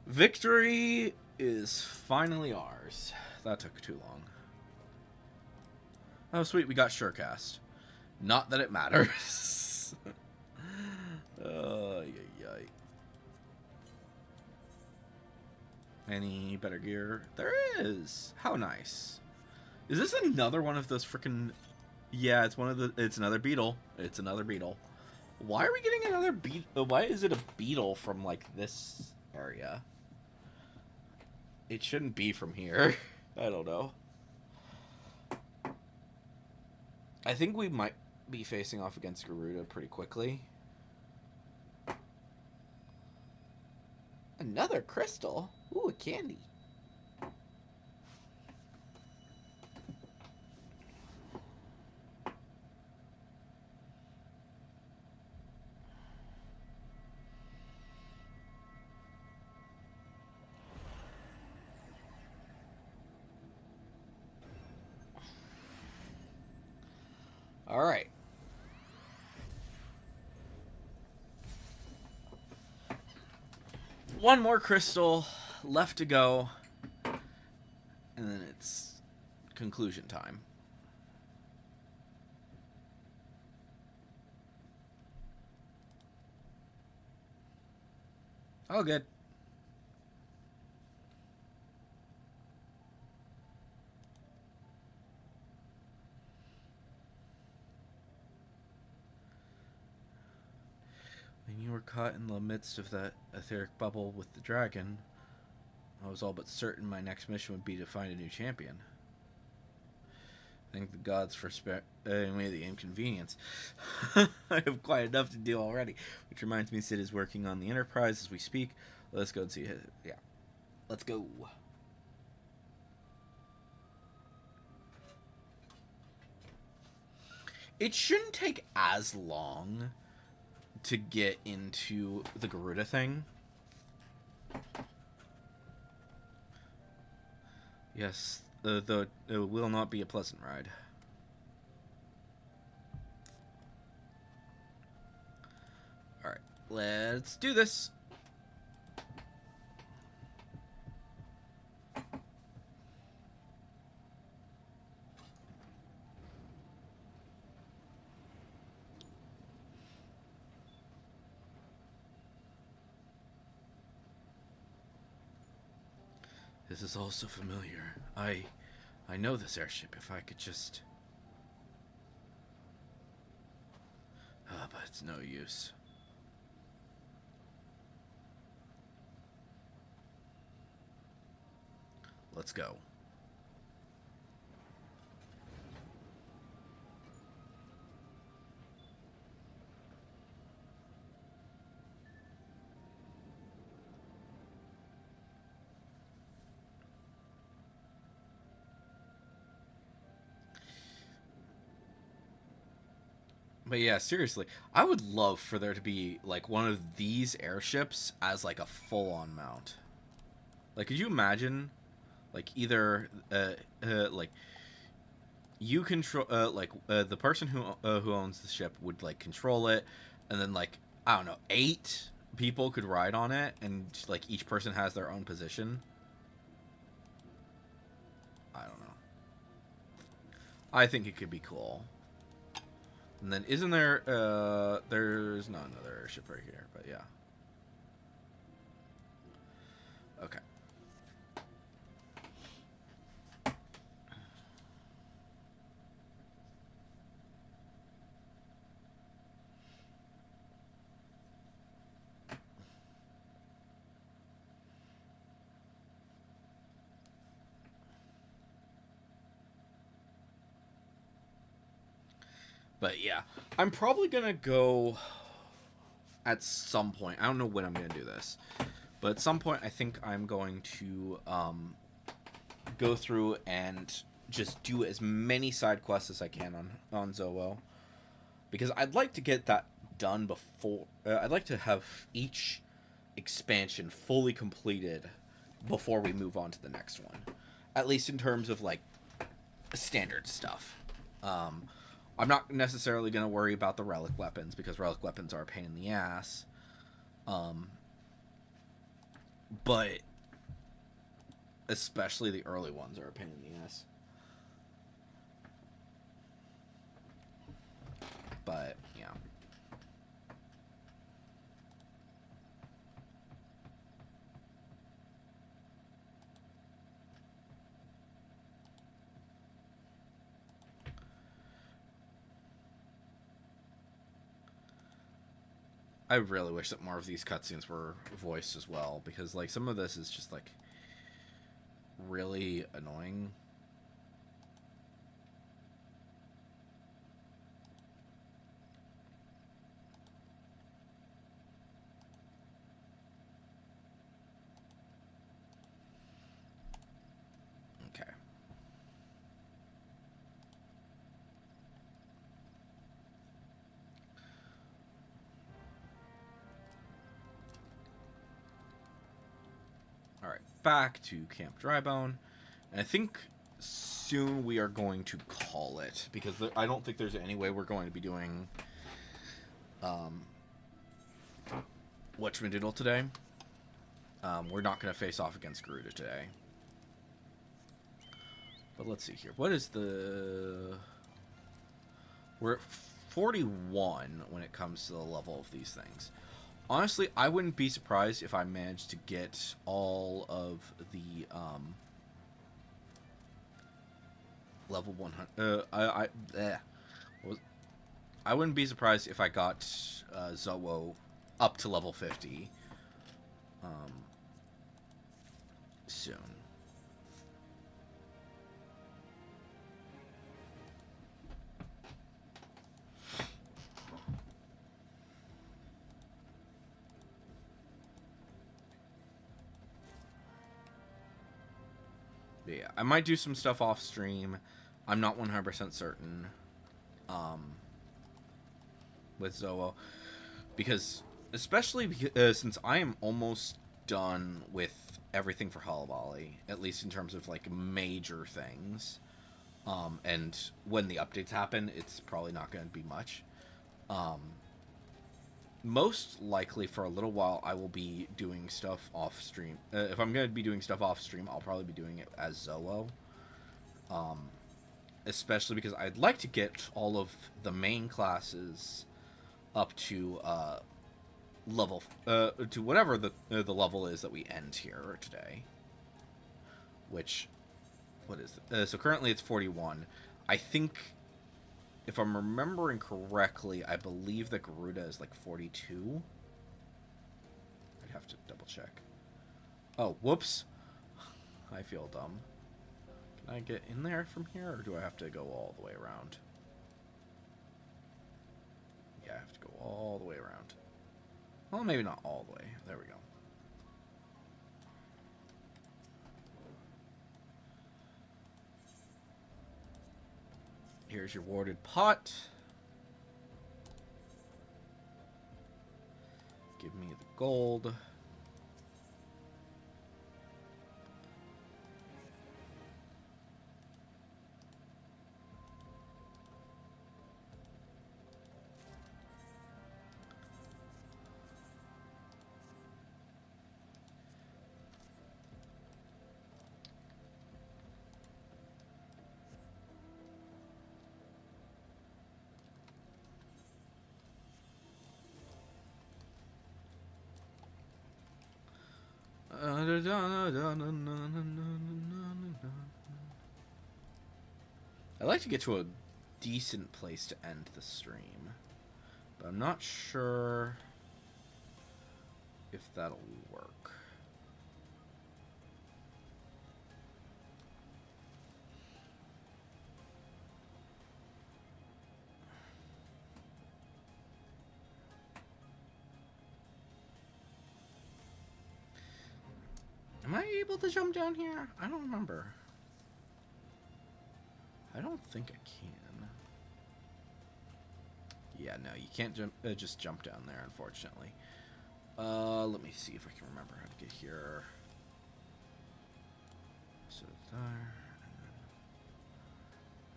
Victory is finally ours. That took too long. Oh, sweet, we got Surecast. Not that it matters. Yay. Any better gear? There is. How nice. Is this another one of those freaking... Yeah, it's one of the... It's another beetle. It's another beetle. Why are we getting another beetle? Why is it a beetle from, like, this area? It shouldn't be from here. I don't know. I think we might be facing off against Garuda pretty quickly. Another crystal? Ooh, a candy. All right. One more crystal left to go, and then it's conclusion time. Oh, good. When you were caught in the midst of that etheric bubble with the dragon, I was all but certain my next mission would be to find a new champion. Thank the gods for sparing me the inconvenience. I have quite enough to do already. Which reminds me, Sid is working on the Enterprise as we speak. Let's go and see his... Yeah. Let's go. It shouldn't take as long to get into the Garuda thing. Yes, though it will not be a pleasant ride. Alright, let's do this. This is all so familiar. I know this airship. If I could just... but it's no use. Let's go. But yeah, seriously, I would love for there to be, like, one of these airships as, like, a full-on mount. Like, could you imagine, like, either, like, you control, the person who owns the ship would, like, control it, and then, like, I don't know, 8 people could ride on it, and, like, each person has their own position. I don't know. I think it could be cool. And then isn't there, there's not another airship right here, but yeah. Okay. But yeah, I'm probably gonna go at some point. I don't know when I'm gonna do this, but at some point I think I'm going to go through and just do as many side quests as I can on Zowo, because I'd like to get that done before. I'd like to have each expansion fully completed before we move on to the next one, at least in terms of like standard stuff. I'm not necessarily going to worry about the relic weapons, because relic weapons are a pain in the ass. But especially the early ones are a pain in the ass. But, yeah. I really wish that more of these cutscenes were voiced as well, because like some of this is just like really annoying. Okay. All right, back to Camp Drybone, and I think soon we are going to call it, because I don't think there's any way we're going to be doing whatchamadoodle today. We're not going to face off against Garuda today. But let's see here. What is the... We're at 41 when it comes to the level of these things. Honestly, I wouldn't be surprised if I managed to get all of the level 100. I wouldn't be surprised if I got Zowo up to level 50 soon. But yeah, I might do some stuff off stream. I'm not 100% certain with Zowo, because especially because, since I am almost done with everything for Halabali, at least in terms of like major things, and when the updates happen, it's probably not going to be much. Most likely for a little while I will be doing stuff off stream. If I'm going to be doing stuff off stream, I'll probably be doing it as Zowo. Especially because I'd like to get all of the main classes up to level to whatever the level is that we end here today. Which, what is it? So currently it's 41. I think, if I'm remembering correctly, I believe that Garuda is like 42. I'd have to double check. Oh, whoops. I feel dumb. Can I get in there from here, or do I have to go all the way around? Yeah, I have to go all the way around. Well, maybe not all the way. There we go. Here's your warded pot. Give me the gold. I'd like to get to a decent place to end the stream, but I'm not sure if that'll work. Am I able to jump down here? I don't remember. I don't think I can. Yeah, no, you can't jump, just jump down there, unfortunately. Let me see if I can remember how to get here. So there.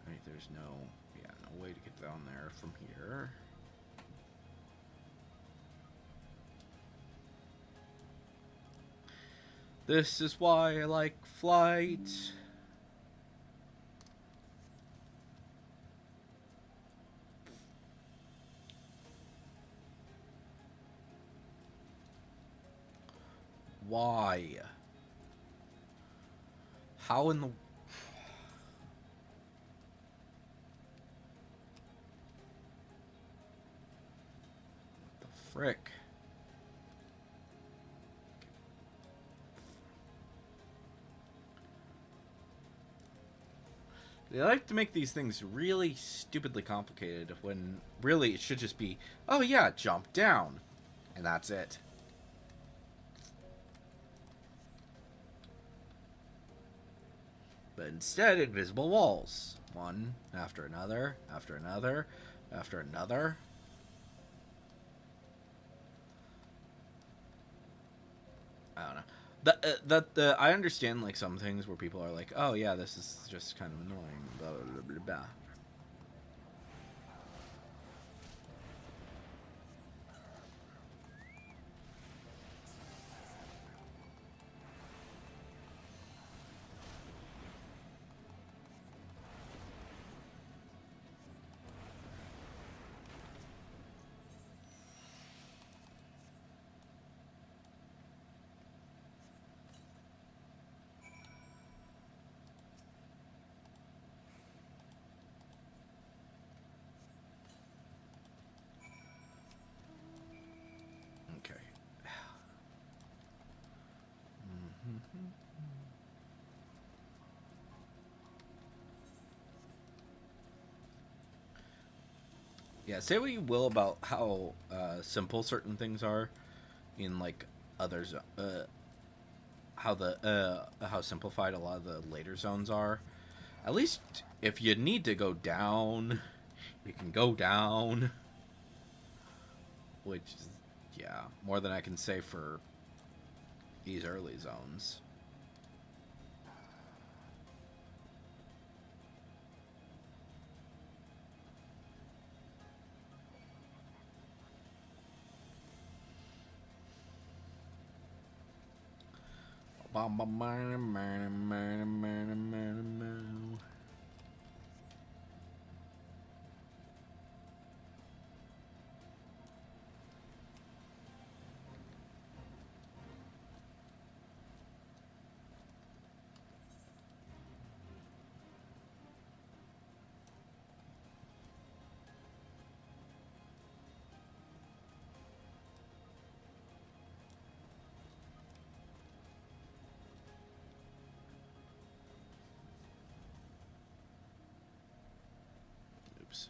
Right, there's no way to get down there from here. This is why I like flight. Why? How in the... What the frick? They like to make these things really stupidly complicated when really it should just be, oh yeah, jump down. And that's it. But instead, invisible walls. One after another, after another, after another. I don't know. I understand like some things where people are like, oh yeah, this is just kind of annoying, blah blah blah blah. Okay. Yeah, say what you will about how simple certain things are in like others, how simplified a lot of the later zones are. At least if you need to go down, you can go down. Which is, yeah, more than I can say for these early zones. Oops.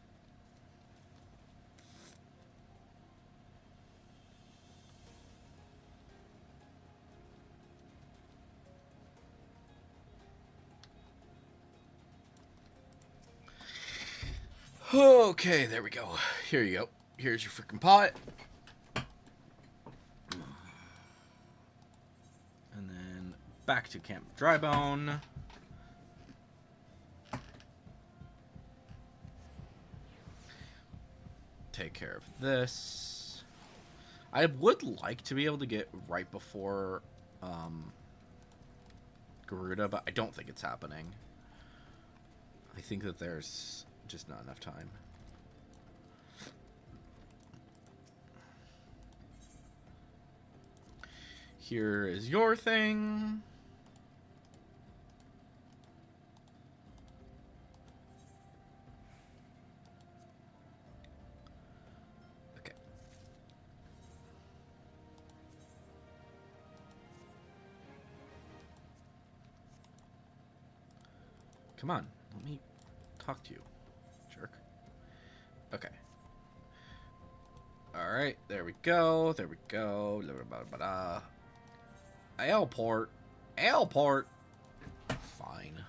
Okay, there we go. Here you go. Here's your freaking pot. And then back to Camp Drybone. Take care of this. I would like to be able to get right before Garuda, but I don't think it's happening. I think that there's just not enough time. Here is your thing. Okay. Come on, let me talk to you, jerk. Okay. Alright, there we go. There we go. Airport. Airport. Fine.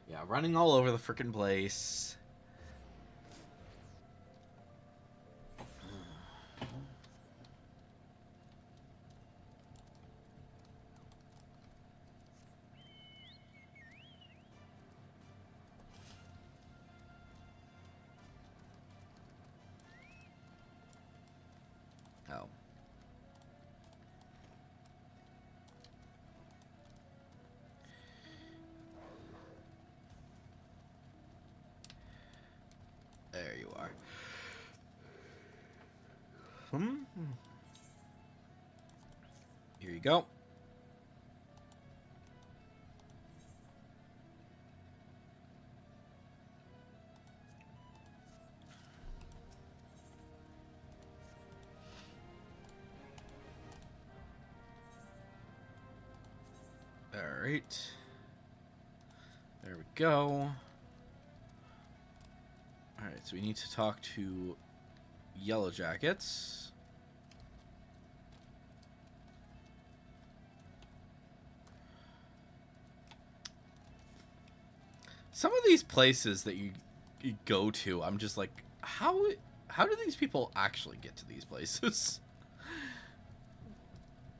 Yeah, running all over the frickin' place. Oh. There you are. Here you go. Alright. There we go. Alright, so we need to talk to Yellow Jackets. Some of these places that you go to, I'm just like, how do these people actually get to these places?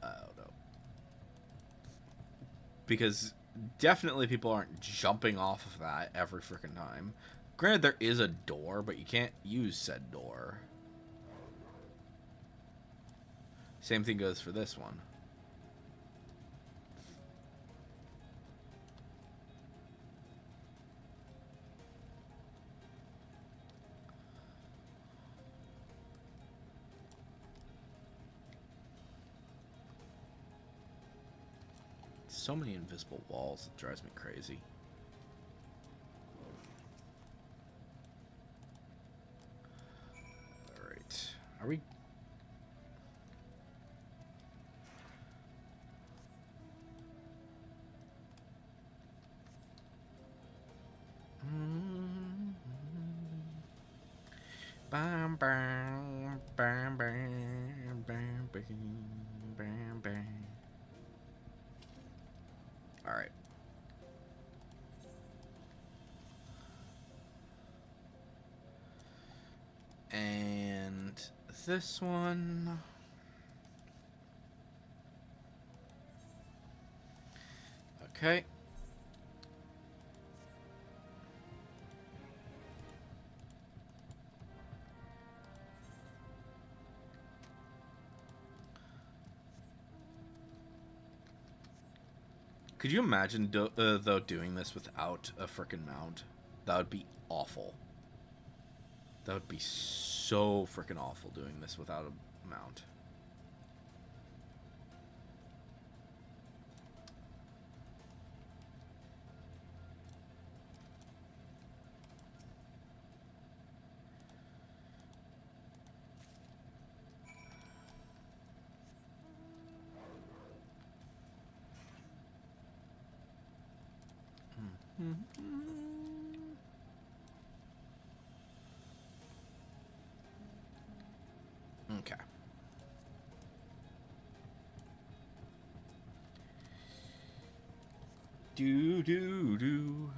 I don't know. Because definitely people aren't jumping off of that every freaking time. Granted, there is a door, but you can't use said door. Same thing goes for this one. So many invisible walls, it drives me crazy. Alright. Are we... Bam, bam, bam, bam, bam, bam, bam, bam. Alright. And this one... Okay. Could you imagine, though, doing this without a frickin' mount? That would be awful. That would be so frickin' awful doing this without a mount. Okay. Do do do.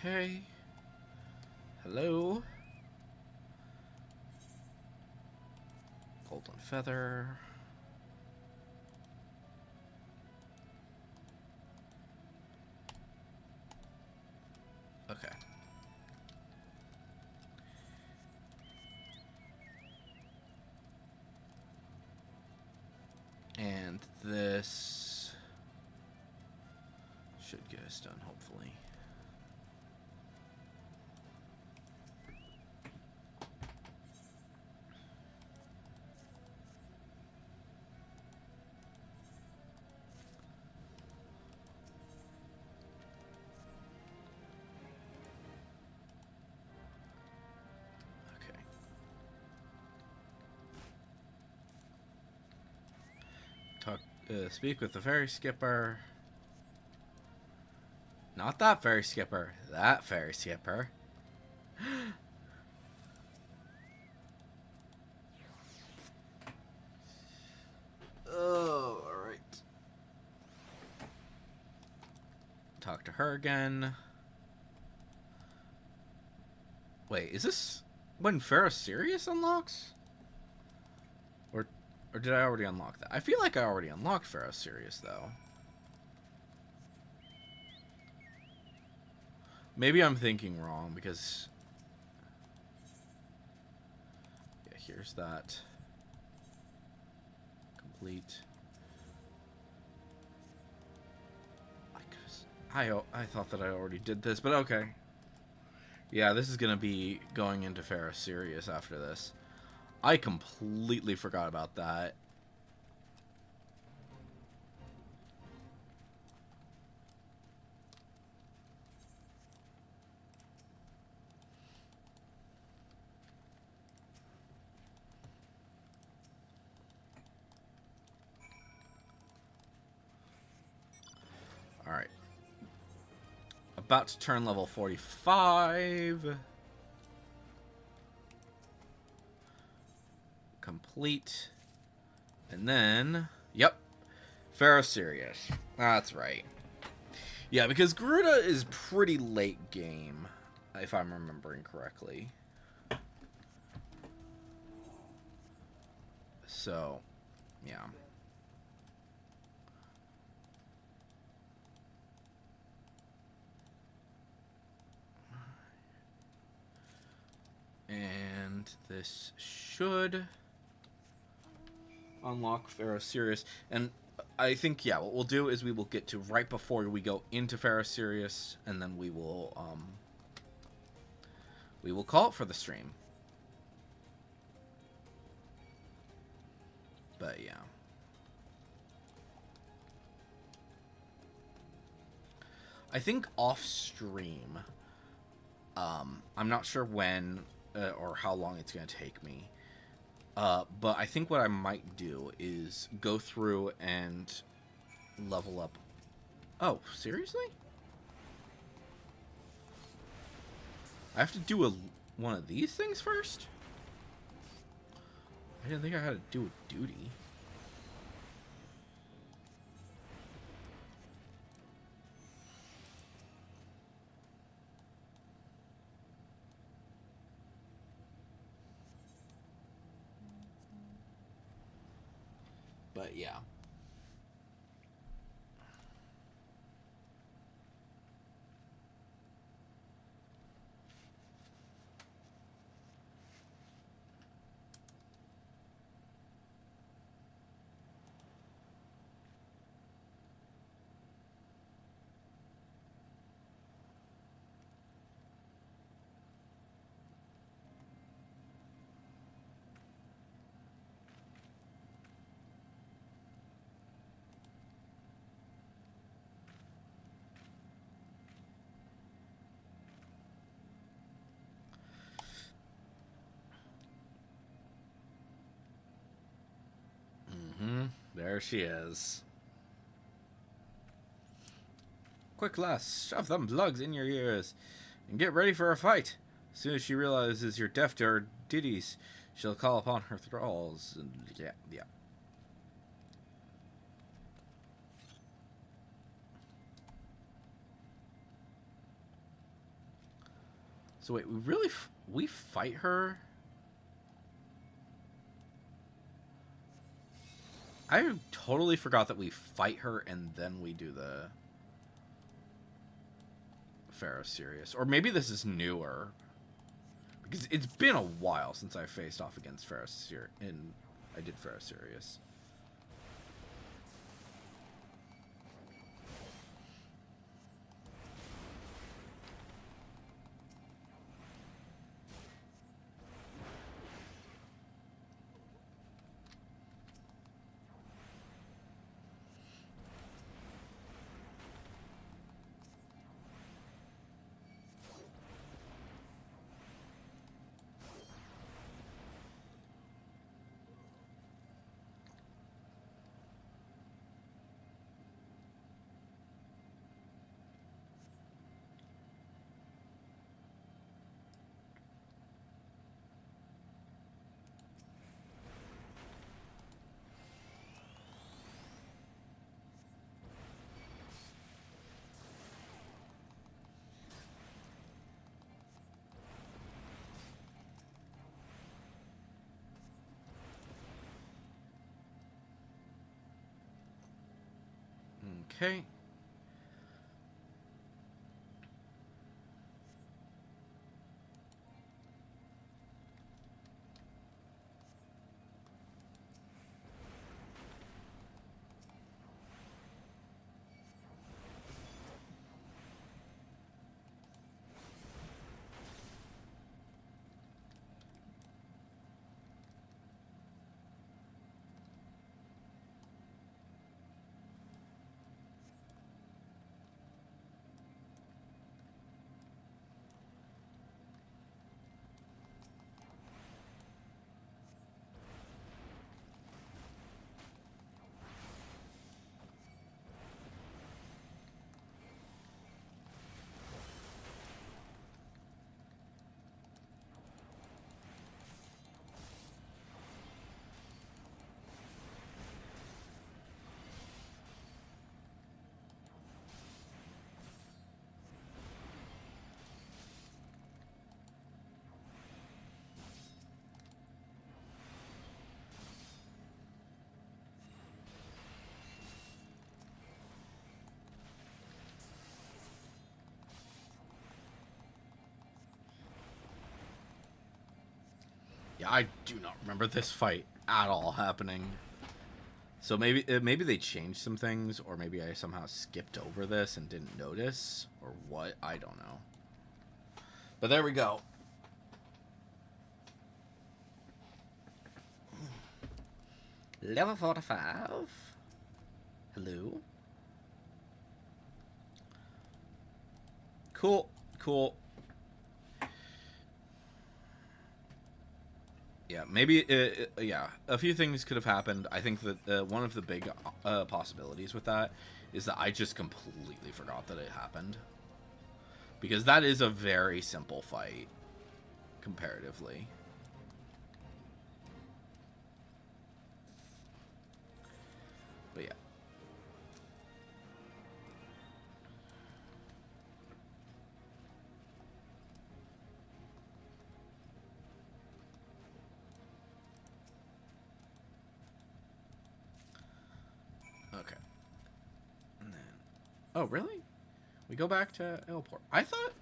Okay. Hello. Golden feather. Okay. should get us done, hopefully. Okay. Speak with the ferry skipper. Not that ferry skipper. That ferry skipper. Oh, alright. Talk to her again. Wait, is this when Pharaoh Sirius unlocks? Or did I already unlock that? I feel like I already unlocked Pharaoh Sirius, though. Maybe I'm thinking wrong, because... yeah, here's that. Complete. I thought that I already did this, but okay. Yeah, this is gonna be going into Pharaoh Sirius after this. I completely forgot about that. Alright. About to turn level 45. Complete. And then... yep. Pharaoh Sirius. That's right. Yeah, because Garuda is pretty late game, if I'm remembering correctly. So, yeah. And this should unlock Pharaoh Sirius. And I think, yeah, what we'll do is we will get to right before we go into Pharaoh Sirius, and then we will call it for the stream. But yeah. I think off stream, I'm not sure when or how long it's going to take me. But I think what I might do is go through and level up. Oh, seriously? I have to do one of these things first? I didn't think I had to do a duty. But yeah. There she is. Quick, lass, shove them plugs in your ears and get ready for a fight. As soon as she realizes you're deaf to her ditties, she'll call upon her thralls. And yeah. So wait, we fight her? I totally forgot that we fight her and then we do the Pharaoh Sirius. Or maybe this is newer. Because it's been a while since I faced off against Pharaoh Sirius. And I did Pharaoh Sirius. Okay. Yeah, I do not remember this fight at all happening. So maybe they changed some things, or maybe I somehow skipped over this and didn't notice, or what? I don't know. But there we go. Level 45. Hello. Cool. Cool. Yeah, maybe, yeah, a few things could have happened. I think that one of the big possibilities with that is that I just completely forgot that it happened. Because that is a very simple fight, comparatively. But yeah. Okay. And then... Oh, really? We go back to Airport. I thought...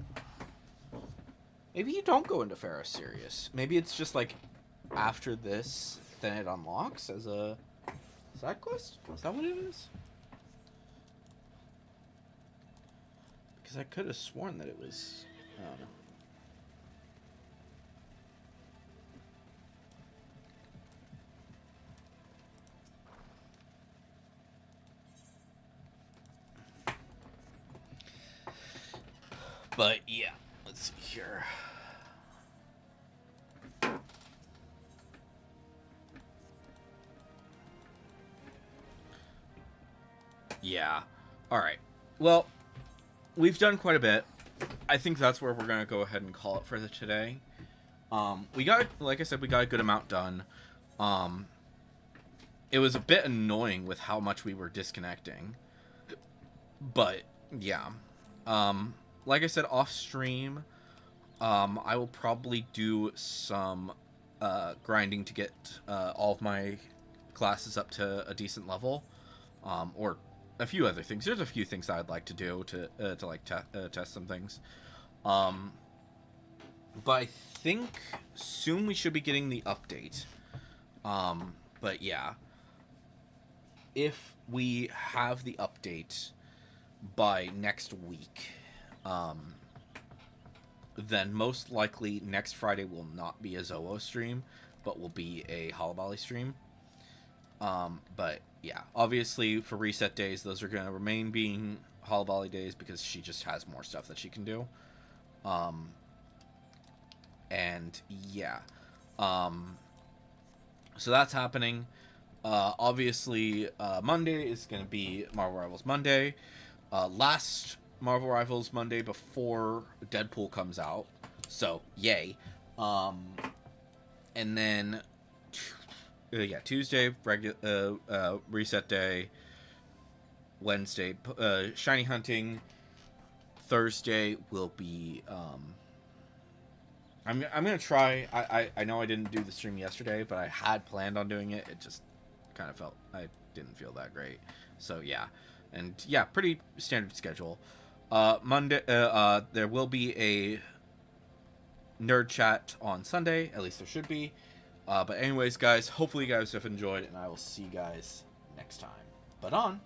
Maybe you don't go into Pharaoh Sirius. Maybe it's just like after this, then it unlocks as a side quest? Is that what it is? Because I could have sworn that it was... I don't know. But yeah, let's see here. Yeah. All right. Well, we've done quite a bit. I think that's where we're gonna go ahead and call it for today. We got, like I said, we got a good amount done. It was a bit annoying with how much we were disconnecting, but yeah. Like I said, off stream, I will probably do some grinding to get all of my classes up to a decent level, or a few other things. There's a few things that I'd like to do to like test some things. But I think soon we should be getting the update. But yeah, if we have the update by next week, then most likely next Friday will not be a Zowo stream, but will be a Hollow stream. But yeah, obviously for reset days, those are going to remain being Hollow days because she just has more stuff that she can do. And yeah, so that's happening. Obviously, Monday is going to be Marvel Rivals Monday. Last Marvel Rivals Monday before Deadpool comes out. So, yay. And then, yeah, Tuesday, reset day. Wednesday, shiny hunting. Thursday will be, I'm gonna try. I know I didn't do the stream yesterday, but I had planned on doing it. It just kind of felt I didn't feel that great. So yeah, And yeah, pretty standard schedule. Monday, there will be a nerd chat on Sunday. At least there should be. But anyways, guys, hopefully you guys have enjoyed, and I will see you guys next time. But on.